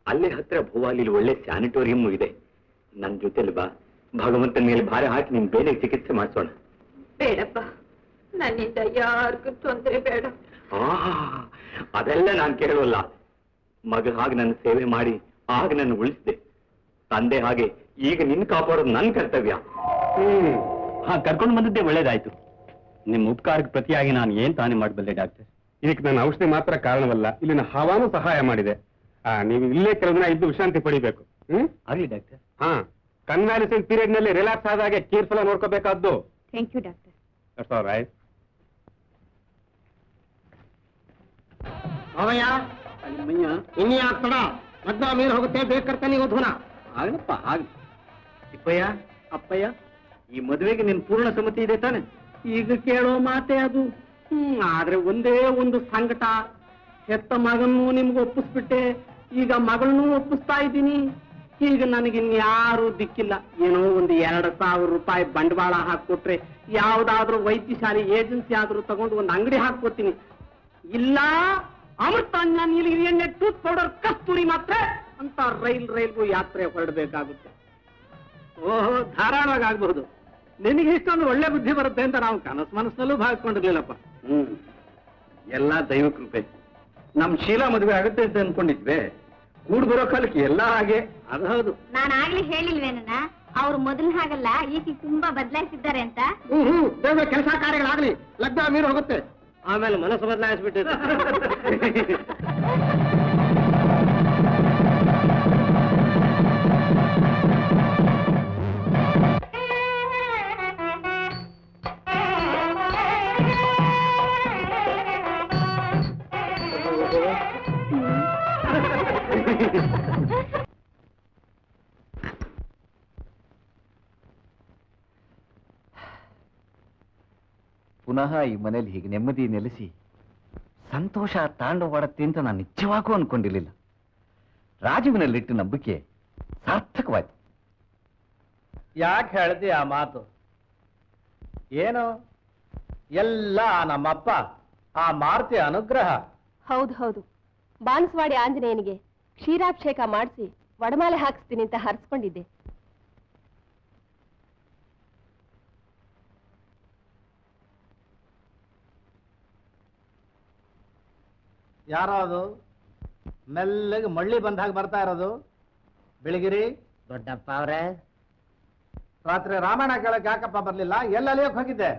ಅಲ್ಲೇ ಹತ್ರ ಭೂವಾಲಿಲಿ ಒಳ್ಳೆ ಸ್ಯಾನಿಟೋರಿಯಂ ಇದೆ. ನನ್ನ ಜೊತೆಲಿ ಬಾ. ಭಗವಂತನ ಮೇಲೆ ಭಾರ ಹಾಕಿ ನಿನ್ ಬೇರೆ ಚಿಕಿತ್ಸೆ ಮಾಡಿಸೋಣ. ಬೇಡಪ್ಪ, ನನ್ನಿಂದ ಯಾರಿಗೂ ತೊಂದರೆ ಬೇಡ. ಅದೆಲ್ಲ ನಾನು ಕೇಳೋಲ್ಲ. ಮಗ ಹಾಗೆ ನನ್ನ ಸೇವೆ ಮಾಡಿ ಆಗ ನನ್ನ ಉಳಿಸಿದೆ. ತಂದೆ ಹಾಗೆ ಈಗ ನಿನ್ ಕಾಪಾಡೋದು ನನ್ನ ಕರ್ತವ್ಯ. ಕರ್ಕೊಂಡು ಬಂದದ್ದೇ ಒಳ್ಳೇದಾಯ್ತು. ನಿಮ್ಮ ಉಪಕಾರಕ್ಕೆ ಪ್ರತಿಯಾಗಿ ನಾನು ಏನ್ ತಾನೇ ಮಾಡಬಲ್ಲೆ ಡಾಕ್ಟರ್? ಇದಕ್ಕೆ ನನ್ನ ಔಷಧಿ ಮಾತ್ರ ಕಾರಣವಲ್ಲ, ಇಲ್ಲಿನ ಹವಾನು ಸಹಾಯ ಮಾಡಿದೆ. ನೀವು ಇಲ್ಲೇ ಕೆಲವು ದಿನ ಇದ್ದು ವಿಶ್ರಾಂತಿ ಪಡಿಬೇಕು. ಆಗ್ಲಿ ಡಾಕ್ಟರ್. ಕನ್ವಾಲಿಸೆಂಟ್ ಪೀರಿಯಡ್ ನಲ್ಲಿ ರಿಲ್ಯಾಕ್ಸ್ ಆದಾಗೆ ಕೇರ್ಫುಲ್ ನೋಡ್ಕೋಬೇಕಾದ್ದು. Thank you doctor. That's all right. ಅವಯ್ಯ, ಇನ್ನೇ ಆಗ್ತಡ. ಲಗ್ನ ಮೀರ್ ಹೋಗುತ್ತೆ, ಬೇಕರ್ತಾನೆ ಓದ್ವನ. ಆಗ್ಲಪ್ಪ ಆಗ್ಲಿ. ಇಪ್ಪಯ್ಯ, ಅಪ್ಪಯ್ಯ, ಈ ಮದುವೆಗೆ ನಿನ್ ಪೂರ್ಣ ಸಮ್ಮತಿ ಇದೆ ತಾನೆ? ಈಗ ಕೇಳೋ ಮಾತೆ ಅದು. ಆದ್ರೆ ಒಂದೇ ಒಂದು ಸಂಕಟ. ಹೆತ್ತ ಮಗನ್ನೂ ನಿಮ್ಗೆ ಒಪ್ಪಿಸ್ಬಿಟ್ಟೆ, ಈಗ ಮಗಳನ್ನೂ ಒಪ್ಪಿಸ್ತಾ ಇದ್ದೀನಿ. ಈಗ ನನಗಿನ್ಯಾರು ದಿಕ್ಕಿಲ್ಲ. ಏನೋ ಒಂದು 2,000 ರೂಪಾಯಿ ಬಂಡವಾಳ ಹಾಕೊಟ್ರೆ ಯಾವ್ದಾದ್ರೂ ವೈದ್ಯಶಾಲೆ ಏಜೆನ್ಸಿ ಆದ್ರೂ ತಗೊಂಡು ಒಂದು ಅಂಗಡಿ ಹಾಕ್ಕೋತೀನಿ. ಇಲ್ಲ ಅಮೃತಾಂಜ ನೀಲಗಿರಿ ಎಣ್ಣೆ ಟೂತ್ ಪೌಡರ್ ಕಸ್ತೂರಿ ಮಾತ್ರ ಅಂತ ರೈಲ್ಗೂ ಯಾತ್ರೆ ಹೊರಡಬೇಕಾಗುತ್ತೆ. ಓಹೋ, ಧಾರಾಳವಾಗಿ ಆಗ್ಬಹುದು. ನಿನಗೆ ಇಷ್ಟೊಂದು ಒಳ್ಳೆ ಬುದ್ಧಿ ಬರುತ್ತೆ ಅಂತ ನಾವು ಮನಸ್ಸಿನಲ್ಲೂ ಭಾವಿಸ್ಕೊಂಡಿರ್ಲಿಲ್ಲಪ್ಪ. ಎಲ್ಲ ದೈವ ಕೃಪೆ. ನಮ್ ಶೀಲಾ ಮದುವೆ ಆಗುತ್ತೆ ಅಂತ ಅನ್ಕೊಂಡಿದ್ವಿ. ಕೂಡ್ ಬರೋ ಕಾಲಕ್ಕೆ ಎಲ್ಲ ಹಾಗೆ. ಅದು ಹೌದು. ನಾನು ಆಗ್ಲೇ ಹೇಳಿಲ್ವೇನ ಅವ್ರು ಮೊದಲು ಹಾಗಲ್ಲ, ಈಗ ತುಂಬಾ ಬದಲಾಯಿಸಿದ್ದಾರೆ ಅಂತ. ಬೇಗ ಕೆಲಸ ಕಾರ್ಯಗಳಾಗ್ಲಿ, ಲಗ್ನ ಮೀರು ಹೋಗುತ್ತೆ. ಆಮೇಲೆ ಮನಸ್ಸು ಬದಲಾಯಿಸ್ಬಿಟ್ಟಿದೆ. ಪುನಃ ಈ ಮನೇಲಿ ಹೀಗೆ ನೆಮ್ಮದಿ ನೆಲೆಸಿ ಸಂತೋಷ ತಾಂಡವಾಡತ್ತೆ ಅಂತ ನಾನು ನಿಜವಾಗೂ ಅನ್ಕೊಂಡಿರ್ಲಿಲ್ಲ. ರಾಜುವಿನಲ್ಲಿಟ್ಟು ನಂಬಿಕೆ ಸಾರ್ಥಕವಾಯ್ತು. ಯಾಕೆ ಹೇಳ್ದಿ ಆ ಮಾತು? ಏನು ಎಲ್ಲ ನಮ್ಮಪ್ಪ ಆ ಮಾರುತಿ ಅನುಗ್ರಹ. ಹೌದು ಹೌದು, ಬಾನ್ಸ್ವಾಡಿ ಆಂಜನೇಯನಿಗೆ ಕ್ಷೀರಾಭಿಷೇಕ ಮಾಡಿಸಿ ವಡಮಾಲೆ ಹಾಕಿಸ್ತೀನಿ ಅಂತ ಹರಿಸ್ಕೊಂಡಿದ್ದೆ. ಯಾರೋ ಅದು ಮೆಲ್ಲಗೆ ಮಳ್ಳಿ ಬಂದಾಗ ಬರ್ತಾ ಇರೋದು. ಬೆಳಗಿರಿ ದೊಡ್ಡಪ್ಪ ಅವ್ರೆ, ರಾತ್ರಿ ರಾಮಾಯಣ ಕೇಳಕ್ ಯಾಕಪ್ಪ ಬರ್ಲಿಲ್ಲ? ಎಲ್ಲ ಅಲಿಯಕ್ ಹೋಗಿದ್ದೆ?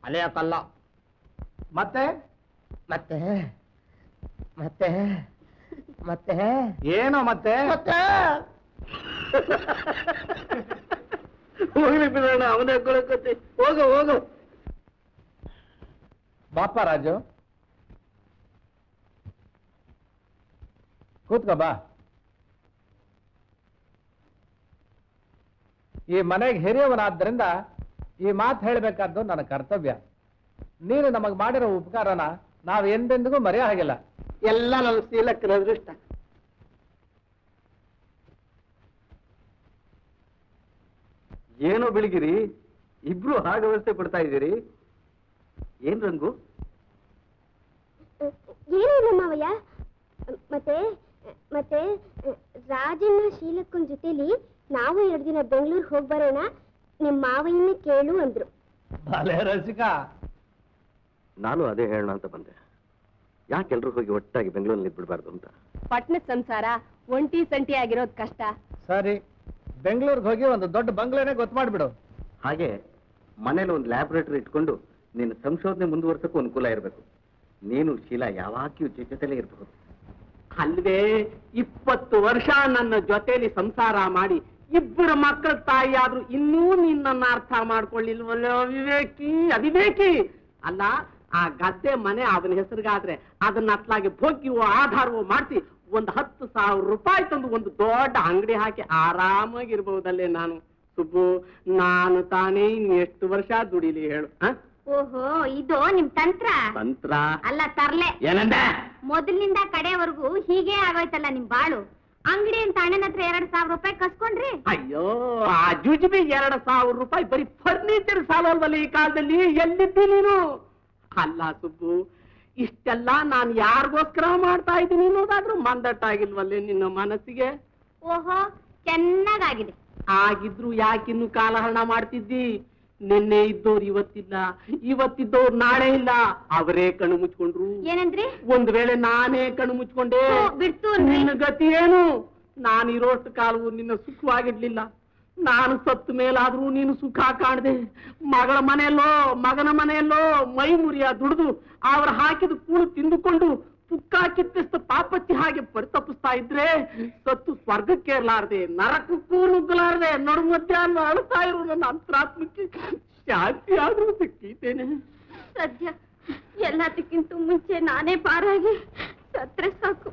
ಅಲಿಯಕ್ಕಲ್ಲ, ಮತ್ತೆ ಮತ್ತೆ ಮತ್ತೆ ಮತ್ತೆ ಏನೋ ಮತ್ತೆ? ಹೋಗ್ಲಿ ಬಿಡೋಣ, ಅವನೇ ಕೊಳಕತ್ತೆ. ಹೋಗು ಹೋಗು. ಬಾಪ ರಾಜು, ಕೂತ್ಕೋ ಬಾ. ಈ ಮನೆಗೆ ಹಿರಿಯವನಾದ್ದರಿಂದ ಈ ಮಾತು ಹೇಳಬೇಕಾದ್ದು ನನ್ನ ಕರ್ತವ್ಯ. ನೀನು ನಮಗೆ ಮಾಡಿರೋ ಉಪಕಾರನ ನಾವು ಎಂದೆಂದಿಗೂ ಮರೆಯೋ ಹಾಗಿಲ್ಲ. ಎಲ್ಲ ನನ್ನ ಶೀಲಕ್ಕನ ಅದೃಷ್ಟ. ಏನೋ ಬೆಳಗಿರಿ, ಇಬ್ರು ಹಾಗೆ ವ್ಯವಸ್ಥೆ ಪಡ್ತಾ ಇದ್ದೀರಿ. ಏನ್ ರಂಗು? ಏನೂ ಇಲ್ಲ ಮಾವಯ್ಯ. ಮತ್ತೆ ಮತ್ತೆ ರಾಜಣ್ಣ ಶೀಲಕ್ಕನ ಜೊತೆಲಿ ನಾವು 2 ದಿನ ಬೆಂಗಳೂರಿಗೆ ಹೋಗಿ ಬರೋಣ, ನಿಮ್ಮ ಮಾವಯ್ಯನ ಕೇಳು ಅಂದ್ರು. ಭಲೆ ರಸಿಕ. ನಾನು ಅದೇ ಹೇಳೋಣ ಅಂತ ಬಂದೆ. ಯಾಕೆಲ್ರೂ ಹೋಗಿ ಒಟ್ಟಾಗಿ ಬೆಂಗಳೂರಲ್ಲಿ ಇದ್ಬಿಡ್ಬಾರ್ದು ಅಂತ. ಪಟ್ಟಣದ ಸಂಸಾರ ಒಂಟಿ ಸಂಟಿ ಆಗಿರೋದು ಕಷ್ಟ. ಸರಿ, ಬೆಂಗಳೂರಿಗೆ ಹೋಗಿ ಒಂದು ದೊಡ್ಡ ಬಂಗ್ಲೆನೇ ಗೊತ್ತು ಮಾಡ್ಬಿಡು. ಹಾಗೆ ಮನೇಲಿ ಒಂದು ಲ್ಯಾಬೊರೇಟರಿ ಇಟ್ಕೊಂಡು ನಿನ್ನ ಸಂಶೋಧನೆ ಮುಂದುವರ್ಸಕ್ಕೂ ಅನುಕೂಲ ಇರಬೇಕು. ನೀನು ಶೀಲಾ ಯಾವಾಗ್ಯೂ ಜೊತೆಲೇ ಇರಬಹುದು. ಅಲ್ವೇ 20 ವರ್ಷ ನನ್ನ ಜೊತೆಲಿ ಸಂಸಾರ ಮಾಡಿ ಇಬ್ಬರು ಮಕ್ಕಳ ತಾಯಿ ಆದ್ರೂ ಇನ್ನೂ ನಿನ್ನನ್ನ ಅರ್ಥ ಮಾಡ್ಕೊಳ್ಳಿಲ್ವಲ್ಲ ಅವಿವೇಕಿ, ಅವಿವೇಕಿ. ಅಲ್ಲ, ಆ ಗದ್ದೆ ಮನೆ ಅವನ ಹೆಸರಿಗಾದ್ರೆ ಅದನ್ನ ಅತ್ಲಾಗಿ ಭೋಗ್ಯವೋ ಆಧಾರವೋ ಮಾಡಿಸಿ 10,000 ರೂಪಾಯಿ ತಂದು ಒಂದು ದೊಡ್ಡ ಅಂಗಡಿ ಹಾಕಿ ಆರಾಮಾಗಿರ್ಬಹುದಲ್ಲೇ ನಾನು. ಸುಬ್ಬು, ನಾನು ತಾನೇ ಇನ್ನೆಷ್ಟು ವರ್ಷ ದುಡಿಲಿ ಹೇಳು? ಓಹೋ, ಇದು ನಿಮ್ ತಂತ್ರ ತಂತ್ರ ಅಲ್ಲ, ತರ್ಲೆ. ಏನಂದ? ಮೊದಲಿನಿಂದ ಕಡೆವರೆಗೂ ಹೀಗೆ ಆಗೋಯ್ತಲ್ಲ ನಿಮ್ ಬಾಳು. ಅಂಗಡಿ ಅಂತ ಅಣ್ಣನ ಹತ್ರ 2,000 ರೂಪಾಯಿ ಕಸ್ಕೊಂಡ್ರಿ. ಅಯ್ಯೋ, ಆ ಜುಜುಬಿ 2,000 ರೂಪಾಯಿ ಬರೀ ಫರ್ನಿಚರ್ ಸಾಲಲ್ವಲ್ಲ ಈ ಕಾಲದಲ್ಲಿ. ಎಲ್ಲಿದ್ದಿ ನೀನು? ಅಲ್ಲ ಸುಬ್ಬು, ಇಷ್ಟೆಲ್ಲ ನಾನು ಯಾರಿಗೋಸ್ಕರ ಮಾಡ್ತಾ ಇದ್ದೀನಿ ಅನ್ನೋದಾದ್ರೂ ಮಂದಟ್ಟಾಗಿಲ್ವಲ್ಲೇ ನಿನ್ನ ಮನಸ್ಸಿಗೆ? ಓಹೋ, ಚೆನ್ನಾಗಾಗಿದೆ. ಆಗಿದ್ರು ಯಾಕಿನ್ನು ಕಾಲಹರಣ ಮಾಡ್ತಿದ್ದಿ? ನಿನ್ನೆ ಇದ್ದವ್ರು ಇವತ್ತಿಲ್ಲ, ಇವತ್ತಿದ್ದವ್ರು ನಾಳೆ ಇಲ್ಲ. ಅವರೇ ಕಣ್ಣು ಮುಚ್ಕೊಂಡ್ರು. ಏನಂದ್ರಿ? ಒಂದ್ ವೇಳೆ ನಾನೇ ಕಣ್ಣು ಮುಚ್ಕೊಂಡೆ ಬಿಡ್ತು ನಿನ್ನ ಗತಿ ಏನು? ನಾನಿರೋಷ್ಟು ಕಾಲವು ನಿನ್ನ ಸುಖವಾಗಿಡ್ಲಿಲ್ಲ. ನಾನು ಸತ್ತ ಮೇಲಾದ್ರೂ ನೀನು ಸುಖ ಕಾಣದೆ ಮಗಳ ಮನೆಯಲ್ಲೋ ಮಗನ ಮನೆಯಲ್ಲೋ ಮೈ ಮುರಿಯ ದುಡಿದು ಅವ್ರು ಹಾಕಿದ ಕೂಳು ತಿಂದುಕೊಂಡು ಪುಕ್ಕ ಕಿತ್ತಿಸ್ತ ಪಾಪಚ್ಚಿ ಹಾಗೆ ಪರಿತಪಿಸ್ತಾ ಇದ್ರೆ ಸತ್ತು ಸ್ವರ್ಗಕ್ಕೇರ್ಲಾರ್ದೆ ನರಕಕ್ಕೂ ನುಗ್ಗಲಾರ್ದೆ ನಡು ಮಧ್ಯಾಹ್ನ ಅಳ್ತಾ ಇರೋ ನನ್ನ ಅಂತರಾತ್ಮಕ್ಕೆ ಶಾಂತಿ ಆದ್ರೂ ಸಿಕ್ಕಿದ್ದೇನೆ. ಸದ್ಯ ಎಲ್ಲದಕ್ಕಿಂತ ಮುಂಚೆ ನಾನೇ ಪಾರಾಗಿ ಸತ್ರೆ ಸಾಕು.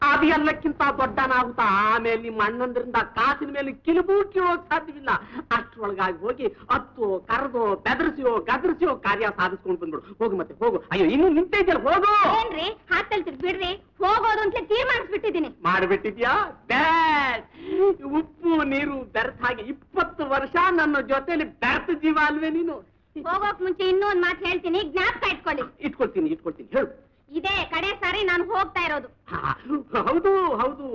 ಅದು ಎಲ್ಲಕ್ಕಿಂತ ದೊಡ್ಡನಾಗುತ್ತಾ ಆಮೇಲೆ ನಿಮ್ಮ ಅಣ್ಣಂದ್ರಿಂದ ಕಾಸಿನ ಮೇಲೆ ಕಿಲುಬೂಕಿ ಹೋಗಕ್ ಸಾಧ್ಯವಿಲ್ಲ. ಅಷ್ಟ್ರೊಳಗಾಗಿ ಹೋಗಿ ಹತ್ತು ಕರೆದೋ ಬೆದರಿಸಿಯೋ ಗದರಿಸಿಯೋ ಕಾರ್ಯ ಸಾಧಿಸ್ಕೊಂಡು ಬಂದ್ಬಿಡು. ಹೋಗು, ಮತ್ತೆ ಹೋಗು. ಅಯ್ಯೋ, ಇನ್ನು ನಿಂತೇ ಇದೆಯಲ್ಲ, ಹೋಗು. ಏನ್ರಿ ಹಾಕ್ತಲ್ತಿರ್ ಬಿಡ್ರಿ, ಹೋಗೋದು ಅಂತಲೇ ತೀರ್ಮಾನಿಸ್ಬಿಟ್ಟಿದ್ದೀನಿ. ಮಾಡಿಬಿಟ್ಟಿದ್ಯಾ? ಬ್ಯಾಡ್. ಉಪ್ಪು ನೀರು ಬೆರೆತ ಹಾಗೆ 20 ವರ್ಷ ನನ್ನ ಜೊತೆಲಿ ಬೆರೆತ ಜೀವ ಅಲ್ವೇ ನೀನು? ಹೋಗೋಕ್ ಮುಂಚೆ ಇನ್ನೂ ಒಂದ್ ಮಾತು ಹೇಳ್ತೀನಿ, ಜ್ಞಾಪಕ ಇಟ್ಕೊಳ್ಳಿ. ಇಟ್ಕೊಳ್ತೀನಿ ಹೇಳು. ಇದೇ ಕಡೆ ಸಾರಿ ನಾನು ಹೋಗ್ತಾ ಇರೋದು. ಹೌದು ಹೌದು,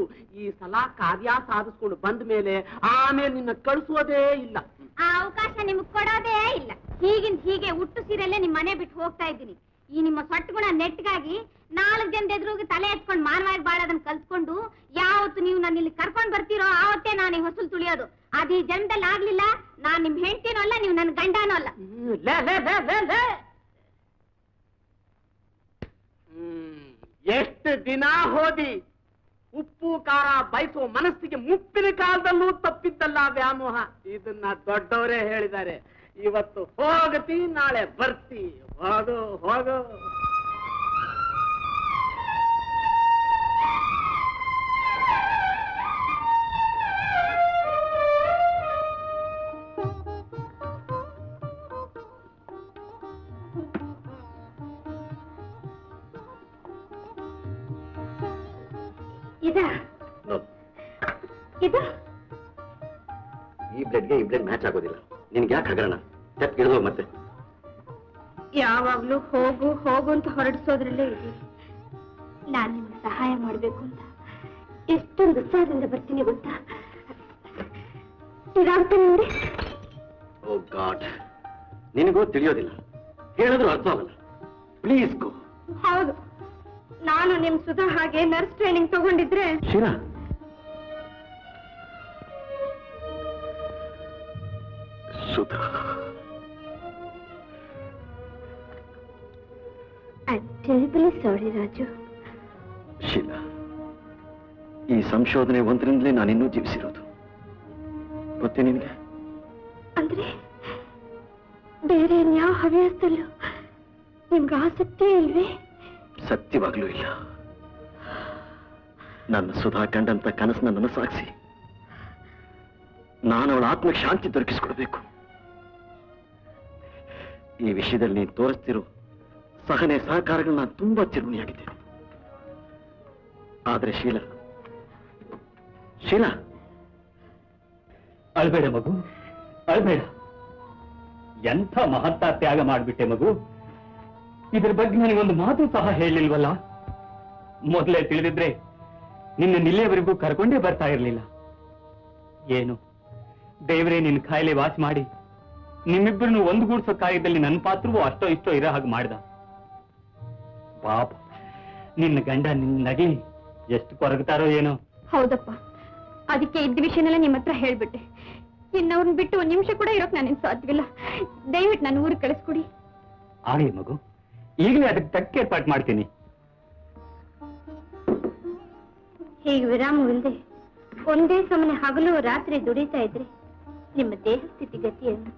ಈ ಸಲ ಕಾರ್ಯ ಸಾಧಿಸ್ಕೊಂಡು ಬಂದ ಮೇಲೆ ಆಮೇಲೆ ನಿನ್ನ ಕಳಿಸೋದೇ ಇಲ್ಲ. ಆ ಅವಕಾಶ ನಿಮ್ಗೆ ಕೊಡೋದೇ ಇಲ್ಲ. ಹೀಗಿಂದ ಹೀಗೆ ಹುಟ್ಟು ಸೀರೆಲ್ಲೇ ನಿಮ್ ಮನೆ ಬಿಟ್ಟು ಹೋಗ್ತಾ ಇದ್ದೀನಿ. ಈ ನಿಮ್ಮ ಸೊಟ್ಟುಗುಣ ನೆಟ್ಗಾಗಿ 4 ಜನದ ಎದುರುಗಿ ತಲೆ ಎತ್ಕೊಂಡು ಮಾನವಾಗಿ ಬಾಳೋದನ್ನ ಕಲ್ತ್ಕೊಂಡು ಯಾವತ್ತು ನೀವು ನನ್ನ ಇಲ್ಲಿ ಕರ್ಕೊಂಡ್ ಬರ್ತೀರೋ ಆವತ್ತೇ ನಾನು ಈ ಹೊಸಲು ತುಳಿಯೋದು. ಅದು ಈ ಜನ್ಮದಲ್ಲಿ ಆಗ್ಲಿಲ್ಲ. ನಾನ್ ನಿಮ್ ಹೆಂಡ್ತಿನೂ ಅಲ್ಲ, ನೀವು ನನ್ನ ಗಂಡನೂ ಅಲ್ಲ. ಎಷ್ಟು ದಿನ ಹೋದಿ? ಉಪ್ಪು ಖಾರ ಬಯಸೋ ಮನಸ್ಸಿಗೆ ಮುಪ್ಪಿನ ಕಾಲದಲ್ಲೂ ತಪ್ಪಿದ್ದಲ್ಲ ವ್ಯಾಮೋಹ. ಇದನ್ನ ದೊಡ್ಡವರೇ ಹೇಳಿದ್ದಾರೆ. ಇವತ್ತು ಹೋಗತಿ, ನಾಳೆ ಬರ್ತಿ. ಹೋಗು ಹೋಗು. ಇದು ಈ ಬ್ಲಡ್ಗೆ ಈ ಬ್ಲಡ್ ಮ್ಯಾಚ್ ಆಗೋದಿಲ್ಲ. ನಿನ್ಗೆ ಯಾಕೆ ಹಗರಣ? ತೆಪ್ಪ ಇಳಿದೋ ಮತ್ತೆ. ಯಾವಾಗ್ಲೂ ಹೋಗು ಹೋಗು ಅಂತ ಹೊರಡಿಸೋದ್ರಲ್ಲೇ ಇದೆ. ನಾನು ನಿಮ್ಗೆ ಸಹಾಯ ಮಾಡ್ಬೇಕು ಅಂತ ಎಷ್ಟೊಂದು ಉತ್ಸಾಹದಿಂದ ಬರ್ತೀನಿ ಗೊತ್ತಾ? ಇದಾಗ್ತಾನೆ ನೋಡಿ. ಓ ಗಾಡ್, ನಿನಗೂ ತಿಳಿಯೋದಿಲ್ಲ, ಹೇಳಿದ್ರು ಅರ್ಥ ಆಗಲ್ಲ. Please go. ಹೌದು, ನಾನು ನಾನು ನಿಮ್ ಸುಧಾ ಹಾಗೆ ನರ್ಸ್ ಟ್ರೈನಿಂಗ್ ತಗೊಂಡಿದ್ರೆ Sheela, Sudha, I am terribly sorry Raju. Sheela, ಈ ಸಂಶೋಧನೆ ಒಂದರಿಂದಲೇ ನಾನಿನ್ನೂ ಜೀವಿಸಿರೋದು ಗೊತ್ತೇ ನಿನಗೆ? ಅಂದ್ರೆ ಬೇರೆ ಯಾವ ಹವ್ಯಾಸದಲ್ಲೂ ನಿಮ್ಗೆ ಆಸಕ್ತಿ ಇಲ್ವೇ? ಸತ್ಯವಾಗ್ಲೂ ಇಲ್ಲ. ನನ್ನ ಸುಧಾ ಕಂಡಂತ ಕನಸನ್ನ ನನಸಾಗಿಸಿ ನಾನು ಅವಳ ಆತ್ಮಕ್ಕೆ ಶಾಂತಿ ದೊರಕಿಸಿಕೊಡ್ಬೇಕು. ಈ ವಿಷಯದಲ್ಲಿ ನೀನು ತೋರಿಸ್ತಿರೋ ಸಹನೆ ಸಹಕಾರಗಳು ನಾನು ತುಂಬಾ ಚಿರುಣಿಯಾಗಿದ್ದೇನೆ. ಆದ್ರೆ ಶೀಲಾ, ಅಳ್ಬೇಡ ಮಗು, ಅಳ್ಬೇಡ. ಎಂಥ ಮಹತ್ತ ತ್ಯಾಗ ಮಾಡಿಬಿಟ್ಟೆ ಮಗು. ಇದ್ರ ಬಗ್ಗೆ ನನಗೊಂದು ಮಾತು ಸಹ ಹೇಳಿಲ್ವಲ್ಲ. ಮೊದಲೇ ತಿಳಿದಿದ್ರೆ ನಿನ್ನ ನಿಲ್ಲೆಯವರೆಗೂ ಕರ್ಕೊಂಡೇ ಬರ್ತಾ ಇರಲಿಲ್ಲ. ಏನು ದೇವರೇ ನಿನ್ನ ಕಾಯಿಲೆ ವಾಸಿ ಮಾಡಿ ನಿಮ್ಮಿಬ್ಬರನ್ನು ಒಂದುಗೂಡಿಸೋ ಕಾರ್ಯದಲ್ಲಿ ನನ್ನ ಪಾತ್ರವೂ ಅಷ್ಟೋ ಇಷ್ಟೋ ಇರೋ ಹಾಗೆ ಮಾಡ್ದ. ಪಾಪ ನಿನ್ನ ಗಂಡ ನಿನ್ನ ನಗಲಿ ಎಷ್ಟು ಕೊರಗ್ತಾರೋ ಏನೋ. ಹೌದಪ್ಪ, ಅದಕ್ಕೆ ಇದ್ದ ವಿಷಯನೆಲ್ಲ ನಿಮ್ಮ ಹತ್ರ ಹೇಳ್ಬಿಟ್ಟೆ. ಇನ್ನವ್ರನ್ನ ಬಿಟ್ಟು ಒಂದ್ ನಿಮಿಷ ಕೂಡ ಇರೋಕ್ ನಾನೇನ್ ಸಾಧ್ಯವಿಲ್ಲ. ದಯವಿಟ್ಟು ನಾನು ಊರಿಗೆ ಕಳಿಸ್ಕೊಡಿ. ಆಗಲಿ ಮಗು, ಈಗಲೇ ಅದಕ್ಕೆ ತಕ್ಕ ಏರ್ಪಾಟ್ ಮಾಡ್ತೀನಿ. ಹೀಗೆ ವಿರಾಮವಿಲ್ಲದೆ ಒಂದೇ ಸಮನೆ ಹಗಲು ರಾತ್ರಿ ದುಡಿತಾ ಇದ್ರೆ ನಿಮ್ಮ ದೇಹ ಸ್ಥಿತಿ ಗತಿಯನ್ನು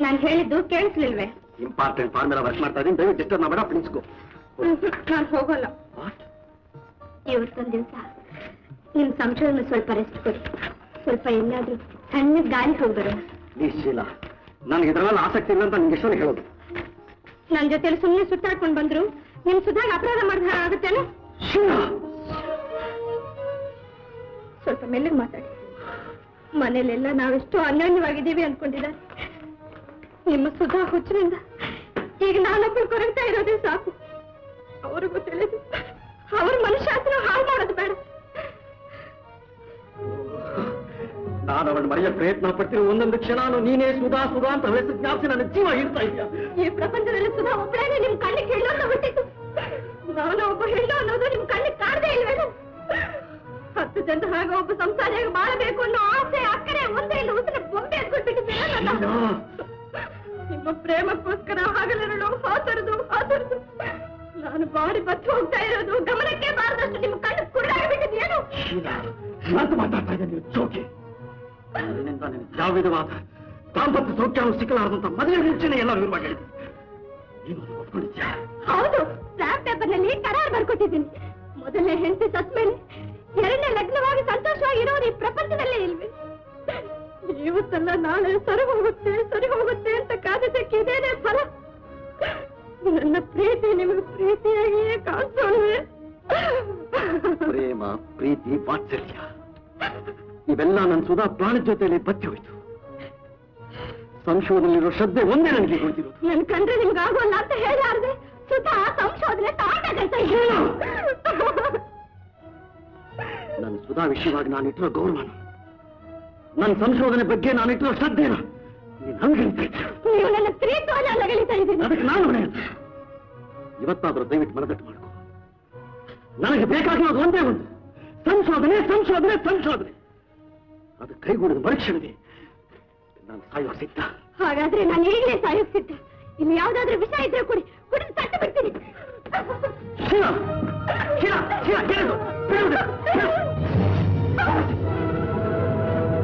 ನಾನು ಹೇಳಿದ್ದು ಕೇಳಿಸ್ಲಿಲ್ವೇ? ಇಂಪಾರ್ಟೆಂಟ್ ಫಾರ್ಮುಲಾ ವರ್ಕ್ ಮಾಡ್ತಾ ಇದ್ದೀನಿ, ದಯವಿಟ್ಟು ಡಿಸ್ಟರ್ಬ್ ಮಾಡಬೇಡ, ಪ್ಲೀಸ್ ಗೋ. ನಾನು ಹೋಗಲ್ಲ. ಇವತ್ತೊಂದು ದಿವಸ ನಿಮ್ ಸಂಶೋಧನೆ ಸ್ವಲ್ಪ ರೆಸ್ಟ್ ಕೊಡಿ. ಸ್ವಲ್ಪ ಎಲ್ಲಾದ್ರೂ ಸಣ್ಣ ದಾರಿ ಹೋಗ್ಬರೋಣ. ಪ್ಲೀಸ್ ಶೀಲಾ, ನನಗೆ ಇದರಲ್ಲಿ ಆಸಕ್ತಿ ಇಲ್ಲ ಅಂತ ನಿಮ್ಗೆ ಎಷ್ಟೊಂದು ಹೇಳೋದು. ನನ್ನ ಜೊತೆಲಿ ಸುಮ್ಮನೆ ಸುತ್ತಾಡ್ಕೊಂಡು ಬಂದ್ರು ನಿಮ್ ಸುಧಾಗ ಅಪರಾಧ ಮಾಡಿದ ಆಗುತ್ತೇನೋ? ಸ್ವಲ್ಪ ಮೆಲ್ಲಗೆ ಮಾತಾಡಿ. ಮನೇಲೆಲ್ಲ ನಾವೆಷ್ಟು ಅನ್ಯೋನ್ಯವಾಗಿದ್ದೀವಿ ಅನ್ಕೊಂಡಿದ್ದಾರೆ. ನಿಮ್ಮ ಸುಧಾ ಹುಚ್ಚಿನಿಂದ ಈಗ ನಾನೊಬ್ಬರು ಕೊರಗ್ತಾ ಇರೋದೇ ಸಾಕು. ಅವ್ರಿಗೂ ತಿಳಿದು ಅವ್ರ ಮನುಷ್ಯಾಸ್ತ್ರ ಹಾಳು ಮಾಡೋದು ಬೇಡ. ನಾನು ಅವಳು ಮರೆಯ ಪ್ರಯತ್ನ ಪಡ್ತಿರೋ ಒಂದೊಂದು ಕ್ಷಣಾನು ನೀನೇ ಸುಧಾ ಸುಧಾ ಅಂತ ಹೆಸರು ಜ್ಞಾಪಿಸಿ ನನ್ನ ಜೀವ ಇರ್ತಾ ಇದೆಯಾ? ಈ ಪ್ರಪಂಚದಲ್ಲಿ ಸುಧಾ ಒಬ್ಬಳೇನೆ ನಿಮ್ ಕಣ್ಣಿಗೆ ಹೆಣ್ಣು ಅಂತ ಬಿಟ್ಟಿತ್ತು. ನಾನು ಒಬ್ಬ ಹೆಣ್ಣು ಅನ್ನೋದು ನಿಮ್ ಕಣ್ಣಿಗೆ ಕಾಣದೇ ಇಲ್ವೇನು? 10 ಜನ ಹಾಗೆ ಒಬ್ಬ ಸಂಸಾರಿಯಾಗಿ ಬಾಳಬೇಕು ಅನ್ನೋ ಆಸೆ ಅಕ್ಕರೆ ಒಂದೇ ಇಲ್ಲ ಉಸಿರ ಬೊಂಬೆ ಎತ್ಕೊಳ್ಬಿಟ್ಟಿದ್ದೇನೆ. ನಿಮ್ಮ ಪ್ರೇಮಕ್ಕೋಸ್ಕರ ಹಗಲಿರಳು ಹಾತರದು ನಾನು ಬಾಡಿ ಬತ್ತು ಹೋಗ್ತಾ ಇರೋದು ಗಮನಕ್ಕೆ ಬಾರದಷ್ಟು ನಿಮ್ಮ ಕಣ್ಣು ಕುರುಡಾಗಿಬಿಟ್ಟಿದೆಯೇನು? ನಾನು ಮಾತಾಡ್ತಾ ಇದ್ದೇನೆ ನೀವು ಜೋಕೆ. ಯಾವ ವಿಧವಾದ ದಾಂಪತ್ಯ ಸೌಖ್ಯವನ್ನು ಸಿಕ್ಕಲಾರದಂತ ಮದುವೆ ಮುಂಚೆನೆ ಎಲ್ಲ ವಿವರವಾಗಿ ಹೇಳಿದೆ. ನೀನು ಒಪ್ಕೊಂಡಿದ್ಯಾ? ಹೌದು, ಸ್ಲಾಬ್ ಪೇಪರ್ನಲ್ಲಿ ಕರಾರ್ ಬರ್ಕೊಟ್ಟಿದ್ದೀನಿ. ಮೊದಲನೇ ಹೆಂಡತಿ ಸತ್ ಮೇಲೆ ಎರಡನೇ ಲಗ್ನವಾಗಿ ಸಂತೋಷವಾಗಿರೋರು ಈ ಪ್ರಪಂಚದಲ್ಲೇ ಇಲ್ವೇ? ಇವತ್ತಲ್ಲ ನಾಳೆ ಸರಿ ಹೋಗುತ್ತೆ ಅಂತ ಕಾದಿದ್ದಕ್ಕೆ ಇದೇನೇ ಫಲ. ನನ್ನ ಪ್ರೀತಿ ನಿಮಗೆ ಪ್ರೀತಿಯಾಗಿಯೇ ಕಾಣಿಸೋಲ್ವೇ? ಪ್ರೇಮ, ಪ್ರೀತಿ, ವಾತ್ಸಲ್ಯ ಇವೆಲ್ಲ ನನ್ನ ಸುಧಾ ಪ್ರಾಣದ ಜೊತೆಯಲ್ಲಿ ಬತ್ತಿ ಹೋಯ್ತು. ಸಂಶೋಧನೆಯಲ್ಲಿರೋ ಶ್ರದ್ಧೆ ಒಂದೇ ನನಗೆ ಗೊತ್ತಿರೋದು. ನನ್ ಕಂಡ್ರೆ ನಿಮ್ಗೆ ಆಗೋಲ್ಲ ಅಂತ ಹೇಳಾರ್ದೆ ಸುಧಾ ಸಂಶೋಧನೆ ತಾಟಾಗೈತ. ನನ್ನ ಸುಧಾ ವಿಷಯವಾಗಿ ನಾನಿಟ್ಟಿರೋ ಗೌರವನ, ನನ್ನ ಸಂಶೋಧನೆ ಬಗ್ಗೆ ನಾನಿಟ್ಟಿರೋ ಶ್ರದ್ಧೆನ ನೀನು ಹಂಗಲಿತಾ ಇದ್ದೆ. ನೀವು ನನ್ನ ಸ್ತ್ರೀತ್ವನ ಅಲ್ಲಗಳಿತಾ ಇದ್ದೀನಿ. ಅದಕ್ಕೆ ನಾನು ಹೊಣೆ ಅಂತ. ಇವತ್ತಾದ್ರೂ ದಯವಿಟ್ಟು ಮನದಟ್ಟು ಮಾಡ್ಕೋ. ನನಗೆ ಬೇಕಾಗಿರೋದು ಒಂದೇ ಒಂದು, ಸಂಶೋಧನೆ ಸಂಶೋಧನೆ ಸಂಶೋಧನೆ. ಅದು ಕೈಗೂಡಿದ ಮರುಕ್ಷಣವೇ ನಾನು ಸಾಯುವ ಸಿದ್ಧ. ಹಾಗಾದ್ರೆ ನಾನು ಈಗಲೇ ಸಾಯೋಗ್ತಿದ್ದೆ. ಇಲ್ಲಿ ಯಾವ್ದಾದ್ರೂ ವಿಷಯ ಇದ್ರೆ ಕುಡಿದು ತಟ್ಟು ಬಿಡ್ತೀನಿ. ಶಿವ ಶಿವ ಶಿವ ಕೇಳು ಬಿಡುವುದು.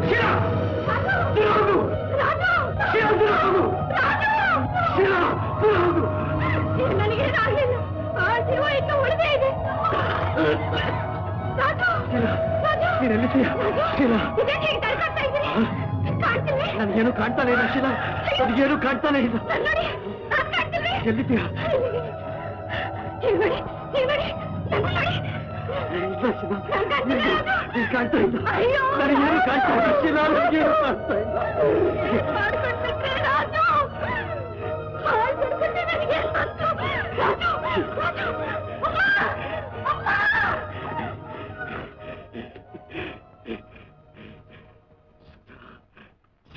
ಶಿವ ಬಿಡುವುದು. ಶಿವ ಬಿಡುವುದು. ಶಿವ ಬಿಡುವುದು. ನನಗೇನಾಗಲಿಲ್ಲ, ಆ ಜೀವ ಇನ್ನೂ ಉಳಿದೇ ಇದೆ. ನನಗೇನು ಕಾಣ್ತಾನೆ ಇಲ್ಲ ಶಿಲಾ, ನನಗೇನು ಕಾಣ್ತಾನೆ ಇಲ್ಲ. ಎಲ್ಲಿದ್ದೀಯಾ? ಇಲ್ಲ ಶಿಲಾ, ನೀನು ಕಾಣ್ತಾ ಇಲ್ಲ. ನನಗೇನು ಕಾಣ್ತಾ ಇಲ್ಲ ಶಿಲಾ, ನನಗೇನು ಕಾಣ್ತಾ ಇಲ್ಲ.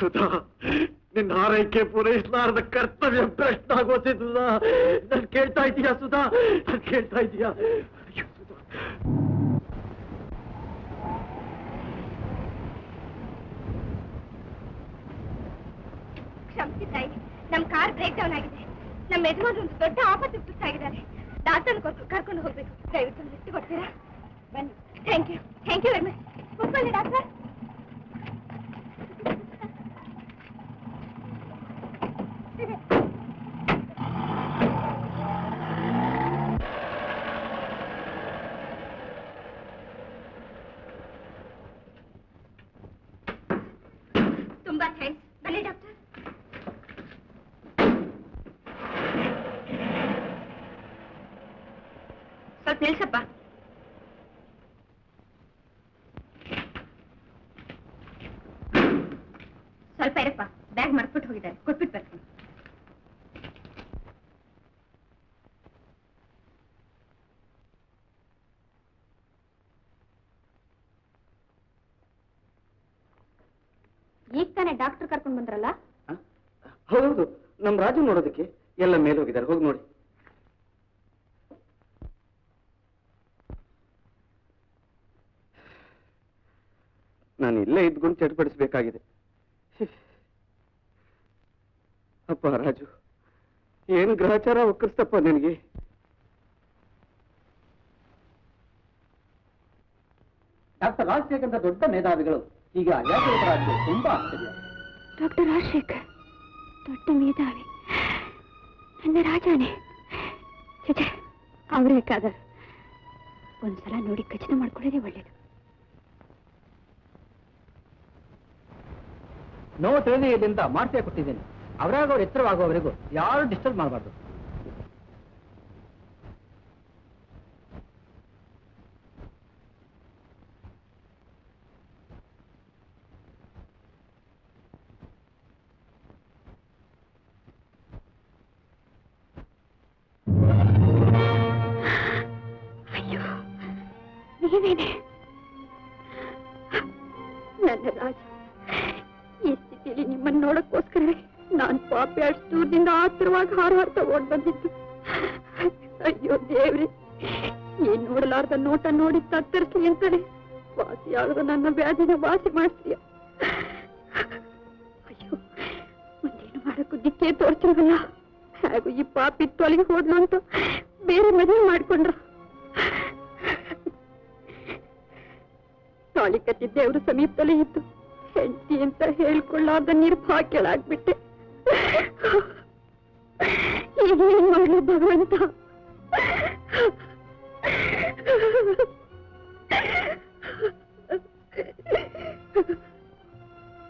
ಸುಧಾ, ನಿನ್ನ ಆರೈಕೆ ಪೂರೈಸಲಾರದ ಕರ್ತವ್ಯ ಭ್ರಷ್ಟ ಆಗೋತಿ ಸುಧಾ. ನಾನು ಕೇಳ್ತಾ ಇದೀಯಾ ಸುಧಾ? ನಾನು ಕೇಳ್ತಾ ಇದೀಯಾ? ಅಯ್ಯೋ ಸುಧಾ. ಕ್ಷಮಿಸಿ ತಾಯಿ, ನಮ್ ಕಾರ್ ಬ್ರೇಕ್ ಡೌನ್ ಆಗಿದೆ. ನಮ್ಮ ಯಜಮಾನ್ ಒಂದು ದೊಡ್ಡ ಆಪತ್ತು ತುತ್ತಾಗಿದ್ದಾರೆ. ಡಾಕ್ಟರ್ ಕರ್ಕೊಂಡು ಹೋಗ್ಬೇಕು. ದಯವಿಟ್ಟು ಲಿಫ್ಟ್ ಕೊಡ್ತೀರಾ? ಬನ್ನಿ. Thank you very much. ಕೂತ್ಕೊಳ್ಳಿ ಡಾಕ್ಟರ್. ತುಂಬಾ ಥ್ಯಾಂಕ್ಸ್. ಬನ್ನಿ ಡಾಕ್ಟರ್. ಸ್ವಲ್ಪ ನಿಲ್ಸಪ್ಪ. ಸ್ವಲ್ಪ ಇರಪ್ಪ, ಬ್ಯಾಗ್ ಮರ್ಬಿಟ್ಟು ಹೋಗಿದ್ದಾರೆ, ಕೊಟ್ಬಿಟ್ಟು ಬರ್ತೀನಿ. ಈಗ ತಾನೇ ಡಾಕ್ಟರ್ ಕರ್ಕೊಂಡು ಬಂದ್ರಲ್ಲ? ಹೌದು, ನಮ್ ರಾಜು ನೋಡೋದಕ್ಕೆ ಎಲ್ಲ ಮೇಲೆ ಹೋಗಿದ್ದಾರೆ. ಹೋಗಿ ನೋಡಿ. ನಾನು ಇಲ್ಲೇ ಇದ್ಕೊಂಡು ಚಟಪಡಿಸಬೇಕಾಗಿದೆ. ಅಪ್ಪ ರಾಜು, ಏನು ಗ್ರಹಚಾರ ಒಕ್ಕರಿಸ್ತಪ್ಪ ನಿನಗೆ. ಡಾಕ್ಟರ್ ರಾಜಶೇಖರ್ ದೊಡ್ಡ ಮೇಧಾವಿಗಳು ಈಗ ಯಾಕೆ ತುಂಬಾ ಆಶ್ಚರ್ಯ. ಡಾಕ್ಟರ್ ರಾಜಶೇಖರ್ ದೊಡ್ಡ ಮೇಧಾವಿ, ನನ್ನ ರಾಜಾನೆ. ಅವರೇ ಕಾದರು. ಒಂದ್ಸಲ ನೋಡಿ ಖಚಿತ ಮಾಡ್ಕೊಳ್ಳೋದೇ ಒಳ್ಳೇದು. ನೋವು ತಿಳಿದಿದ್ದರಿಂದ ಮಾಡ್ತೇ ಕೊಟ್ಟಿದ್ದೀನಿ. ಅವರಾಗ ಅವ್ರು ಎತ್ತರವಾಗುವವರೆಗೂ ಯಾರು ಡಿಸ್ಟರ್ಬ್ ಮಾಡಬಾರ್ದು. ಅಯ್ಯೋ, ನೀವೇನೆ ನನ್ನ ರಾಜ. ಈ ಸ್ಥಿತಿಯಲ್ಲಿ ನಿಮ್ಮನ್ನು ನೋಡಕ್ಕೋಸ್ಕರ ನಾನು ಪಾಪಿ ಅಷ್ಟು ದೂರದಿಂದ ಆತುರವಾಗಿ ಹಾರಾಡ್ತಾ ಓಡ್ ಬಂದಿದ್ದು. ಅಯ್ಯೋ ದೇವ್ರೆ, ಈ ನೋಡಲಾರ್ದ ನೋಟ ನೋಡಿ ತತ್ತರಿಸ್ಲಿ ಅಂತಾನೆ ವಾಸಿಯಾಗದ ನನ್ನ ವ್ಯಾಧಿನ ವಾಸಿ ಮಾಡಿಸ್ತೀಯ. ಅಯ್ಯೋ, ಒಂದೇನು ಮಾಡಕ್ಕೂ ದಿಕ್ಕೇ ತೋರ್ತಿಲ್ವಲ್ಲ. ಹಾಗೂ ಈ ಪಾಪಿ ತೊಲಗಿ ಹೋದ್ಲು ಅಂತ ಬೇರೆ ಮದುವೆ ಮಾಡ್ಕೊಂಡ್ರ. ತಾಳಿ ಕಟ್ಟಿದ್ದೆ ಅವರು ಸಮೀಪದಲ್ಲೇ ಇತ್ತು. ಹೆಂಡತಿ ಅಂತ ಹೇಳ್ಕೊಳ್ಳಾರ್ದ ನಿರ್ಭಾಗ್ಯಳಾಗ್ಬಿಟ್ಟೆ. ಈಗೇನ್ ಮಾಡ್ಲು ಭಗವಂತ?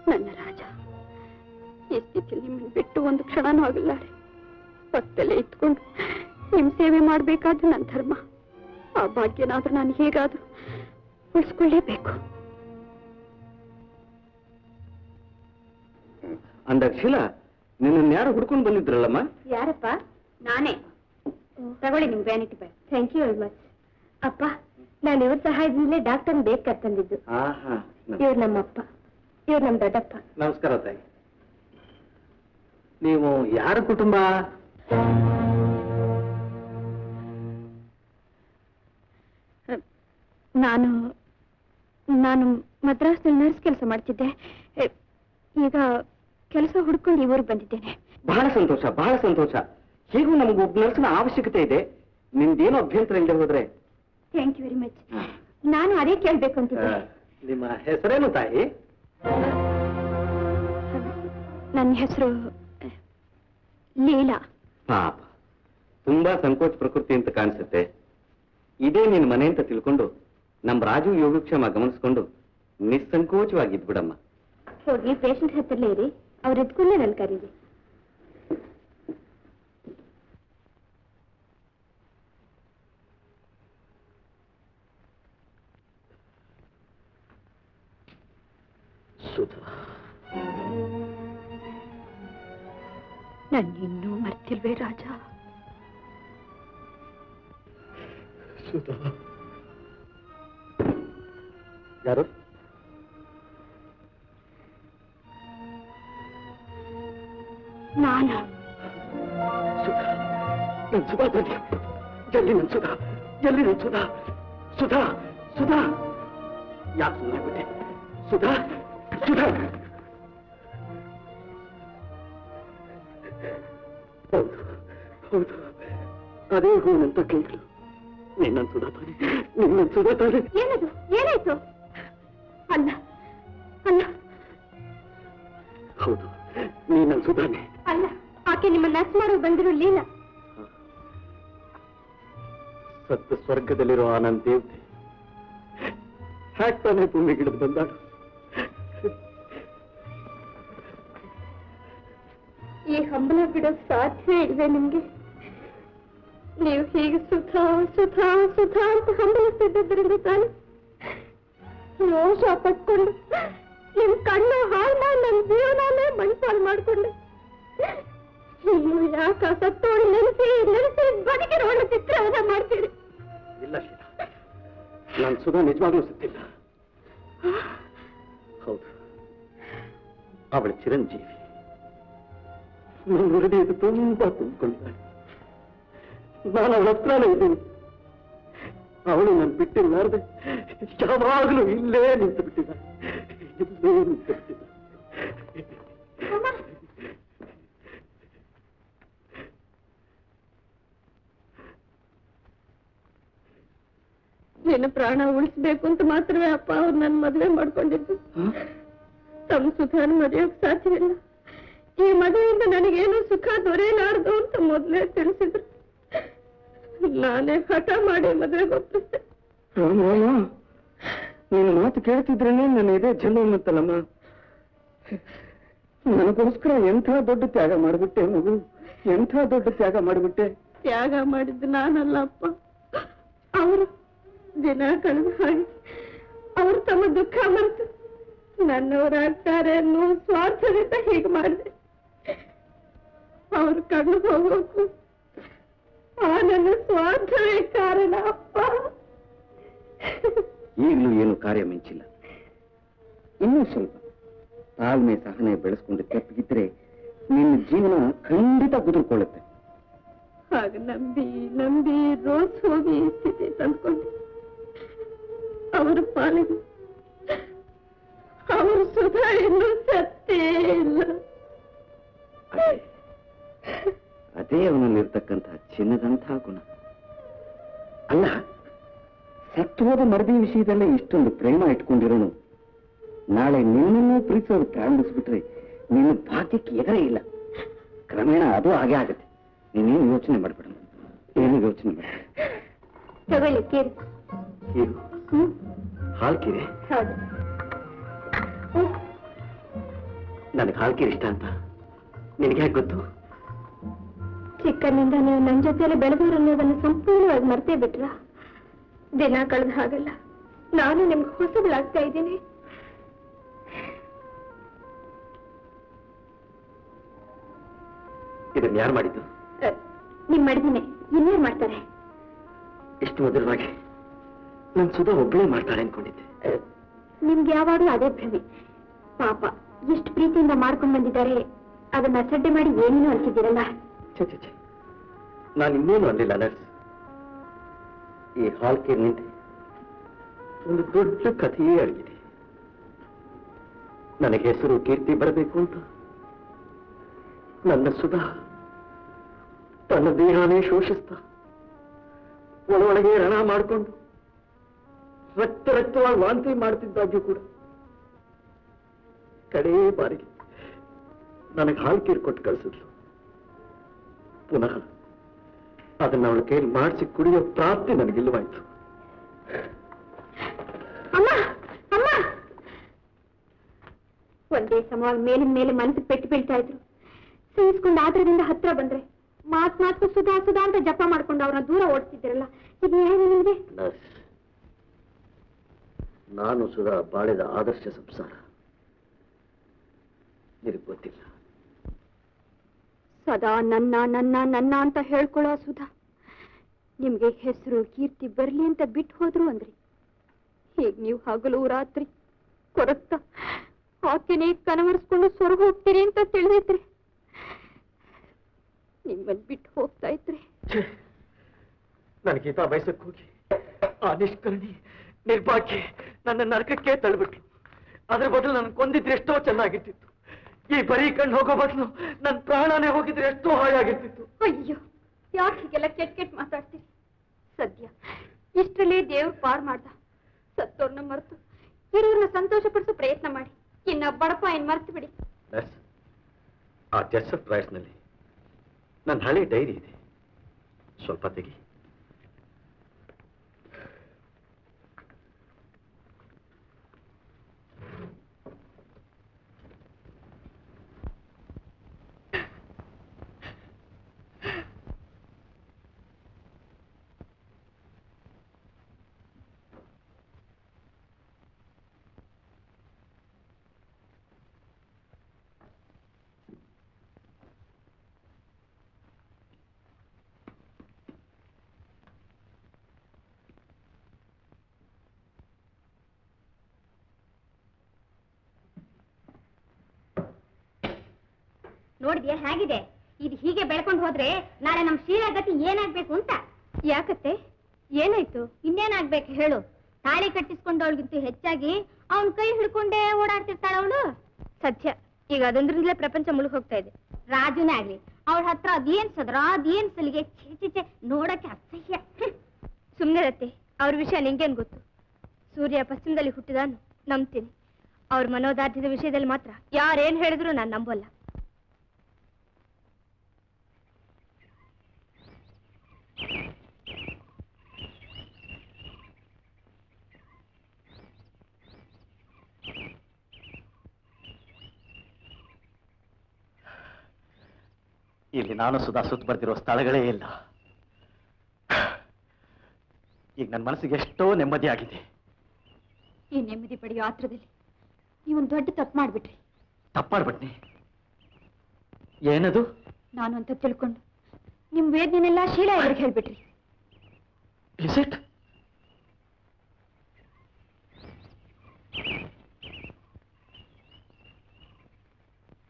ನನ್ನ ರಾಜ, ಈ ಸ್ಥಿತಿಯಲ್ಲಿ ನಿಮ್ಮನ್ನು ಬಿಟ್ಟು ಒಂದು ಕ್ಷಣನೂ ಆಗಲಾರೆ. ಪಕ್ಕದಲ್ಲೇ ಇಟ್ಕೊಂಡು ನಿಮ್ ಸೇವೆ ಮಾಡ್ಬೇಕಾದ್ರೆ ನನ್ನ ಧರ್ಮ. ಆ ಭಾಗ್ಯನಾದ್ರೂ ನಾನು ಹೇಗಾದ್ರೂ ಉಳಿಸ್ಕೊಳ್ಳೇಬೇಕು. ಅಂದಾಗ ಶೀಲಾ, ನಿನ್ನ ಯಾರು ಹುಡ್ಕೊಂಡು ಬಂದಿದ್ರಲ್ಲಮ್ಮ? ಯಾರಪ್ಪ? ನಾನೇ. ತಗೊಳ್ಳಿ ನಿಮ್ vanity bag. Thank you very much. ಅಪ್ಪ, ನಾನು ಇವ್ರ ಸಹಾಯದಿಂದಲೇ ಡಾಕ್ಟರ್ ಬೇಗ ಕರ್ತಂದಿದ್ದು. ಇವ್ರು ನಮ್ಮಪ್ಪ, ಇವ್ರು ನಮ್ ದೊಡ್ಡಪ್ಪ. ನಮಸ್ಕಾರ ತಾಯಿ. ನೀವು ಯಾರ ಕುಟುಂಬ? ನಾನು ನಾನು ಮದ್ರಾಸ್ನಲ್ಲಿ ನರ್ಸ್ ಕೆಲಸ ಮಾಡ್ತಿದ್ದೆ. ಈಗ ಕೆಲಸ ಹುಡ್ಕೊಂಡು ಈ ಊರಿಗೆ ಬಂದಿದ್ದೇನೆ. ಬಹಳ ಸಂತೋಷ, ಬಹಳ ಸಂತೋಷ. ಹೀಗೂ ನಮಗೊಬ್ಬ ನರ್ಸ್ನ ಅವಶ್ಯಕತೆ ಇದೆ. ನಿಮ್ದೇನು ಅಭ್ಯಂತರ ಇಲ್ಲದೆ ಹೋದ್ರೆ? Thank you very much. ನಾನು ಅದೇ ಕೇಳ್ಬೇಕು ಅಂತಿದ್ದೆ. ನಿಮ್ಮ ಹೆಸರೇನು ತಾಯಿ? ನನ್ನ ಹೆಸರು ಲೀಲಾ. ಪಾಪ, ತುಂಬಾ ಸಂಕೋಚ ಪ್ರಕೃತಿ ಅಂತ ಕಾಣಿಸುತ್ತೆ. ಇದೇ ನಿನ್ ಮನೆ ಅಂತ ತಿಳ್ಕೊಂಡು ನಮ್ ರಾಜು ಯೋಗಕ್ಷೇಮ ಗಮನಿಸ್ಕೊಂಡು ನಿಸ್ಸಂಕೋಚವಾಗಿದ್ ಬಿಡಮ್ಮ. ಹೋಗಿ ಪೇಷಂಟ್ ಹತ್ರಲೇ ಇರಿ, ಅವ್ರ ಎದ್ಕೊಂಡೆ ನನ್ ಕರೀರಿ. ಸುಧಾ, ನನ್ನಿನ್ನೂ ಮರ್ತಿಲ್ವೇ ರಾಜ? ಸುಧಾ, ಯಾರು? ನಾನು ಸುಧಾ, ನನ್ ಸುಧಾ ಬನ್ನಿ. ಎಲ್ಲಿ ನನ್ ಸುಧಾ? ಎಲ್ಲಿ ನನ್ ಸುಧಾ? ಸುಧಾ, ಸುಧಾ, ಯಾಕೆ ಸುಮ್ಮನಾಗ್ಬಿಟ್ಟೆ? ಸುಧಾ, ಸುಧಾ. ಹೌದು, ಹೌದು, ಅದೇ ಹೂನಂತ ಕೈಗಳು. ನಿನ್ನ ಸುಧಾ ತಾನೆ, ನಿನ್ನ ಸುಧಾ ತಾನೆ. ಏನದು? ಏನಾಯ್ತು? ಅಲ್ಲ ಅಲ್ಲ. ಹೌದು, ನೀನ ಸುಧಾನೆ. ಅಲ್ಲ, ಆಕೆ ನಿಮ್ಮ ನರ್ಸ್ ಮಾಡೋ ಬಂದಿರೋ ಲೀಲಾ. ಸತ್ತ ಸ್ವರ್ಗದಲ್ಲಿರೋ ಆ ನನ್ನ ದೇವತೆ ಹ್ಯಾಕ್ತಾನೆ ಭೂಮಿಗಿಳಿದು ಬಂದಾಳು. ಈ ಹಂಬಲ ಬಿಡೋಕ್ ಸಾಧ್ಯ ಇಲ್ವೇ ನಿಮ್ಗೆ? ನೀವು ಹೀಗೆ ಸುಧಾ ಸುಧಾ ಸುಧಾ ಅಂತ ಹಂಬಲಿಸ್ತಿದ್ದರಿಂದ ತಾನೆ ರೋಷ ಪಟ್ಕೊಂಡು ನಿಮ್ ಕಣ್ಣು ಹಾಳು ಮಾಡಿ ನನ್ನ ಜೀವನನೇ ಮಣ್ಪಾಲ್ ಮಾಡ್ಕೊಂಡು ಇನ್ನು ಯಾಕ ಸತ್ತೋಡಿ ನೆನೆಸಿ ನೆನೆಸಿ ಬದುಕಿರೋಣ ಚಿತ್ರವನ್ನ ಮಾಡ್ತೀರಿ? ಇಲ್ಲ ಶೀಲಾ, ನಾನು ಸುಧಾ ನಿಜವಾಗ್ಲೂ ಸತ್ತಿಲ್ಲ. ಹೌದು, ಅವಳ ಚಿರಂಜೀವಿ ನನ್ನ ಹೃದಯದ ತುಂಬಾ ತುಂಬಿಕೊಂಡಿದ್ದಾಳೆ. ನಾನು ಅವಳ ಹತ್ರನೇ ಇದ್ದೀನಿ. ಅವಳು ನನ್ನ ಬಿಟ್ಟಿಲ್ಲಾರ್ದೆ ಯಾವಾಗಲೂ ಇಲ್ಲೇ ನಿಂತು ಬಿಟ್ಟಿದ್ದಾಳೆ, ಇಲ್ಲೇ ನಿಂತು ಬಿಟ್ಟಿದ್ದಾಳೆ. ನಿನ್ನ ಪ್ರಾಣ ಉಳಿಸ್ಬೇಕು ಅಂತ ಮಾತ್ರವೇ ಅಪ್ಪ ಅವ್ರು ನನ್ನ ಮದುವೆ ಮಾಡ್ಕೊಂಡಿದ್ದು. ತಮ್ಮ ಸುಧಾನ ಮರೆಯೋಕ್ ಸಾಧ್ಯವಿಲ್ಲ. ಈ ಮದುವೆಯಿಂದ ನನಗೇನು ಸುಖ ದೊರೆಯಲಾರದು ಅಂತ ಮೊದಲೇ ತಿಳಿಸಿದ್ರು. ನಾನೇ ಹಠ ಮಾಡಿ ಮದುವೆಗೆ ಒಪ್ಪಿಸಿದೆ. ರಾಮ, ನಿನ್ನ ಮಾತು ಕೇಳ್ತಿದ್ರೇನೆ ನನ್ನ ಇದೇ ಜನ್ಮತ್ತಲ್ಲಮ್ಮ. ನನಗೋಸ್ಕರ ಎಂಥ ದೊಡ್ಡ ತ್ಯಾಗ ಮಾಡಿಬಿಟ್ಟೆ ಮಗು, ಎಂಥ ದೊಡ್ಡ ತ್ಯಾಗ ಮಾಡಿಬಿಟ್ಟೆ. ತ್ಯಾಗ ಮಾಡಿದ್ದು ನಾನಲ್ಲ ಅಪ್ಪ, ಅವರು ದಿನ ಕಳೆದ ಹಾಗೆ ಅವರು ತಮ್ಮ ದುಃಖ ಮರೆತು ನನ್ನವರಾಗ್ತಾರೆ ಅನ್ನೋ ಸ್ವಾರ್ಥದಿಂದ ಹೀಗೆ ಮಾಡಿದೆ. ಅವ್ರ ಕಣ್ಣು ಹೋಗೋಕು ಆ ನನ್ನ ಸ್ವಾರ್ಥವೇ ಕಾರಣ ಅಪ್ಪ. ಈಗಲೂ ಏನು ಕಾರ್ಯ ಮಿಂಚಿಲ್ಲ. ಇನ್ನೂ ಸ್ವಲ್ಪ ತಾಳ್ಮೆ ಸಹನೆ ಬೆಳೆಸ್ಕೊಂಡು ತಪ್ಪಿಗಿದ್ರೆ ನಿನ್ನ ಜೀವನ ಖಂಡಿತ ಕುದುರ್ಕೊಳ್ಳುತ್ತೆ. ಹಾಗ ನಂಬಿ ನಂಬಿ ರೋಸ್ ಹೋಗಿ ಸ್ಥಿತಿ ತಂದ್ಕೊಂಡು ಅವರ ಪಾಲಿಗೆ ಅವರು ಸುಧಾ ಇನ್ನೂ ಸತ್ತೇ ಇಲ್ಲ. ಅದೇ ಅವನಲ್ಲಿರ್ತಕ್ಕಂತಹ ಚಿನ್ನದಂತಹ ಗುಣ. ಅಲ್ಲ, ಸತ್ತು ಹೋದ ಮರದಿ ವಿಷಯದಲ್ಲೇ ಇಷ್ಟೊಂದು ಪ್ರೇಮ ಇಟ್ಕೊಂಡಿರೋನು ನಾಳೆ ನಿನ್ನನ್ನು ಪ್ರೀತಿಸೋದು ಪ್ರಾರಂಭಿಸ್ಬಿಟ್ರೆ ನಿನ್ನ ಭಾಗ್ಯಕ್ಕೆ ಎದುರೇ ಇಲ್ಲ. ಕ್ರಮೇಣ ಅದು ಹಾಗೆ ಆಗುತ್ತೆ. ನೀನೇನು ಯೋಚನೆ ಮಾಡ್ಬೇಡ, ಏನು ಯೋಚನೆ ಮಾಡ. ತಗೊಳ್ಳಿ ಕೇಳಿ. ಹೀಗೂ ಹಾಲ್ಕಿರೆ? ಹೌದು. ನನಗೆ ಹಾಲ್ಕಿರಿ ಇಷ್ಟ ಅಂತ ನಿನಗೆ ಹೇಗೆ ಗೊತ್ತು? ಚಿಕ್ಕನಿಂದ ನೀವು ನನ್ನ ಜೊತೆಯಲ್ಲಿ ಬೆಳೆದವರು ಅನ್ನೋದನ್ನು ಸಂಪೂರ್ಣವಾಗಿ ಮರ್ತೇ ಬಿಟ್ರ? ದಿನ ಕಳೆದ ಹಾಗಲ್ಲ, ನಾನು ನಿಮ್ಗೆ ಹೊಸಬಳಾಗ್ತಾ ಇದ್ದೀನಿ. ಇದನ್ನು ಯಾರು ಮಾಡಿದ್ದು? ನಿಮ್ ಮಡಿದಿನೇ, ಇನ್ನೇನ್ ಮಾಡ್ತಾರೆ? ಇಷ್ಟು ಮಧುರವಾಗಿ ನನ್ನ ಸುಧಾ ಒಬ್ಬಳೇ ಮಾಡ್ತಾಳೆ ಅನ್ಕೊಂಡಿದ್ದೆ. ನಿಮ್ಗೆ ಯಾವಾಗಲೂ ಅದೇ ಭ್ರಮೆ. ಪಾಪ ಎಷ್ಟು ಪ್ರೀತಿಯಿಂದ ಮಾಡ್ಕೊಂಡ್ ಬಂದಿದ್ದಾರೆ, ಅದನ್ನ ಅಸಡ್ಡೆ ಮಾಡಿ ಏನೇನೋ ಅನ್ಸಿದ್ದೀರಲ್ಲ. ಛೆ ಛೆ ಛೆ, ನಾನು ಇನ್ನೇನು ಅಲ್ಲಿಲ್ಲ ನರ್ಸ್. ಈ ಹಾಲ್ಕೆ ನಿಂತೆ ಒಂದು ದೊಡ್ಡ ಕಥೆಯೇ ಅಡಗಿದೆ. ನನಗೆ ಹೆಸರು ಕೀರ್ತಿ ಬರಬೇಕು ಅಂತ ನನ್ನ ಸುಧಾ ತನ್ನ ದೇಹನೇ ಶೋಷಿಸ್ತಾ ಒಳೊಳಗೆ ರಣ ಮಾಡಿಕೊಂಡು ರಕ್ತವಾಗಿ ವಾಂತಿ ಮಾಡ್ತಿದ್ದಾಗ್ಯೂ ಕೂಡ ಕಡೇ ಬಾರಿಗೆ ನನಗೆ ಹಾಲ್ಕೀರ್ ಕೊಟ್ಟು ಕಳಿಸಿದ್ಲು. ಪುನಃ ಅದನ್ನ ಅವಳ ಕೈಲಿ ಮಾಡಿಸಿ ಕುಡಿಯೋ ಪ್ರಾಪ್ತಿ ನನಗಿಲ್ಲವಾಯ್ತು. ಅಮ್ಮ ಅಮ್ಮ, ಒಂದೇ ಸಮವಾಗಿ ಮೇಲಿನ ಮೇಲೆ ಮನಸ್ಸು ಪೆಟ್ಟು ಬೀಳ್ತಾ ಇದ್ರು. ಸಹಿಸ್ಕೊಂಡು ಆದ್ರದಿಂದ ಹತ್ರ ಬಂದ್ರೆ ಮಾತು ಸುಧಾ ಸುಧಾ ಅಂತ ಜಪ ಮಾಡ್ಕೊಂಡು ಅವ್ರನ್ನ ದೂರ ಓಡಿಸ್ತಿದ್ದೀರಲ್ಲ, ಇದು ನ್ಯಾಯ ನಿಮ್ಗೆ? ನಾನು ಸುಧಾ ಬಾಳಿದ ಆದರ್ಶ ಸಂಸಾರ ನಿನಗೆ ಗೊತ್ತಿಲ್ಲ. ಸದಾ ನನ್ನ ನನ್ನ ನನ್ನ ಅಂತ ಹೇಳ್ಕೊಳ್ಳೋ ಸುಧಾ ನಿಮ್ಗೆ ಹೆಸರು ಕೀರ್ತಿ ಬರ್ಲಿ ಅಂತ ಬಿಟ್ಟು ಹೋದ್ರು ಅಂದ್ರಿ. ಹೀಗ್ ನೀವು ಹಗಲು ರಾತ್ರಿ ಕೊರಗ್ತಾ ಆಕೆನೇ ಕನವರಿಸ್ಕೊಂಡು ಸ್ವರ್ಗ ಹೋಗ್ತೀರಿ ಅಂತ ತಿಳಿದಿದ್ರಿ. ನಿಮ್ಮನ್ನು ಬಿಟ್ಟು ಹೋಗ್ತಾ ಇದ್ರೆ ನನ್ನ ಗೀತಾ ಬಯಸಕ್ಕೆ ಹೋಗಿ ಆ ನಿಷ್ಕರಣಿ ನಿರ್ಭಾಗ್ಯ ನನ್ನ ನರಕಕ್ಕೆ ತಳ್ಳಿಬಿಟ್ಲು. ಅದ್ರ ಬದಲು ನನ್ನ ಕೊಂದಿದ್ರೆ ಎಷ್ಟೋ ಚೆನ್ನಾಗಿರ್ತಿತ್ತು. ಈ ಬರೀ ಕಣ್ಣು ಹೋಗೋ ಬದಲು ನನ್ನ ಪ್ರಾಣನೇ ಹೋಗಿದ್ರೆ ಎಷ್ಟೋ ಹಾಯಾಗಿರ್ತಿತ್ತು. ಅಯ್ಯೋ, ಯಾಕೆ ಹೀಗೆಲ್ಲ ಕೆಟ್ಟ ಕೆಟ್ಟ ಮಾತಾಡ್ತೀರಿ? ಸದ್ಯ ಇಷ್ಟರಲ್ಲೇ ದೇವ್ರು ಪಾರ್ ಮಾಡ್ದ. ಸತ್ತೋರ್ನ ಮರೆತು ಇರೋರ್ನ ಸಂತೋಷ ಪಡಿಸೋ ಪ್ರಯತ್ನ ಮಾಡಿ. ಇನ್ನ ಬಡಪ ಏನ್ ಮರ್ತು ಬಿಡಿ. ಆ ಜೆಸ್ಸರ್ ಪ್ರೈಸ್ನಲ್ಲಿ ನನ್ನ ಹಳೆ ಡೈರಿ ಇದೆ, ಸ್ವಲ್ಪ ತೆಗಿ. ನೋಡಿದ್ಯಾ ಹೇಗಿದೆ? ಇದು ಹೀಗೆ ಬೆಳ್ಕೊಂಡು ಹೋದ್ರೆ ನಾಳೆ ನಮ್ ಶೀಲಾ ಗತಿ ಏನಾಗ್ಬೇಕು ಅಂತ. ಯಾಕತ್ತೆ, ಏನಾಯ್ತು? ಇನ್ನೇನಾಗ್ಬೇಕು ಹೇಳು? ತಾಳಿ ಕಟ್ಟಿಸ್ಕೊಂಡವಳಿಗಿಂತ ಹೆಚ್ಚಾಗಿ ಅವನ್ ಕೈ ಹಿಡ್ಕೊಂಡೇ ಓಡಾಡ್ತಿರ್ತಾಳ ಅವಳು. ಸತ್ಯ, ಈಗ ಅದೊಂದ್ರಿಂದಲೇ ಪ್ರಪಂಚ ಮುಳುಗ್ ಹೋಗ್ತಾ ಇದೆ. ರಾಜುನೇ ಆಗ್ಲಿ, ಅವಳ ಹತ್ರ ಅದೇನ್ ಸದ್ರ ಅದೇನ್ ಸಲಿಗೆ, ಚೇಚೆ ನೋಡಕ್ಕೆ ಅಸಹ್ಯ. ಸುಮ್ನೆ ರತ್ತೆ, ಅವ್ರ ವಿಷಯ ನಿಂಗೇನ್ ಗೊತ್ತು? ಸೂರ್ಯ ಪಶ್ಚಿಮದಲ್ಲಿ ಹುಟ್ಟಿದಾನು, ನಂಬ್ತೀನಿ. ಅವ್ರ ಮನೋದಾರ್ಢ್ಯದ ವಿಷಯದಲ್ಲಿ ಮಾತ್ರ ಯಾರೇನ್ ಹೇಳಿದ್ರು ನಾನು ನಂಬಲ್ಲ. ಇಲ್ಲಿ ನಾನು ಸುಧಾ ಸುತ್ತ ಬರ್ತಿರೋ ಸ್ಥಳಗಳೇ ಇಲ್ಲ. ಈಗ ನನ್ನ ಮನಸ್ಸಿಗೆ ಎಷ್ಟೋ ನೆಮ್ಮದಿ ಆಗಿದೆ. ಈ ನೆಮ್ಮದಿ ಪಡೆಯೋ ಆತ್ರದಲ್ಲಿ ನೀವೊಂದು ದೊಡ್ಡ ತಪ್ಪು ಮಾಡ್ಬಿಟ್ರಿ. ತಪ್ಪು ಮಾಡ್ಬಿಟ್ನಿ? ಏನದು? ನಾನು ಅಂತ ತಿಳ್ಕೊಂಡು ನಿಮ್ ವೇದನೆಲ್ಲ ಶೀಲಾ ಅವ್ರಿಗೆ ಹೇಳ್ಬಿಟ್ರಿ. Is it?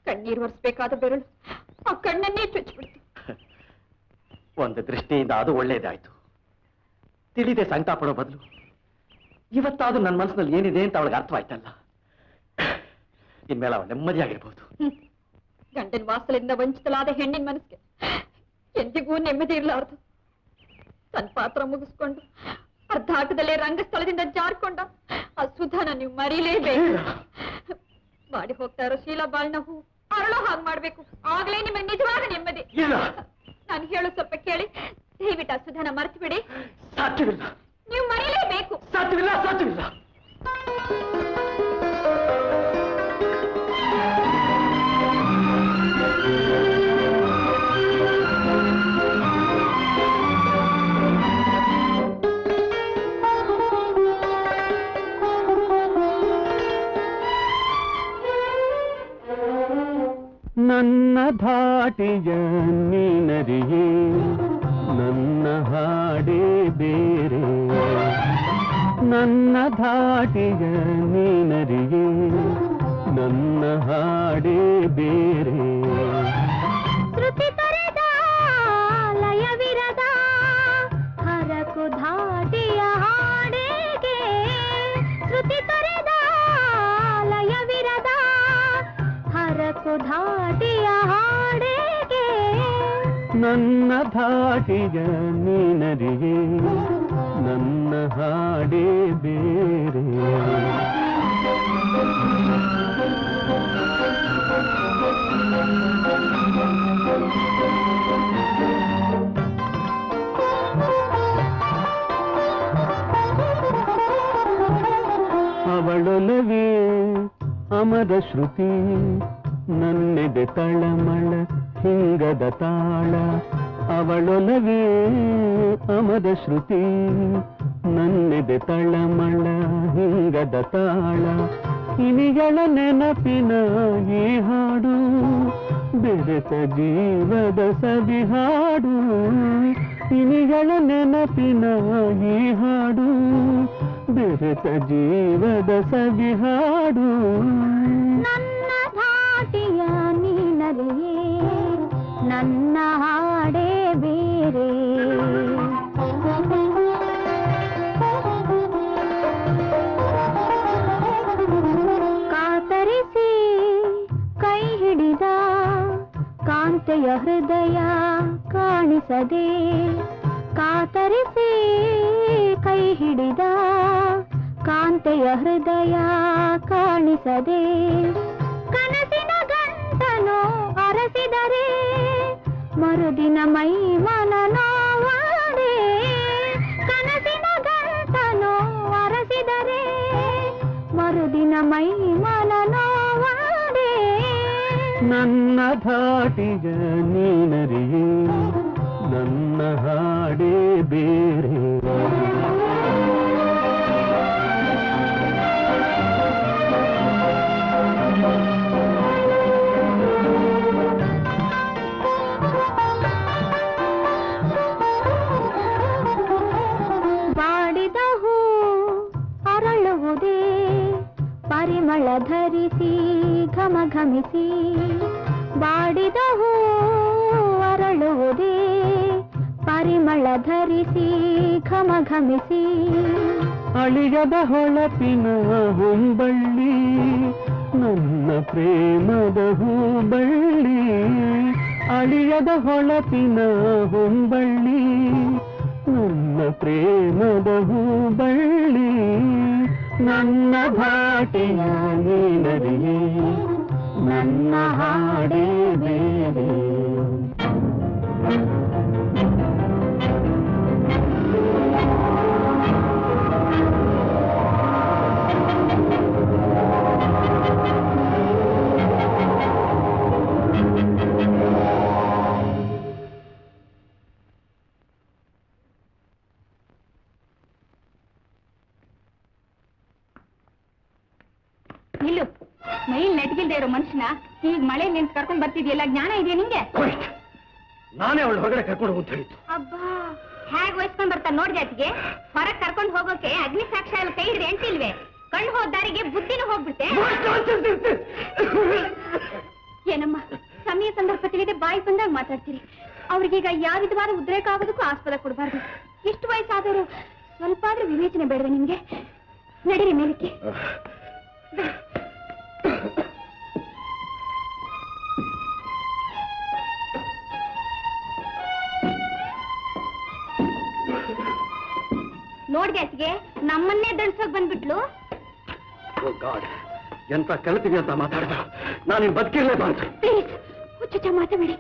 ಕಣ್ಣೀರು ಒರೆಸ್ಬೇಕಾದ ಬೆರಳು ಆ ಕಣ್ಣನ್ನೇ ಚುಚ್ಚಿಬಿಡ್ತು. ಒಂದು ದೃಷ್ಟಿಯಿಂದ ಅದು ಒಳ್ಳೇದಾಯ್ತು. ತಿಳಿದೆ ಸಂಕಟ ಪಡೋ ಬದಲು ಇವತ್ತಾದ್ರೂ ನನ್ನ ಮನಸ್ಸಿನಲ್ಲಿ ಏನಿದೆ ಅಂತ ಅವಳಿಗೆ ಅರ್ಥವಾಯ್ತಲ್ಲ. ಇನ್ಮೇಲೆ ಅವಳು ನೆಮ್ಮದಿಯಾಗಿರ್ಬೋದು. ಗಂಡನ ವಾಸಲಿಂದ ವಂಚಿತಲಾದ ಹೆಣ್ಣಿನ ಮನಸ್ಸಿಗೆ ಎಂದಿಗೂ ನೆಮ್ಮದಿ ಇರಲಾರದು. ತನ್ನ ಪಾತ್ರ ಮುಗಿಸ್ಕೊಂಡು ಅರ್ಧ ಆಟದಲ್ಲೇ ರಂಗಸ್ಥಳದಿಂದ ಜಾರ್ಕೊಂಡ ಆ ಸುಧಾನ ನೀವು ಮರೀಲೇಬೇಕು. ಮಾಡಿ ಹೋಗ್ತಾ ಇರೋ ಶೀಲಾ ಬಾಳ್ನ ಹೂ ಅರಳೋ ಹಾಗೆ ಮಾಡ್ಬೇಕು. ಆಗ್ಲೇ ನಿಮಗೆ ನಿಜವಾದ ನೆಮ್ಮದಿ. ನಾನು ಹೇಳೋ ಸ್ವಲ್ಪ ಕೇಳಿ, ದಯವಿಟ್ಟು ಆ ಸುಧಾನ ಮರೆತು ಬಿಡಿ. ಸಾಧ್ಯವಿಲ್ಲ. ನೀವು ಮರೀಲೇಬೇಕು. ಸಾಧ್ಯವಿಲ್ಲ, ಸಾಧ್ಯವಿಲ್ಲ. ನನ್ನ ಧಾಟಿಯ ನೀನರಿಯೇ, ನನ್ನ ಹಾಡೇ ಬೇರೆ. ನನ್ನ ಧಾಟಿಯ ನೀನರಿಯೇ, ನನ್ನ ಹಾಡೇ ಬೇರೆ. ಶ್ರುತಿ ತೊರೆದ ಲಯವಿರದ ಹರಕು ಧಾಟಿಯ ಹಾಡಿಗೆ. ಶ್ರುತಿ ತೊರೆದ ಲಯವಿರದ ಹರಕು ಧಾಟಿಯ ಹಾಡಿಗೆ. ನನ್ನ ಧಾಟಿಯ ನೀನರಿಯೇ, ನನ್ನ ಹಾಡೇ ಬೇರೆ. ಅವಳೊಲವೇ ಅಮರ ಶ್ರುತಿ, ನನ್ನೆದೆ ತಳಮಳ ಹಿಂಗದ ತಾಳ. ಅವಳೊಲವೇ ಅಮರ ಶ್ರುತಿ, ನನ್ನೆದೆ ತಳಮಳ ಹಿಂಗದ ತಾಳ. ಇನಿಗಳ ನೆನಪಿನ ಈ ಹಾಡು, ಬೆರೆತ ಜೀವದ ಸವಿಹಾಡು. ಇನಿಗಳ ನೆನಪಿನ ಈ ಹಾಡು, ಬೆರೆತ ಜೀವದ ಸವಿಹಾಡು. ನನ್ನ ಧಾಟಿಯ ನೀನರಿಯೇ, ನನ್ನ ಹಾಡೇ ಬೇರೆ. ಕಾತರಿಸಿ ಕೈ ಹಿಡಿದ ಕಾಂತೆಯ ಹೃದಯ ಕಾಣಿಸದೆ, ಕಾತರಿಸಿ ಕೈ ಹಿಡಿದ ಕಾಂತೆಯ ಹೃದಯ ಕಾಣಿಸದೆ, ಕನಸಿನ ಗಂಟನು ಅರಸಿದರೆ ಮರುದಿನ ಮೈ ಮನ ನೋವಾಡೆ, ಕನಸಿನ ಗಂಟನು ಅರಸಿದರೆ ಮರುದಿನ ಮೈ ಮನ ನೋವಾಡೆ. ನನ್ನ ಧಾಟಿಗ ನೀನರಿಯೇ ನನ್ನ ಹಾಡೇ ಬೇರೆ. ಬಾಡಿದ ಹೂ ಅರಳುವುದೇ ಪರಿಮಳ ಧರಿಸಿ ಘಮ ಘಮಿಸಿ, ಬಾಡಿದ ಹೂ ಅರಳುವುದೇ ಪರಿಮಳ ಧರಿಸಿ ಘಮ ಘಮಿಸಿ, ಅಳಿಯದ ಹೊಳಪಿನ ಹೊಂಬಳ್ಳಿ ನನ್ನ ಪ್ರೇಮದ ಹೂಬಳ್ಳಿ, ಅಳಿಯದ ಹೊಳಪಿನ ಹೊಂಬಳ್ಳಿ ನನ್ನ ಪ್ರೇಮದ ಹೂಬಳ್ಳಿ. ನನ್ನ ಭಾಟಿಯ ನೀನರಿಯೇ ನನ್ನ ಹಾಡೇ ಬೇರೆ. ನಿಲ್ಲು, ಮೈಲ್ ನೆಟ್ಗಿಲ್ದೇ ಇರೋ ಮನುಷ್ಯನ ಈಗ ಮಳೆ ನಿಂತು ಕರ್ಕೊಂಡ್ ಬರ್ತಿದ್ಯಲ್ಲ, ಜ್ಞಾನ ಇದೆಯಾ ನಿಂಗೆ? ನಾನೇ ಅವಳು ಹೊರಗಡೆ ಕರ್ಕೊಂಡು ಹೋಗಿ ಹೇಳಿದ್ದು. ಅಬ್ಬಾ, ಹೇಗ್ ವಹಿಸ್ಕೊಂಡ್ ಬರ್ತಾ ನೋಡ್ ಜಾತಿಗೆ. ಹೊರಗ್ ಕರ್ಕೊಂಡ್ ಹೋಗೋಕೆ ಅಗ್ನಿ ಸಾಕ್ಷ್ಯ ಎಲ್ಲ ಕೈ ಹಿಡ್ದು ಎಂಟಿಲ್ವೇ? ಕಣ್ಣು ಹೋದ ದಾರಿಗೆ ಬುದ್ಧಿನೂ ಹೋಗ್ಬಿಟ್ಟೆ. ಏನಮ್ಮ, ಸಮಯ ಸಂದರ್ಭ ತಿಳಿದೆ ಬಾಯಿ ಬಂದಾಗ ಮಾತಾಡ್ತೀರಿ. ಅವ್ರಿಗೀಗ ಯಾವ ವಿಧವಾದ ಉದ್ರೇಕ ಆಗೋದಕ್ಕೂ ಆಸ್ಪದ ಕೊಡಬಾರ್ದು. ಇಷ್ಟು ವಯಸ್ಸಾದವರು ಸ್ವಲ್ಪ ಆದ್ರೂ ವಿವೇಚನೆ ಬೇಡವೆ ನಿಮ್ಗೆ? ನಡೀರಿ ಮೇಲಕ್ಕೆ. ನೋಡ್ಗ್ಯಾಸ್ಗೆ ನಮ್ಮನ್ನೇ ದಂಡ್ಸೋಕ್ ಬಂದ್ಬಿಟ್ಲು. ಎಂತ ಕಲಿತೀವಿ ಅಂತ ಮಾತಾಡ್ದ, ನಾನು ಬದುಕಿರ್ಲೇಬಾರ್ದು. ಪ್ಲೀಸ್ ಹುಚ್ಚುಚ್ಚ ಮಾತಾಡಿ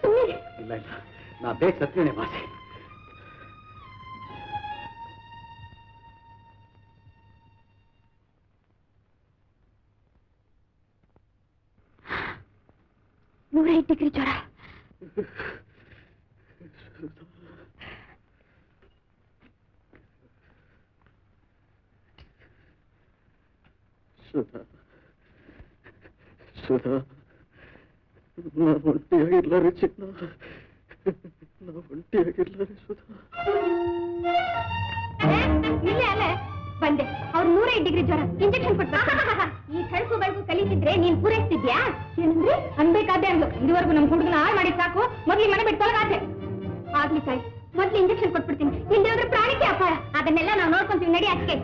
ಸುಮ್ಮನೆ. ಇಲ್ಲ ಇಲ್ಲ, ನಾ ಬೇಗ ಸತ್ಯನೇ ಮಾಸಿ. ನೂರ ಡಿಗ್ರಿ ಜ್ವರ. ಸುಧಾ, ನಾ ಒಂಟಿಯಾಗಿರ್ಲಾರೆ ಚಿನ್ನ, ನಾ ಒಂಟಿಯಾಗಿರ್ಲಾರೆ ಸುಧಾ. ಇಲ್ಲೇ ಅಲ್ಲೇ ಬಂದೆ. ಅವ್ರು 105 ಡಿಗ್ರಿ ಜ್ವರ, ಇಂಜೆಕ್ಷನ್ ಕೊಟ್ಟು. ಈ ಕಳ್ಸು ಬೆಳಕು ಕಲಿತಿದ್ರೆ ನೀನ್ ಪೂರೈಸ್ತಿದ್ಯಾ? ಏನಂದ್ರೆ ಅನ್ಬೇಕಾದೆ ಅಂದ್ಲು. ಇದುವರೆಗೂ ನಮ್ ಹುಡುಗನ ಹಾಳು ಮಾಡಿ ಸಾಕು, ಮೊದ್ಲು ಮನೆ ಬಿಟ್ಟು ತೊಲಗಾತೆ. ಆಗ್ಲಿ ತಾಯಿ, ಮೊದ್ಲು ಇಂಜೆಕ್ಷನ್ ಕೊಟ್ಬಿಡ್ತೀನಿ. ಇಲ್ಲಿ ಹೋದ್ರೆ ಪ್ರಾಣಿಗೆ ಅಪಾಯ. ಅದನ್ನೆಲ್ಲ ನಾವು ನೋಡ್ಕೊಂತೀವಿ. ನಡಿ ಅದಕ್ಕೆ.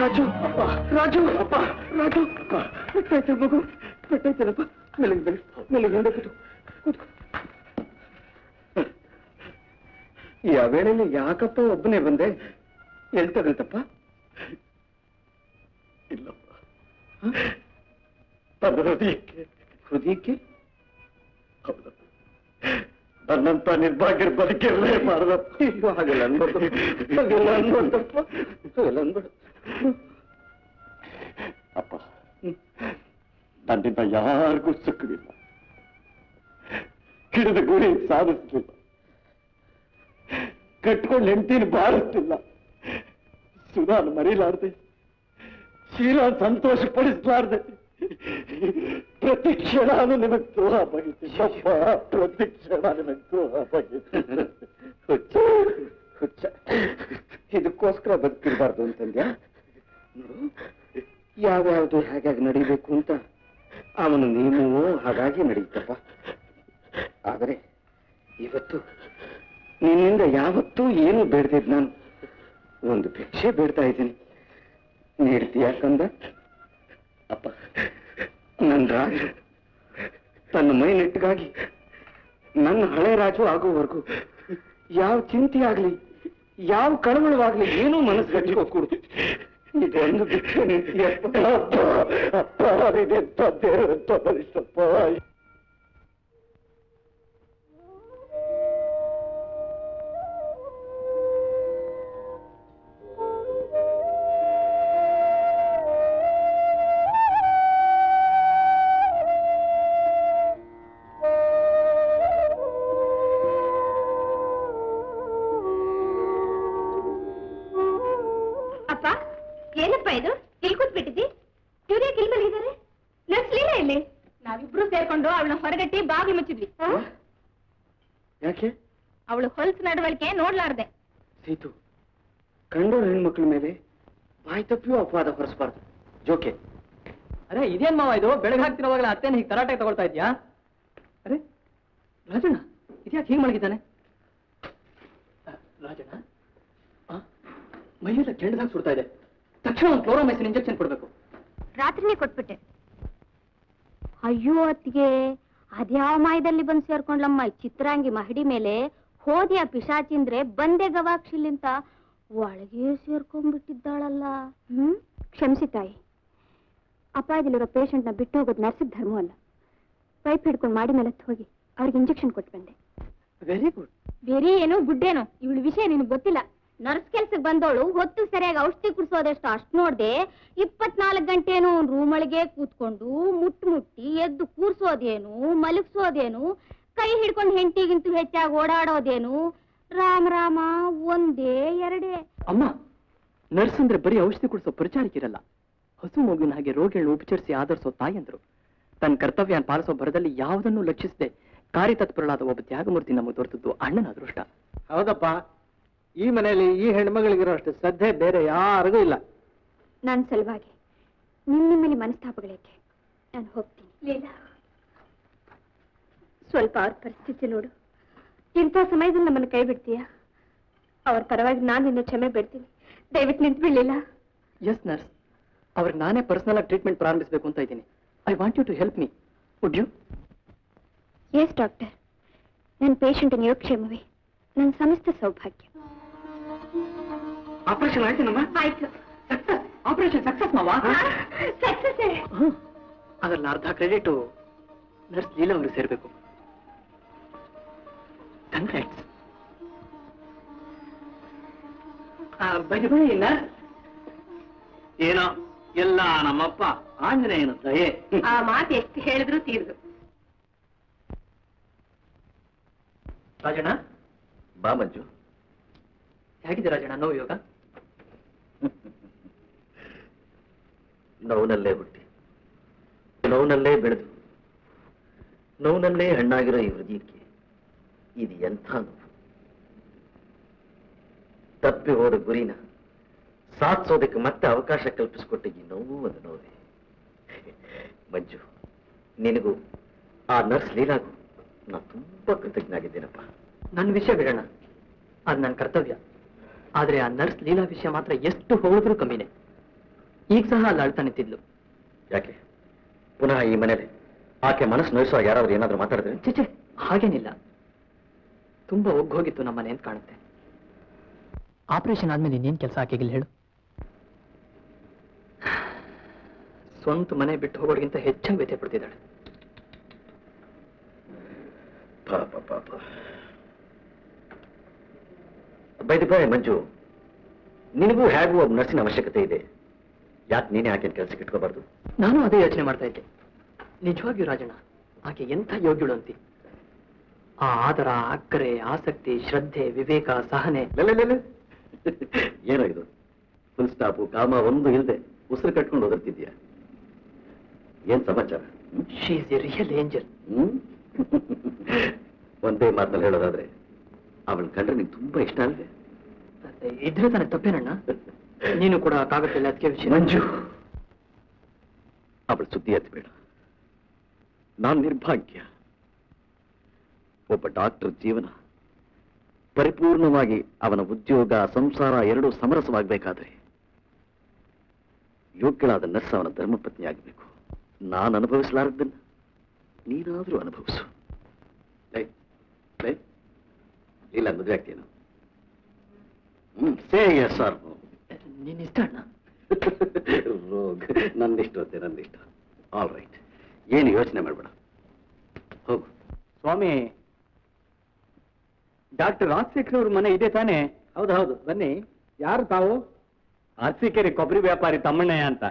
ರಾಜು ಅಪ್ಪ ರಾಜು ಅಪ್ಪ ರಾಜು ಬಿಟ್ಟೈತೆ ಮಗು ಬಿಟ್ಟೈತೇನಪ್ಪ ಮೆಲ್ಲಿಗೆ ಮೆಲ್ಲಿಗೆ ಕೂತು ಕೂತ್ಕೊ ಈ ವೇಳೆಯಲ್ಲಿ ಯಾಕಪ್ಪ ಒಬ್ಬನೇ ಬಂದೆ ಎಲ್ಲಿ ತಗಲ್ತಪ್ಪ ಇಲ್ಲಪ್ಪ ನನ್ನ ಹೃದಯಕ್ಕೆ ಹೌದಪ್ಪ ನನ್ನಂತ ನಿರ್ಭಾಗ್ಯರ ಬದುಕಿರಲೇ ಮಾಡದಪ್ಪ ಹಾಗೆಲ್ಲ ಅನ್ಬಾರ್ದು ಹಾಗೆಲ್ಲ ಅನ್ಬಾರ್ದಪ್ಪ ಹಾಗೆಲ್ಲ ಅನ್ಬಾರ್ದು ಅಪ್ಪ ನನ್ನಿಂದ ಯಾರಿಗೂ ಸುಖವಿಲ್ಲ ಹಿಡಿದ ಗುರಿ ಸಾಧಿಸ್ಲಿಲ್ಲ ಕಟ್ಕೊಂಡು ಹೆಂಡತಿನ ಬಾರಿಸ್ತಿಲ್ಲ ಸುಧಾನ್ ಮರೀಲಾರ್ದೆ ಶೀಲಾ ಸಂತೋಷ ಪಡಿಸಲಾರ್ದೆ ಪ್ರತಿ ಕ್ಷಣಾನು ನಿಮಗೆ ದ್ರೋಹ ಬಗೆತಿಲ್ಲಪ್ಪ ಪ್ರತಿ ಕ್ಷಣ ನಿಮಗೆ ದ್ರೋಹ ಬಗೆತಿ ಹುಚ್ಚ ಹುಚ್ಚ ಇದಕ್ಕೋಸ್ಕರ ಬದುಕಿರಬಾರ್ದು ಅಂತಂದ್ಯಾ ನೋಡು ಯಾವ್ಯಾವ್ದು ಹೇಗಾಗಿ ನಡೀಬೇಕು ಅಂತ ಅವನು ನೀವು ಹಾಗಾಗಿ ನಡೀತಪ್ಪ ಆದರೆ ಇವತ್ತು ನಿನ್ನಿಂದ ಯಾವತ್ತೂ ಏನು ಬೇಡ್ತಿದ್ ನಾನು ಒಂದು ಭಿಕ್ಷೆ ಬೇಡ್ತಾ ಇದ್ದೀನಿ ನೀಡ್ತೀಯ ಕಂದ ಅಪ್ಪ ನನ್ನ ರಾಜು ತನ್ನ ಮೈ ನೆಟ್ಟಿಗಾಗಿ ನನ್ನ ಹಳೆ ರಾಜು ಆಗೋವರೆಗೂ ಯಾವ ಚಿಂತೆ ಆಗ್ಲಿ ಯಾವ ಕಳವಳವಾಗ್ಲಿ ಏನೂ ಮನಸ್ಸು ಹಚ್ಕೋಕೂಡುದು ಇದೊಂದು ಭಿಕ್ಷೆ ನೀಡ್ತೀಯಪ್ಪ ಅಪ್ಪ ಇದೆಂತ ದೇವರಂತ ಬಲಿಸಪ್ಪ ಏನಪ್ಪ ಇದು ಇಲ್ಲಿ ಕೂತ್ಬಿಟ್ಟಿದ್ದಿ ಇವ್ರ್ಯಾಕೆ ಇಲ್ಲಿ ಮಲಗಿದ್ದಾರೆ ನರ್ಸ್ ಲೀಲಾ ಇಲ್ಲಿ ನಾವಿಬ್ರು ಸೇರ್ಕೊಂಡು ಅವಳನ್ನ ಹೊರಗಟ್ಟಿ ಬಾಗಿಲು ಮುಚ್ಚಿದ್ವಿ ಯಾಕೆ ಅವಳು ಹೊಲ್ಸ್ ನಡವಳಿಕೆ ನೋಡ್ಲಾರ್ದೆ ಸೀತು ಕಂಡೋರು ಹೆಣ್ಮಕ್ಳ ಮೇಲೆ ಬಾಯಿ ತಪ್ಪಿಯೂ ಅಪವಾದ ಹೊರಿಸಬಾರ್ದು ಜೋಕೆ ಅರೆ ಇದೇನ್ ಮಾವ ಇದು ಬೆಳಗ್ಗೆ ಹಾಕ್ತಿರೋವಾಗಲೇ ಅತ್ತೇನು ಹೀಗೆ ತರಾಟೆ ತಗೊಳ್ತಾ ಇದ್ಯಾ ಅರೆ ರಾಜಣ್ಣ ಇದ್ಯಾಕೆ ಹೀಗೆ ಮಲಗಿದ್ದಾನೆ ರಾಜಣ್ಣ ಮೈಯೆಲ್ಲ ಕೆಂಡದಾಗ ಸುಡ್ತಾ ಇದೆ ತಕ್ಷಣ ಒಂದು ಕ್ಲೋರೋಮೈಸಿನ್ ಇಂಜೆಕ್ಷನ್ ಕೊಡ್ಬೇಕು ರಾತ್ರಿನೇ ಕೊಟ್ಬಿಟ್ಟೆ ಅಯ್ಯೋ ಅತ್ತಿಗೆ ಅದ್ಯಾವ ಮಾಯದಲ್ಲಿ ಬಂದು ಸೇರ್ಕೊಂಡ್ಲಮ್ಮ ಚಿತ್ರಾಂಗಿ ಮಹಡಿ ಮೇಲೆ ಹೋದಿ ಆ ಪಿಶಾಚಿಂದ್ರೆ ಬಂದೆ ಗವಾಕ್ಷಿಲಿಂತ ಒಳಗೆ ಸೇರ್ಕೊಂಡ್ಬಿಟ್ಟಿದ್ದಾಳಲ್ಲ ಕ್ಷಮಿಸಿ ತಾಯಿ ಅಪಾಯದಲ್ಲಿರೋ ಪೇಷಂಟ್ನ ಬಿಟ್ಟು ಹೋಗೋದು ನರ್ಸಿಗೆ ಧರ್ಮ ಅಲ್ಲ ಪೈಪ್ ಹಿಡ್ಕೊಂಡು ಮಾಡಿ ಮೇಲೆ ಹೋಗಿ ಅವ್ರಿಗೆ ಇಂಜೆಕ್ಷನ್ ಕೊಟ್ಟು ಬಂದೆ ವೆರಿ ಗುಡ್ ಬೇರೆ ಏನೋ ಗುಡ್ಡೇನೋ ಇವಳ ವಿಷಯ ನಿನಗೆ ಗೊತ್ತಿಲ್ಲ ನರ್ಸ್ ಕೆಲ್ಸಕ್ಕೆ ಬಂದವಳು ಹೊತ್ತು ಸರಿಯಾಗಿ ಔಷಧಿ ಕುಡಿಸೋದಷ್ಟು ಅಷ್ಟು ನೋಡ್ದೆ 24 ಗಂಟೆನೂ ರೂಮ್ ಒಳಗೆ ಕೂತ್ಕೊಂಡು ಮುಟ್ಟಿ ಎದ್ದು ಕೂರ್ಸೋದೇನು ಮಲಗಿಸೋದೇನು ಕೈ ಹಿಡ್ಕೊಂಡು ಹೆಂಡತಿಗಿಂತೂ ಹೆಚ್ಚಾಗಿ ಓಡಾಡೋದೇನು ರಾಮ ರಾಮ ಒಂದೇ ಎರಡೇ ಅಮ್ಮ ನರ್ಸ್ ಅಂದ್ರೆ ಬರೀ ಔಷಧಿ ಕುಡಿಸೋ ಪರಿಚಾರಿಕಿರಲ್ಲ ಹಸು ಮಗುವಿನ ಹಾಗೆ ರೋಗಿಗಳನ್ನ ಉಪಚರಿಸಿ ಆಧರಿಸೋ ತಾಯಂದ್ರು ತನ್ನ ಕರ್ತವ್ಯ ಪಾಲಿಸೋ ಭರದಲ್ಲಿ ಯಾವುದನ್ನು ಲಕ್ಷಿಸದೆ ಕಾರ್ಯತತ್ಪರಳಾದ ಒಬ್ಬ ತ್ಯಾಗಮೂರ್ತಿ ನಮಗೆ ದೊರೆತದ್ದು ಅಣ್ಣನ ಅದೃಷ್ಟ ಹೌದಪ್ಪ ಈ ಮನೆಯಲ್ಲಿ ಈ ಹೆಣ್ಮಗಳಿಗಿರೋ ಅಷ್ಟು ಶ್ರದ್ಧೆ ಬೇರೆ ಯಾರಿಗೂ ಇಲ್ಲ ನನ್ನ ಸಲುವಾಗಿ ನಿಮ್ಮಲ್ಲಿ ಮನಸ್ತಾಪಗಳೇಕೆ ನಾನು ಹೋಗ್ತೀನಿ ಲೀಲಾ ಸ್ವಲ್ಪ ಅವ್ರ ಪರಿಸ್ಥಿತಿ ನೋಡು ಇಂಥ ಸಮಯದಲ್ಲಿ ನಮ್ಮನ್ನು ಕೈ ಬಿಡ್ತೀಯಾ ಅವ್ರ ಪರವಾಗಿ ನಾನು ನಿನ್ನ ಕ್ಷಮೆ ಬಿಡ್ತೀನಿ ದಯವಿಟ್ಟು ನಿಂತು ಬಿಡ್ಲಿಲ್ಲ ಎಸ್ ನರ್ಸ್ ಅವ್ರಿಗೆ ನಾನೇ ಪರ್ಸನಲ್ ಆಗಿ ಟ್ರೀಟ್ಮೆಂಟ್ ಪ್ರಾರಂಭಿಸಬೇಕು ಅಂತ ಇದ್ದೀನಿ I want you to help me would you yes doctor ನನ್ನ ಪೇಷಂಟಿನ ಯೋಗಕ್ಷೇಮವೇ ನನ್ನ ಸಮಸ್ತ ಸೌಭಾಗ್ಯ ಆಪರೇಷನ್ ಆಯ್ತೇನಮ್ಮ ಆಯ್ತು ಆಪರೇಷನ್ ಸಕ್ಸಸ್ ಮಾವಾ ಸಕ್ಸಸ್ ಅದ್ರಲ್ಲಿ ಅರ್ಧ ಕ್ರೆಡಿಟ್ ನರ್ಸ್ ಲೀಲಾ ಅವ್ರಿಗೆ ಸೇರ್ಬೇಕು ಕಂಗ್ರಾಟ್ಸ್ ಬೈ ನರ್ಸ್ ಏನೋ ಎಲ್ಲ ನಮ್ಮಪ್ಪ ಆಂಜನೇಯನ ದಯೆ ಆ ಮಾತು ಎಷ್ಟು ಹೇಳಿದ್ರು ತೀರ್ದು ರಾಜಣ್ಣ ಬಾ ಮಂಜು ಹೇಗಿದೆ ರಾಜಣ್ಣ ನೋವು ಯೋಗ ನೋವಿನಲ್ಲೇ ಹುಟ್ಟಿ ನೋವಿನಲ್ಲೇ ಬೆಳೆದು ನೋವಿನಲ್ಲೇ ಹಣ್ಣಾಗಿರೋ ಈ ಹೃದಯಕ್ಕೆ ಇದು ಎಂಥ ನೋವು ತಪ್ಪಿ ಹೋದ ಗುರಿನ ಸಾಧಿಸೋದಕ್ಕೆ ಮತ್ತೆ ಅವಕಾಶ ಕಲ್ಪಿಸಿಕೊಟ್ಟ ಈ ನೋವು ಒಂದು ನೋವೇ ಮಂಜು ನಿನಗೂ ಆ ನರ್ಸ್ ಲೀಲಾಗೂ ನಾನು ತುಂಬಾ ಕೃತಜ್ಞನಾಗಿದ್ದೇನಪ್ಪ ನನ್ನ ವಿಷಯ ಬಿಡೋಣ ಅದು ನನ್ನ ಕರ್ತವ್ಯ ಆದ್ರೆ ಆ ನರ್ಸ್ ಲೀಲಾ ವಿಷಯ ಮಾತ್ರ ಎಷ್ಟು ಹೋದ್ರೂ ಕಮ್ಮಿನೇ ಈಗ ಸಹ ಅಲ್ಲಿ ಅಳ್ತಾ ನಿಂತಿದ್ಲು. ಯಾಕೆ ಪುನಃ ಈ ಮನೇಲಿ ಆಕೆ ಮನಸ್ಸು ನೋಯಿಸುವ ಯಾರಾದ್ರೂ ಏನಾದ್ರೂ ಮಾತಾಡಿದ್ರೆ? ಚಿಚೆ, ಹಾಗೇನಿಲ್ಲ. ತುಂಬಾ ಒಗ್ಗೋಗಿತ್ತು ನಮ್ಮನೆ ಅಂತ ಕಾಣುತ್ತೆ. ಆಪರೇಷನ್ ಆದ್ಮೇಲೆ ಇನ್ನೇನ್ ಕೆಲಸ ಆಕೆಗಿಲ್ಲ ಹೇಳು? ಸ್ವಂತ ಮನೆ ಬಿಟ್ಟು ಹೋಗೋರಿಗಿಂತ ಹೆಚ್ಚಾಗಿ ವ್ಯಥೆ ಪಡ್ತಿದ್ದಾಳೆ. ಪಾಪ ಪಾಪ. ಬೈದಿ ಬಾಯ್ ಮಂಜು, ನಿನಗೂ ಹೇಗೂ ಒಬ್ಬ ನರ್ಸಿನ ಅವಶ್ಯಕತೆ ಇದೆ. ಯಾಕೆ ನೀನೇ ಆಕೆನ ಕೆಲಸಕ್ಕೆ ಇಟ್ಕೋಬಾರ್ದು? ನಾನು ಅದೇ ಯೋಚನೆ ಮಾಡ್ತಾ ಇದ್ದೆ. ನಿಜವಾಗಿಯೂ ರಾಜಣ್ಣ, ಆಕೆ ಎಂಥ ಯೋಗ್ಯಳು ಅಂತಿ. ಆ ಆದರ, ಅಕ್ಕರೆ, ಆಸಕ್ತಿ, ಶ್ರದ್ಧೆ, ವಿವೇಕ, ಸಹನೆ. ಏನೋ ಇದು ಫುಲ್ ಸ್ಟಾಪು ಕಾಮ ಒಂದು ಇಲ್ಲದೆ ಉಸಿರು ಕಟ್ಕೊಂಡು ಓದಿರ್ತಿದ್ಯಾ? ಏನ್ ಸಮಾಚಾರ? She is A real angel. ಒಂದೇ ಮಾತಲ್ಲಿ ಹೇಳೋದಾದ್ರೆ ಅವಳ ಕಂಡ್ರೆ ನಿಂಗೆ ತುಂಬಾ ಇಷ್ಟ ಅಲ್ವೇ? ಇದ್ರೆ ತಾನೆ ತಪ್ಪೇನಣ್ಣ? ನೀನು ಕೂಡ ಕಾಗತ್ತಿಲ್ಲ ಅದಕ್ಕೆ ವಿಷಯ. ಮಂಜು, ಅವಳ ಸುದ್ದಿ ಎತ್ತಬೇಡ. ನಾನು ನಿರ್ಭಾಗ್ಯ. ಒಬ್ಬ ಡಾಕ್ಟರ್ ಜೀವನ ಪರಿಪೂರ್ಣವಾಗಿ ಅವನ ಉದ್ಯೋಗ, ಸಂಸಾರ ಎರಡೂ ಸಮರಸವಾಗಬೇಕಾದ್ರೆ ಯೋಗ್ಯಳಾದ ನರ್ಸ್ ಅವನ ಧರ್ಮಪತ್ನಿ ಆಗಬೇಕು. ನಾನು ಅನುಭವಿಸಲಾರದ್ದನ್ನ ನೀನಾದ್ರೂ ಅನುಭವಿಸು. ಇಲ್ಲ ಮದುವೆ ಆಗ್ತೀಯನು? Say yes or no. ನಿನ್ನಿಷ್ಟ ಅಣ್ಣ. ರೋಗ್, ನಂದಿಷ್ಟು ಅಂತೆ, ನಂದಿಷ್ಟ. ಆಲ್ ರೈಟ್, ಏನು ಯೋಚನೆ ಮಾಡಬೇಡ, ಹೋಗು. ಸ್ವಾಮಿ, ಡಾಕ್ಟರ್ ರಾಜಶೇಖರ್ ಅವ್ರ ಮನೆ ಇದೆ ತಾನೆ? ಹೌದು, ಬನ್ನಿ. ಯಾರು ತಾವು? ಅರಸೀಕೆರೆ ಕೊಬ್ಬರಿ ವ್ಯಾಪಾರಿ ತಮ್ಮಣ್ಣಯ್ಯ ಅಂತ.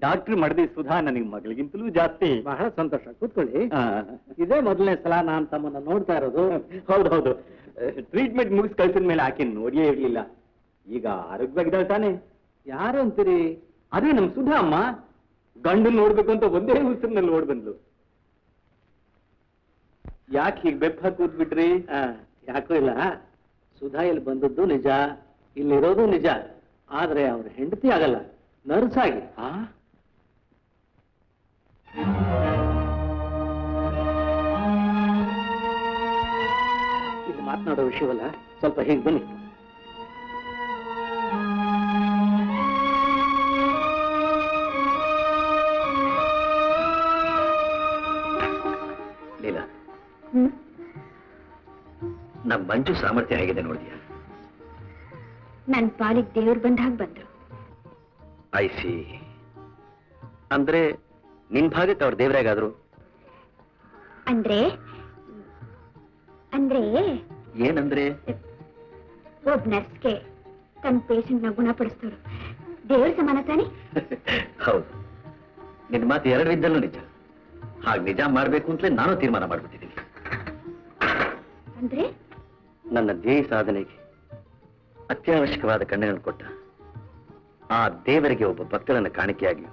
ಡಾಕ್ಟರ್ ಮಡದಿ ಸುಧಾ ನನಗೆ ಮಗಳಿಗಿಂತಲೂ ಜಾಸ್ತಿ. ಬಹಳ ಸಂತೋಷ, ಕೂತ್ಕೊಳ್ಳಿ. ಆ, ಇದೇ ಮೊದಲನೇ ಸಲ ನಾನು ತಮ್ಮನ್ನ ನೋಡ್ತಾ ಇರೋದು. ಹೌದು. ಟ್ರೀಟ್ಮೆಂಟ್ ಮುಗಿಸ್ ಕಳ್ಸಿದ ಮೇಲೆ ಆಕೆ ನೋಡಿಯೇ ಇರ್ಲಿಲ್ಲ. ಈಗ ಆರೋಗ್ಯವಾಗಿದ್ದಾಳೆ ತಾನೆ? ಯಾರು ಅಂತೀರಿ? ಅದೇ ನಮ್ ಸುಧಾ ಅಮ್ಮ. ಗಂಡು ನೋಡ್ಬೇಕು ಅಂತ ಒಂದೇ ಉಸಿರಿನಲ್ಲಿ ಓಡ್ ಬಂದ್ಲು. ಯಾಕೆ ಹೀಗೆ ಬೆಪ್ಪ ಹಾಕಿ ಕೂತ್ಬಿಟ್ರಿ? ಯಾಕೂ ಇಲ್ಲ. ಸುಧಾ ಇಲ್ಲಿ ಬಂದದ್ದು ನಿಜ, ಇಲ್ಲಿರೋದು ನಿಜ. ಆದ್ರೆ ಅವ್ರ ಹೆಂಡತಿ ಆಗಲ್ಲ, ನರ್ಸ್ ಆಗಿ. ಇಲ್ಲಿ ಮಾತನಾಡೋ ವಿಷಯವಲ್ಲ, ಸ್ವಲ್ಪ ಹೀಗೆ ಬನ್ನಿ. ಲೀಲಾ, ನಮ್ಮ ಮಂಜು ಸಾಮರ್ಥ್ಯ ಹೇಗಿದೆ ನೋಡಿದ್ಯಾ? ನನ್ ಪಾಲಿಗೆ ದೇವ್ರು ಬಂದಾಗ ಬಂದ್ರು. I C. ಅಂದ್ರೆ ನಿನ್ ಭಾಗಕ್ಕೆ ಅವ್ರ ದೇವರಾಗಾದ್ರು? ಅಂದ್ರೆ ಅಂದ್ರೆ ಏನಂದ್ರೆ? ಒಬ್ಬ ನರ್ಸ್ಗೆ ತನ್ನ ಪೇಷಂಟ್ ನ ಗುಣಪಡಿಸ್ತವ್ರು ದೇವ್ರ ಸಮಾನ ತಾನೆ? ಹೌದು, ನಿನ್ ಮಾತು ಎರಡರಿಂದಲೂ ನಿಜ. ಹಾಗೆ ನಿಜ ಮಾಡ್ಬೇಕು ಅಂತಲೇ ನಾನು ತೀರ್ಮಾನ ಮಾಡ್ಬಿಟ್ಟಿದ್ದೀನಿ. ಅಂದ್ರೆ ನನ್ನ ಧ್ಯೇಯ ಸಾಧನೆಗೆ ಅತ್ಯವಶ್ಯಕವಾದ ಕಣ್ಣುಗಳನ್ನು ಕೊಟ್ಟ ಆ ದೇವರಿಗೆ ಒಬ್ಬ ಭಕ್ತಳನ್ನು ಕಾಣಿಕೆಯಾಗಿ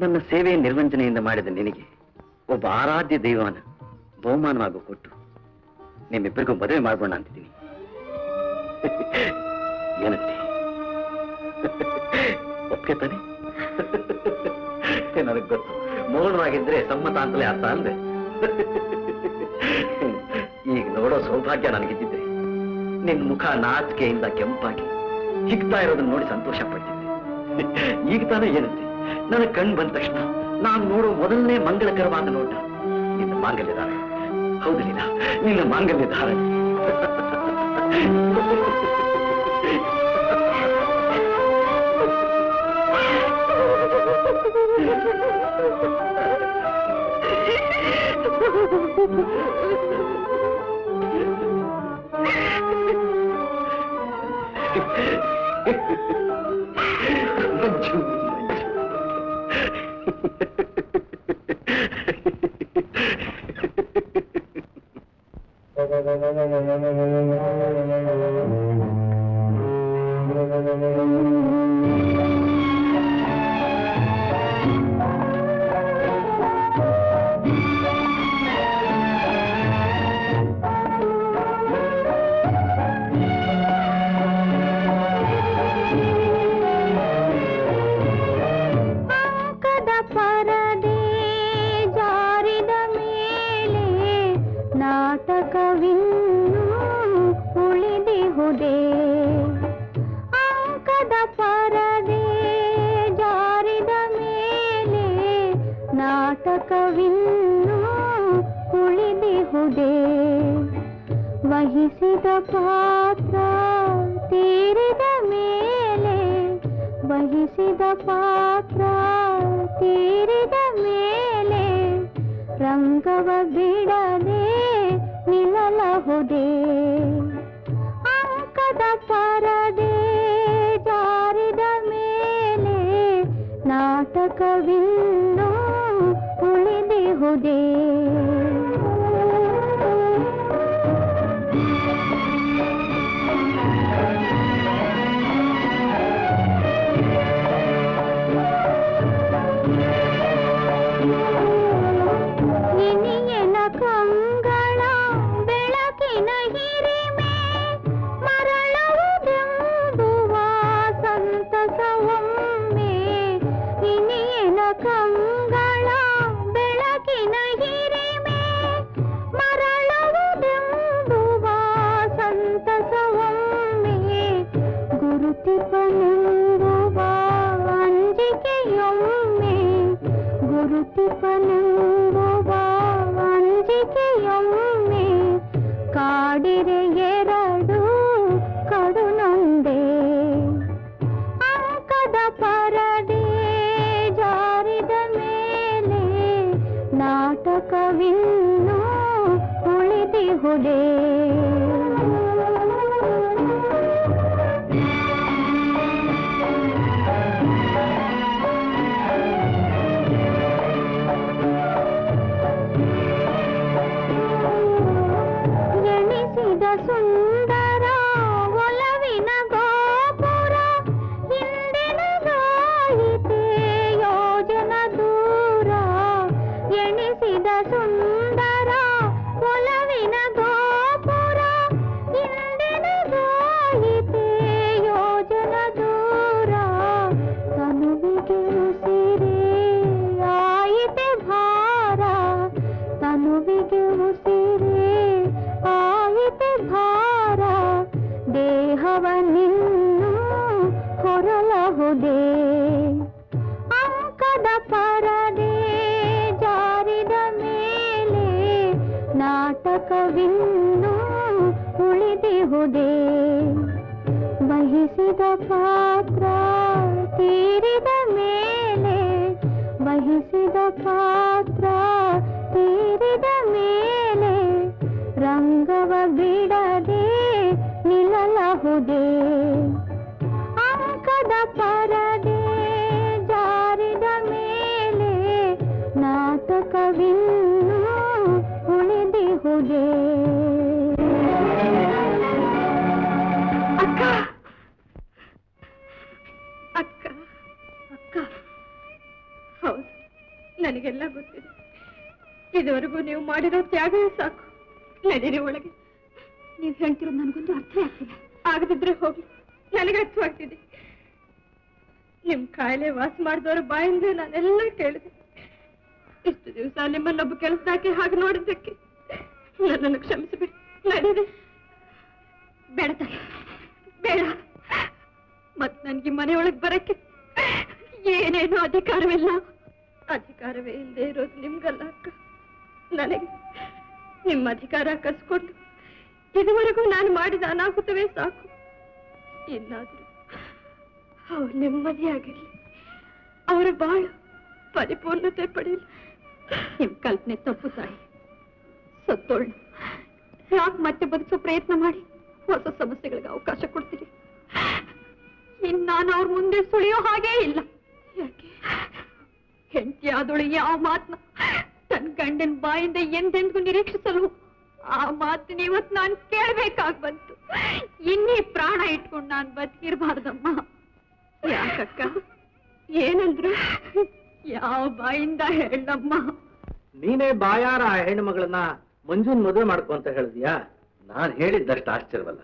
ನನ್ನ ಸೇವೆ ನಿರ್ವಂಜನೆಯಿಂದ ಮಾಡಿದ ನಿನಗೆ ಒಬ್ಬ ಆರಾಧ್ಯ ದೈವನ ಬಹುಮಾನವಾಗಿ ಕೊಟ್ಟು ನಿಮ್ಮಿಬ್ಬರಿಗೂ ಮದುವೆ ಮಾಡ್ಬೋಣ ಅಂತಿದ್ದೀನಿ. ಏನಂತೆ? ಒಪ್ಪಿಗೆ ತಾನೆ? ನನಗೆ ಗೊತ್ತು, ಮೌನವಾಗಿದ್ರೆ ಸಮ್ಮತ ಅಂತಲೇ ಅರ್ಥ ಅಲ್ವೇ? ಈಗ ನೋಡೋ ಸೌಭಾಗ್ಯ ನನಗಿದ್ದಿದ್ರೆ ನಿನ್ ಮುಖ ನಾಚಿಕೆಯಿಂದ ಕೆಂಪಾಗಿ ಹಿಗ್ತಾ ಇರೋದನ್ನ ನೋಡಿ ಸಂತೋಷ ಪಡ್ತಿದ್ದೆ. ಈಗ ತಾನೇ ಏನಂತೆ, ನನ್ನ ಕಣ್ಣು ಬಂದ ತಕ್ಷಣ ನಾನು ನೋಡೋ ಮೊದಲನೇ ಮಂಗಳಕರವಾದ ನೋಟ ನಿನ್ನ ಮಾಂಗಲ್ಯ ಧಾರಣೆ. ಹೌದಲಿಲ್ಲ, ನಿನ್ನ ಮಾಂಗಲ್ಯ ಧಾರಣೆ. ಮಂಜು, ನಾಟಕವಿನ್ನು ಉಳಿದಿಹುದೇ ವಹಿಸಿದ ಪಾತ್ರ ತೀರಿದ ಮೇಲೆ ವಹಿಸಿದ ಪಾತ್ರ ತೀರಿದ ಮೇಲೆ ರಂಗವ ಬಿಡದೆ ನಿಲ್ಲಲಹುದೇ ಅಂಕದ ಪರದೆ ಜಾರಿದ ಮೇಲೆ ನಾಟಕವಿನ್ನು ಉಳಿದಿಹುದೇ ಇನಿಯನ ಕಂಗಳ ಬೆಳಕಿನ ಹಿರಿಮೆ ಮರಳುವುದೆಂಬುವ ಸಂತಸವೊಮ್ಮೆ ಇನಿಯನ ಕಂಗಳ ಬೆಳಕಿನ ಹಿರಿಮೆ ಮರಳುವುದೆಂಬುವ ಸಂತಸವೊಮ್ಮೆ ಗುರುತಿಪನೆಂಬುವ ಅಂಜಿಕೆಯೊಮ್ಮೆ ಗುರುತಿಪನೆಂಬುವ ಅಂಜಿಕೆಯೊಮ್ಮೆ ಕಾಡಿರೆ ಎರಡು ಕಡುನೊಂದೇ ಅಂಕದ ಪರದೆ ಜಾರಿದ ಮೇಲೆ ನಾಟಕವಿನ್ನು ಉಳಿದಿಹುದೇ ಎಣಿಸಿದ ಸುಂದರ ಒಲವಿನ ಗೋಪುರ ಹಿಂದೆನಗಾಯಿತೆ ಯೋಜನ ದೂರ ಎಣಿಸಿದ ಸುಂದರ ಒಲವಿನ ಗೋಪುರ ಹಿಂದೆನಗಾಯಿತೆ ಯೋಜನ ದೂರ ತನುವಿಗೆ ಉಸಿರೇ ಆಯಿತೆ ಭಾರ ತನುವಿಗೆ ಉಸಿರೇ ಆಯಿತೆ ಭಾರ ದೇಹವನ್ನಿನ್ನು ಹೊರಲಹುದೇ ಅಂಕದ ಪರದೆ ಜಾರಿದ ಮೇಲೆ ನಾಟಕವಿನ್ನು ಉಳಿದಿಹುದೇ ವಹಿಸಿದ ಪಾತ್ರ ತೀರಿದ ಮೇಲೆ ವಹಿಸಿದ ಪಾತ್ರ ತೀರಿದ ಮೇಲೆ ರಂಗವ ಬಿಡದೆ ನಿಲ್ಲಲಹುದೇ ಅಂಕದ ಪರದೆ ಜಾರಿದ ಮೇಲೆ ನಾಟಕವಿನ್ನು ಉಳಿದಿಹುದೇ ಅಕ್ಕ ಅಕ್ಕ ಅಕ್ಕ ಹೌದು ನನಗೆಲ್ಲ ಗೊತ್ತಿದೆ ಇದುವರೆಗೂ ನೀವು ಮಾಡಿರೋ ತ್ಯಾಗವೇ ಸಾಕು ನಡೀರಿ ಒಳಗೆ ನೀವು ಹೇಳ್ತಿರೋದು ನನಗೊಂದು ಅರ್ಥ ಆಗ್ತಿದೆ ಆಗದಿದ್ರೆ ಹೋಗಿ ನನಗೆ ಅರ್ಥವಾಗ್ತಿದೆ ನಿಮ್ ಕಾಯಿಲೆ ವಾಸ ಮಾಡಿದವರ ಬಾಯಿಂದ ನಾನೆಲ್ಲ ಕೇಳಿದೆ ಇಷ್ಟು ದಿವಸ ನಿಮ್ಮನ್ನೊಬ್ಬ ಕೆಲಸದಾಕೆ ಹಾಗೆ ನೋಡಿದ್ದಕ್ಕೆ ನನ್ನನ್ನು ಕ್ಷಮಿಸಿಬಿಡಿ ನಡೀರಿ ಬೇಡ ತಾಯಿ ಬೇಡ ಮತ್ ನನ್ಗೆ ಮನೆಯೊಳಗೆ ಬರಕ್ಕೆ ಏನೇನು ಅಧಿಕಾರವಿಲ್ಲ ಅಧಿಕಾರವೇ ಇಲ್ಲದೆ ಇರೋದು ನಿಮ್ಗಲ್ಲ ಅಕ್ಕ ನನಗೆ ನಿಮ್ಮ ಅಧಿಕಾರ ಕಸ್ಕೊಂಡು ಇದುವರೆಗೂ ನಾನು ಮಾಡಿದ ಅನಾಹುತವೇ ಸಾಕು ಇನ್ನಾದ್ರೂ ಅವ್ರು ನೆಮ್ಮದಿಯಾಗಿರ್ಲಿ ಅವರ ಬಾಳು ಪರಿಪೂರ್ಣತೆ ಪಡೆಯಲಿ ನಿಮ್ ಕಲ್ಪನೆ ತಪ್ಪು ತಾಯಿ ಸತ್ತೋಳು ಯಾಕೆ ಮತ್ತೆ ಬದುಕೋ ಪ್ರಯತ್ನ ಮಾಡಿ ಹೊಸ ಸಮಸ್ಯೆಗಳಿಗೆ ಅವಕಾಶ ಕೊಡ್ತೀರಿ ಇನ್ನು ನಾನು ಅವ್ರ ಮುಂದೆ ಸುಳಿಯೋ ಹಾಗೇ ಇಲ್ಲ ಯಾಕೆ ಹೆಂಡತಿ ಆದಳು ಯಾವ ಮಾತನ್ನ ತನ್ನ ಗಂಡನ ಬಾಯಿಂದ ಎಂದೆಂದಿಗೂ ನಿರೀಕ್ಷಿಸಲು ಆ ಮಾತನ್ನ ಇವತ್ತು ನಾನು ಕೇಳ್ಬೇಕಾಗ್ ಬಂತು ಇನ್ನೀ ಪ್ರಾಣ ಇಟ್ಕೊಂಡು ನಾನು ಬದುಕಿರ್ಬಾರ್ದಮ್ಮ ಯಾಕಕ್ಕ ಏನಂದ್ರು ಯಾವ ಬಾಯಿಂದ ಹೇಳಮ್ಮ ನೀನೇ ಬಾಯಾರ ಆ ಹೆಣ್ಣು ಮಗಳನ್ನ ಮಂಜುನ್ ಮದುವೆ ಮಾಡ್ಕೊ ಅಂತ ಹೇಳಿದ್ಯಾ ನಾನು ಹೇಳಿದ್ದಷ್ಟು ಆಶ್ಚರ್ಯವಲ್ಲ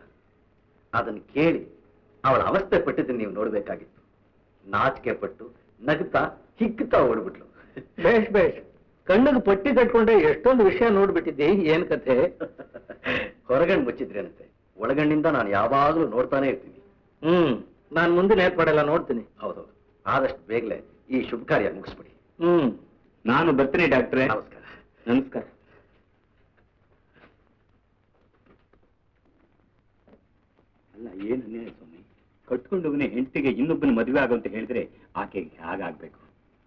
ಅದನ್ನು ಕೇಳಿ ಅವಳ ಅವಸ್ಥೆ ಪಟ್ಟಿದ್ದನ್ನು ನೀವು ನೋಡ್ಬೇಕಾಗಿತ್ತು ನಾಚಿಕೆ ಪಟ್ಟು ನಗ್ತಾ ಹಿಗ್ತಾ ಓಡ್ಬಿಟ್ಲು ಬೇಷ್ ಬೇಷ್ ಕಣ್ಣಿಗೆ ಪಟ್ಟಿ ಕಟ್ಕೊಂಡೆ ಎಷ್ಟೊಂದು ವಿಷಯ ನೋಡ್ಬಿಟ್ಟಿದ್ದಿ ಏನ್ ಕಥೆ ಹೊರಗಣ್ಣು ಮುಚ್ಚಿದ್ರೇನಂತೆ ಒಳಗಣ್ಣಿಂದ ನಾನು ಯಾವಾಗಲೂ ನೋಡ್ತಾನೆ ಇರ್ತೀನಿ ನಾನ್ ಮುಂದಿನ ಏರ್ಪಾಡೆಲ್ಲ ನೋಡ್ತೀನಿ ಹೌದೌದು ಆದಷ್ಟು ಬೇಗನೆ ಈ ಶುಭ ಕಾರ್ಯ ಮುಗಿಸ್ಬಿಡಿ ನಾನು ಬರ್ತೀನಿ ಡಾಕ್ಟ್ರೆ. ನಮಸ್ಕಾರ. ನಮಸ್ಕಾರ. ಅಲ್ಲ, ಏನು ಅನ್ಯಾಯ ಸ್ವಾಮಿ, ಕಟ್ಕೊಂಡವನೇ ಹೆಂಡತಿಗೆ ಇನ್ನೊಬ್ಬನ ಮದುವೆ ಆಗುವಂತ ಹೇಳಿದ್ರೆ ಆಕೆಗೆ ಹಾಗಾಗ್ಬೇಕು.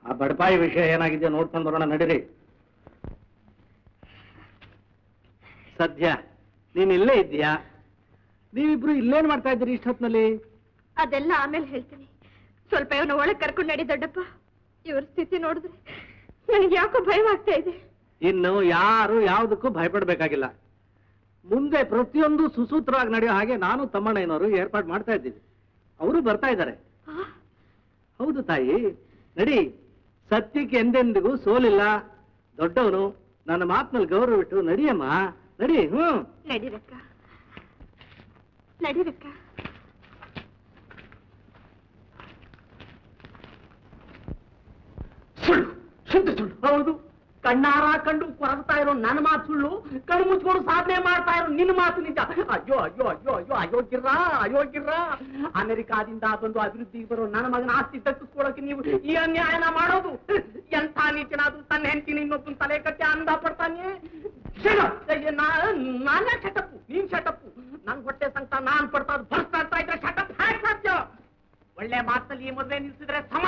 ಆ ಬಡಪಾಯಿ ವಿಷಯ ಏನಾಗಿದೆ ನೋಡ್ಕೊಂಡು ಬರೋಣ, ನಡೀರಿ. ಸದ್ಯ ನೀನ್ ಇಲ್ಲೇ ಇದ್ದೀಯಾ? ನೀವಿಬ್ರು ಇಲ್ಲೇನ್ ಮಾಡ್ತಾ ಇದ್ದೀರಿ ಇಷ್ಟೊತ್ನಲ್ಲಿ? ಅದೆಲ್ಲ ಆಮೇಲೆ ಹೇಳ್ತೀನಿ. ಸ್ವಲ್ಪ ಇವನ ಒಳಗೆ ಕರ್ಕೊಂಡು ನಡಿ ದೊಡ್ಡಪ್ಪ. ಇವ್ರ ಸ್ಥಿತಿ ನೋಡಿದ್ರೆ ನನಗೆ ಯಾಕೋ ಭಯವಾಗ್ತಾ ಇದೆ. ಇನ್ನು ಯಾರು ಯಾವುದಕ್ಕೂ ಭಯಪಡ್ಬೇಕಾಗಿಲ್ಲ. ಮುಂದೆ ಪ್ರತಿಯೊಂದು ಸುಸೂತ್ರವಾಗಿ ನಡೆಯೋ ಹಾಗೆ ನಾನು ತಮ್ಮಣ್ಣಯ್ಯನವರು ಏರ್ಪಾಡು ಮಾಡ್ತಾ ಇದ್ದೀವಿ. ಅವರು ಬರ್ತಾ ಇದ್ದಾರೆ. ಹೌದು ತಾಯಿ, ನಡಿ. ಸತ್ಯಕ್ಕೆ ಎಂದೆಂದಿಗೂ ಸೋಲಿಲ್ಲ. ದೊಡ್ಡವನು, ನನ್ನ ಮಾತಿನಲ್ಲಿ ಗೌರವ ಬಿಟ್ಟು ನಡಿಯಮ್ಮ, ನಡಿ. ನಡಿರಕ್ಕ, ನಡಿರಕ್ಕ. ಸುಳ್ಳು, ಶುದ್ಧ ಸುಳ್ಳು. ಹೌದು, ಕಣ್ಣಾರ ಕಂಡು ಕೊರಗ್ತಾ ಇರೋ ನನ್ನ ಮಾತು ಸುಳ್ಳು, ಕಣ್ಣು ಮುಚ್ಕೊಂಡು ಸಾಧನೆ ಮಾಡ್ತಾ ಇರೋ ನಿನ್ನ ಮಾತು ನಿಜ. ಅಯ್ಯೋ ಅಯ್ಯೋ ಅಯ್ಯೋ ಅಯ್ಯೋ ಅಯೋಗ್ಯರ, ಅಯೋಗ್ಯರ. ಅಮೆರಿಕಾದಿಂದ ಬಂದು ಅಭಿವೃದ್ಧಿಗೆ ಬರೋ ನನ್ನ ಮಗನ ಆಸ್ತಿ ದಕ್ಕಿಸ್ಕೊಳಕ್ಕೆ ನೀವು ಈ ಅನ್ಯಾಯನ ಮಾಡೋದು ಎಂಥ ನೀಚನಾದ್ರು. ತನ್ನ ಹೆಂಡತಿನ ಇನ್ನೊಬ್ಬನ ತಲೆ ಕಟ್ಟಿ ಆನಂದ ಪಡ್ತಾನೆ. ನಾನೇ ಶಟಪ್ಪು, ನೀನ್ ಶಟಪ್ಪು. ನನ್ ಹೊಟ್ಟೆ ಸಂಕಟ ನಾನ್ ಪಡ್ತಾ ಬರ್ತಾ ಇದ್ರೆ ಶಟಪ್ ಹ್ಯಾಕ್ ಸಾಧ್ಯ? ಒಳ್ಳೆ ಮಾತಲ್ಲಿ ಈ ಮದುವೆ ನಿಲ್ಸಿದ್ರೆ ಸಮ,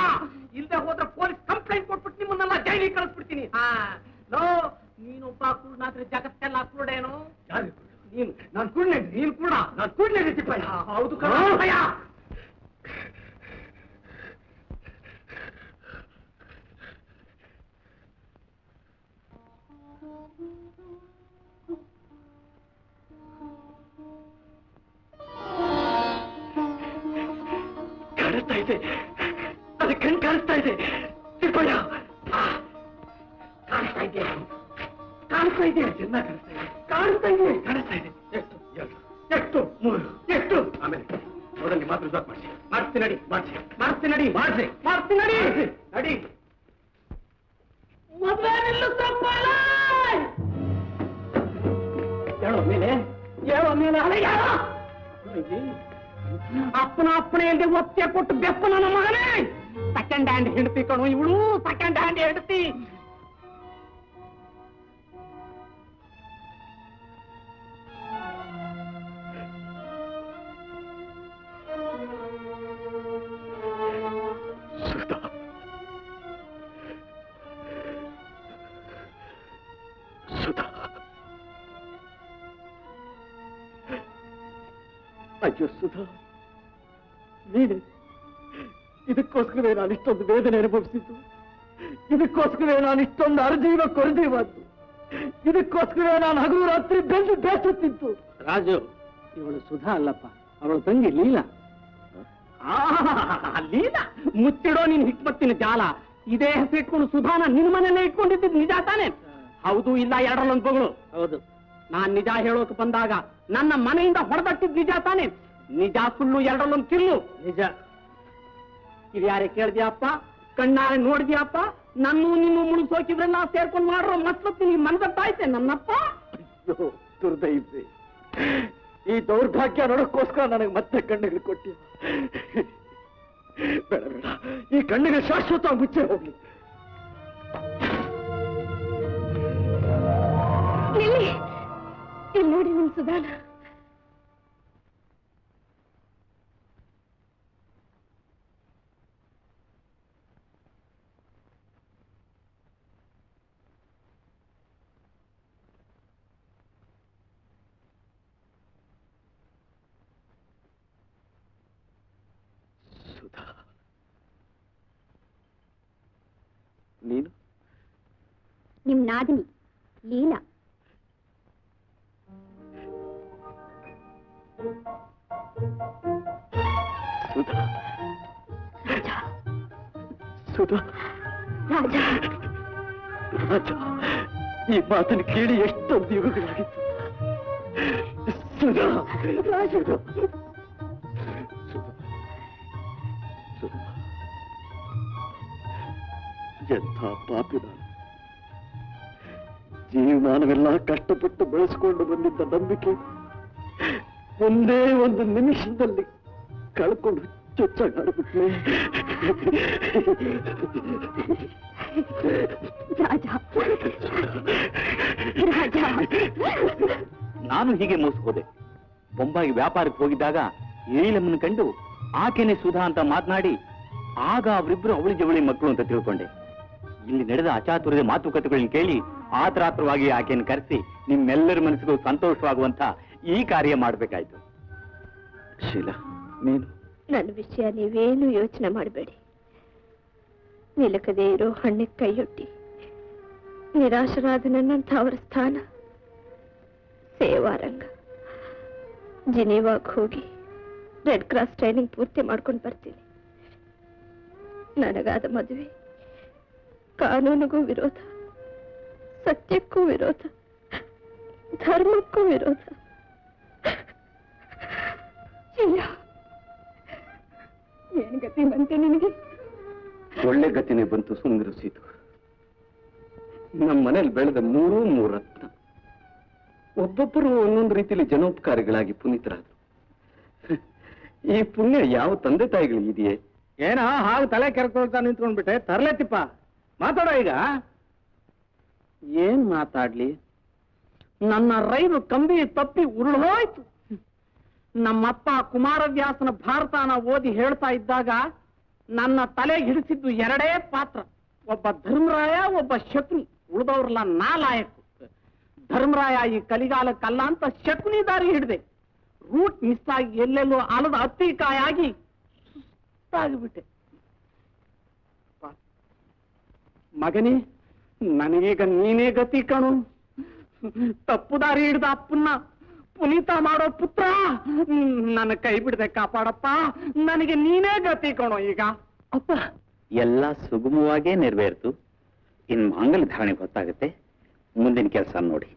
ಇಲ್ಲದೆ ಹೋದ್ರೆ ಪೊಲೀಸ್ ಕಂಪ್ಲೇಂಟ್ ಕೊಟ್ಬಿಟ್ಟು ನಿಮ್ಮನ್ನೆಲ್ಲ ಜೈಲಿಗೆ ಕಳಿಸ್ಬಿಡ್ತೀನಿ. ಲೋ, ನೀನೊಬ್ಬ ಕುರುಡಾದ್ರೆ ಜಗತ್ತೆಲ್ಲ ಕುರುಡೇನು? ನೀನು ನಾನು ಕುರುಡೆ, ನೀನು ಕೂಡ ನಾನು ಕುರುಡೆ ತಿಪ್ಪಯ್ಯ. ಹೌದು ಕಣಯ್ಯ. ಕಾಣಿಸ್ತಾ ಇದೆ, ಅದು ಕಣ್ ಕಾಣಿಸ್ತಾ ಇದೆ ತಿಪ್ಪಯ್ಯ. ಕಾಣಿಸ್ತಾ ಇದೆ, ಕಾಣಿಸ್ತಾ ಇದೆ, ಚೆನ್ನಾಗಿ ಕಾಣಿಸ್ತಾ ಇದೆ, ಕಾಣಿಸ್ತಾ ಇದೆ. ಎಷ್ಟು, ಎರಡು, ಎಷ್ಟು, ಮೂರು, ಎಷ್ಟು? ಆಮೇಲೆ ನೋಡಲ್ಲಿ ಮಾತ್ರ ಜಾಬ್ ಮಾಡಿಸಿ. ಮಾಡ್ತೀನಿ ನಡಿ, ಮಾಡಿಸಿ. ಮಾಡ್ತೀನಿ ನಡಿ, ಮಾಡಿಸಿ. ಮಾಡ್ತೀನಿ ನಡಿ, ನಡಿ. ಮದುವೆ ನಿಲ್ಲಿಸಪ್ಪ. ಹೇಳೋ ಮೇಲೆ, ಹೇಳೋ ಮೇಲೆ. ಅಲ್ಲ ಯಾರೋ ಅಪ್ಪನ ಅಪ್ಪನೇ ಇಲ್ಲದೆ ಒತ್ತೆ ಕೊಟ್ಟು ಬೆಪ್ಪ ನನ್ನ ಮಗನೇ. ಸೆಕೆಂಡ್ ಹ್ಯಾಂಡ್ ಹೆಂಡತಿ ಕಣು ಇವಳು, ಸೆಕೆಂಡ್ ಹ್ಯಾಂಡ್ ಹೆಂಡತಿ. ಅಯ್ಯೋ ಸುಧಾ, ನೀನೆ. ಇದಕ್ಕೋಸ್ಕರವೇ ನಾನು ಇಷ್ಟೊಂದು ವೇದನೆ ಅನುಭವಿಸಿದ್ದು, ಇದಕ್ಕೋಸ್ಕರವೇ ನಾನು ಇಷ್ಟೊಂದು ಅರ್ಜೀವ ಕೊರಜೀವಾದ್ದು, ಇದಕ್ಕೋಸ್ಕರವೇ ನಾನು ಹಗಲು ರಾತ್ರಿ ಬೆಂದು ಬೇಸುತ್ತಿದ್ದು. ರಾಜು, ಇವಳು ಸುಧಾ ಅಲ್ಲಪ್ಪ, ಅವಳು ತಂಗಿ ಲೀಲಾ. ಲೀಲಾ ಮುಚ್ಚಿಡೋ ನೀನು ಹಿಕ್ಮತ್ತಿನ ಜಾಲ. ಇದೇ ಹೆಸರು ಇಟ್ಕೊಂಡು ಸುಧಾನ ನಿನ್ನ ಮನೆಯಲ್ಲೇ ಇಟ್ಕೊಂಡಿದ್ದು ನಿಜ ತಾನೆ? ಹೌದು ಇಲ್ಲ ಎರಡರಲ್ಲೊಂದು ಬಗಳು. ಹೌದು, ನಾನ್ ನಿಜ ಹೇಳೋಕೆ ಬಂದಾಗ ನನ್ನ ಮನೆಯಿಂದ ಹೊಡೆದಟ್ಟಿದ್ ನಿಜ ತಾನೆ? ನಿಜ ಸುಳ್ಳು ಎರಡರಲ್ಲೊಂದು ಕಿಲ್ಲು. ನಿಜ. ಇದು ಯಾರೇ ಕೇಳಿದ್ಯಪ್ಪ? ಕಣ್ಣಾರೆ ನೋಡಿದ್ಯಪ್ಪ? ನನ್ನ ನಿಮ್ಮ ಮುಳುಗ್ಸೋಕಿದ್ರೆಲ್ಲ ಸೇರ್ಕೊಂಡು ಮಾಡ್ರೋ ಮತ್ಲತ್ತು ನಿನಗೆ ಮನದಟ್ಟಾಯ್ತೆ ನನ್ನಪ್ಪ. ಅಯ್ಯೋ ದುರ್ದೈವೆ, ಈ ದೌರ್ಭಾಗ್ಯ ನೋಡೋಕ್ಕೋಸ್ಕರ ನನಗೆ ಮತ್ತೆ ಕಣ್ಣುಗಳು ಕೊಟ್ಟಿ. ಬೇಡ ಬೇಡ, ಈ ಕಣ್ಣಿಗೆ ಶಾಶ್ವತ ಮುಚ್ಚೆ ಹೋಗ್ಲಿ. ಇಲ್ಲಿ ನೋಡಿ ನಿಮ್ ಸುಧಾನ. ಸುಧಾ, ನೀನು? ನಿಮ್ ನಾದಿನಿ ಲೀಲಾ. ಸುಧಾ, ಸುಧಾ, ರಾಜ, ರಾಜ, ಈ ಮಾತನ್ನು ಕೇಳಿ ಎಷ್ಟೊಂದು ಯುಗಗಳಾಗಿತ್ತು. ಸುಧಾ, ಸುಧಾ, ಎಂಥ ಪಾಪಿ ನಾನು. ಜೀವಮಾನವೆಲ್ಲ ಕಷ್ಟಪಟ್ಟು ಬೆಳೆಸಿಕೊಂಡು ಬಂದಿದ್ದ ನಂಬಿಕೆ ಒಂದೇ ಒಂದು ನಿಮಿಷದಲ್ಲಿ ಕಳ್ಕೊಂಡು ಚುಚ್ಚಾಡ್ಬಿಟ್ಲೆ. ರಾಜ ರಾಜ ನಾನು ಹೀಗೆ ಮೋಸ ಹೋದೆ. ಬೊಂಬಾಯಿಗೆ ವ್ಯಾಪಾರಕ್ಕೆ ಹೋಗಿದ್ದಾಗ ಏಳಮ್ಮನ ಕಂಡು ಆಕೆನೆ ಸುಧಾ ಅಂತ ಮಾತನಾಡಿ ಆಗ ಅವರಿಬ್ರು ಅವಳಿ ಜವಳಿ ಮಕ್ಕಳು ಅಂತ ತಿಳ್ಕೊಂಡೆ. ಇಲ್ಲಿ ನಡೆದ ಅಚಾತುರ್ಯದ ಮಾತುಕತೆಗಳನ್ನ ಕೇಳಿ ಆತರಾತ್ರವಾಗಿ ಆಕೆಯನ್ನು ಕರೆಸಿ ನಿಮ್ಮೆಲ್ಲರ ಮನಸ್ಸಿಗೂ ಸಂತೋಷವಾಗುವಂತ ಈ ಕಾರ್ಯ ಮಾಡಬೇಕಾಯ್ತು. ಶೀಲಾ, ನೀನು ನನ್ನ ವಿಷಯ ನೀವೇನು ಯೋಚನೆ ಮಾಡಬೇಡಿ. ನಿಲಕದೇ ಇರೋ ಹಣ್ಣಿಗೆ ಕೈಯೊಡ್ಡಿ ನಿರಾಶರಾದ ನನ್ನಂಥ ಅವರ ಸ್ಥಾನ ಸೇವಾರಂಗ. ಜಿನೀವಾಗ್ ಹೋಗಿ ರೆಡ್ ಕ್ರಾಸ್ ಟ್ರೈನಿಂಗ್ ಪೂರ್ತಿ ಮಾಡ್ಕೊಂಡು ಬರ್ತೀನಿ. ನನಗಾದ ಮದುವೆ ಕಾನೂನಿಗೂ ವಿರೋಧ, ಸತ್ಯಕ್ಕೂ ವಿರೋಧ, ಧರ್ಮಕ್ಕೂ ವಿರೋಧ. ಏನ್ ಗತಿ ಬಂತೆ ನಿನಗೆ? ಒಳ್ಳೆ ಗತಿನೇ ಬಂತು. ಸುಂದರ ಸೀತು, ನಮ್ಮ ಮನೇಲಿ ಬೆಳೆದ ಮೂರು ರತ್ನ ಒಬ್ಬೊಬ್ಬರು ಒಂದೊಂದು ರೀತಿಯಲ್ಲಿ ಜನೋಪಕಾರಿಗಳಾಗಿ ಪುನೀತರಾದ್ರು. ಈ ಪುಣ್ಯ ಯಾವ ತಂದೆ ತಾಯಿಗಳಿಗೆ ಇದೆಯೇ? ಏನ ಹಾಗೆ ತಲೆ ಕೆರ್ಕೊಳ್ತಾ ನಿಂತ್ಕೊಂಡ್ಬಿಟ್ಟೆ? ತರ್ಲೆತ್ತಿಪ್ಪ, ಮಾತಾಡೋ ಈಗ. ಏನ್ ಮಾತಾಡ್ಲಿ? ನನ್ನ ರೈಲು ಕಂಬಿ ತಪ್ಪಿ ಉರುಳೋಯ್ತು. ನಮ್ಮಪ್ಪ ಕುಮಾರವ್ಯಾಸನ ಭಾರತಾನ ಓದಿ ಹೇಳ್ತಾ ಇದ್ದಾಗ ನನ್ನ ತಲೆಗೆ ಹಿಡಿಸಿದ್ದು ಎರಡೇ ಪಾತ್ರ, ಒಬ್ಬ ಧರ್ಮರಾಯ, ಒಬ್ಬ ಶಕುನಿ. ಉಳಿದವ್ರಲ್ಲ ನಾಲಾಯಕು. ಧರ್ಮರಾಯ ಈ ಕಲಿಗಾಲಕ್ಕಲ್ಲ ಅಂತ ಶಕುನಿ ದಾರಿ ಹಿಡಿದೆ. ರೂಟ್ ಮಿಸ್ ಆಗಿ ಎಲ್ಲೆಲ್ಲೋ ಆಲದ ಅತ್ತಿಕಾಯಾಗಿ ಸುಸ್ತಾಗಿಬಿಟ್ಟೆ. ಮಗನೇ, ನನಗೀಗ ನೀನೇ ಗತಿ ಕಣು. ತಪ್ಪು ದಾರಿ ಹಿಡಿದ ಅಪ್ಪನ್ನ ಪುನೀತ ಮಾಡೋ ಪುತ್ರ, ನನ್ನ ಕೈ ಬಿಡದೆ ಕಾಪಾಡಪ್ಪ. ನನಗೆ ನೀನೇ ಗತಿ ಕಣೋ ಈಗ. ಅಪ್ಪ, ಎಲ್ಲ ಸುಗಮವಾಗೇ ನೆರವೇರ್ತು. ಇನ್ ಮಾಂಗಲ್ಯ ಧಾರಣೆ ಗೊತ್ತಾಗುತ್ತೆ. ಮುಂದಿನ ಕೆಲಸ ನೋಡಿ.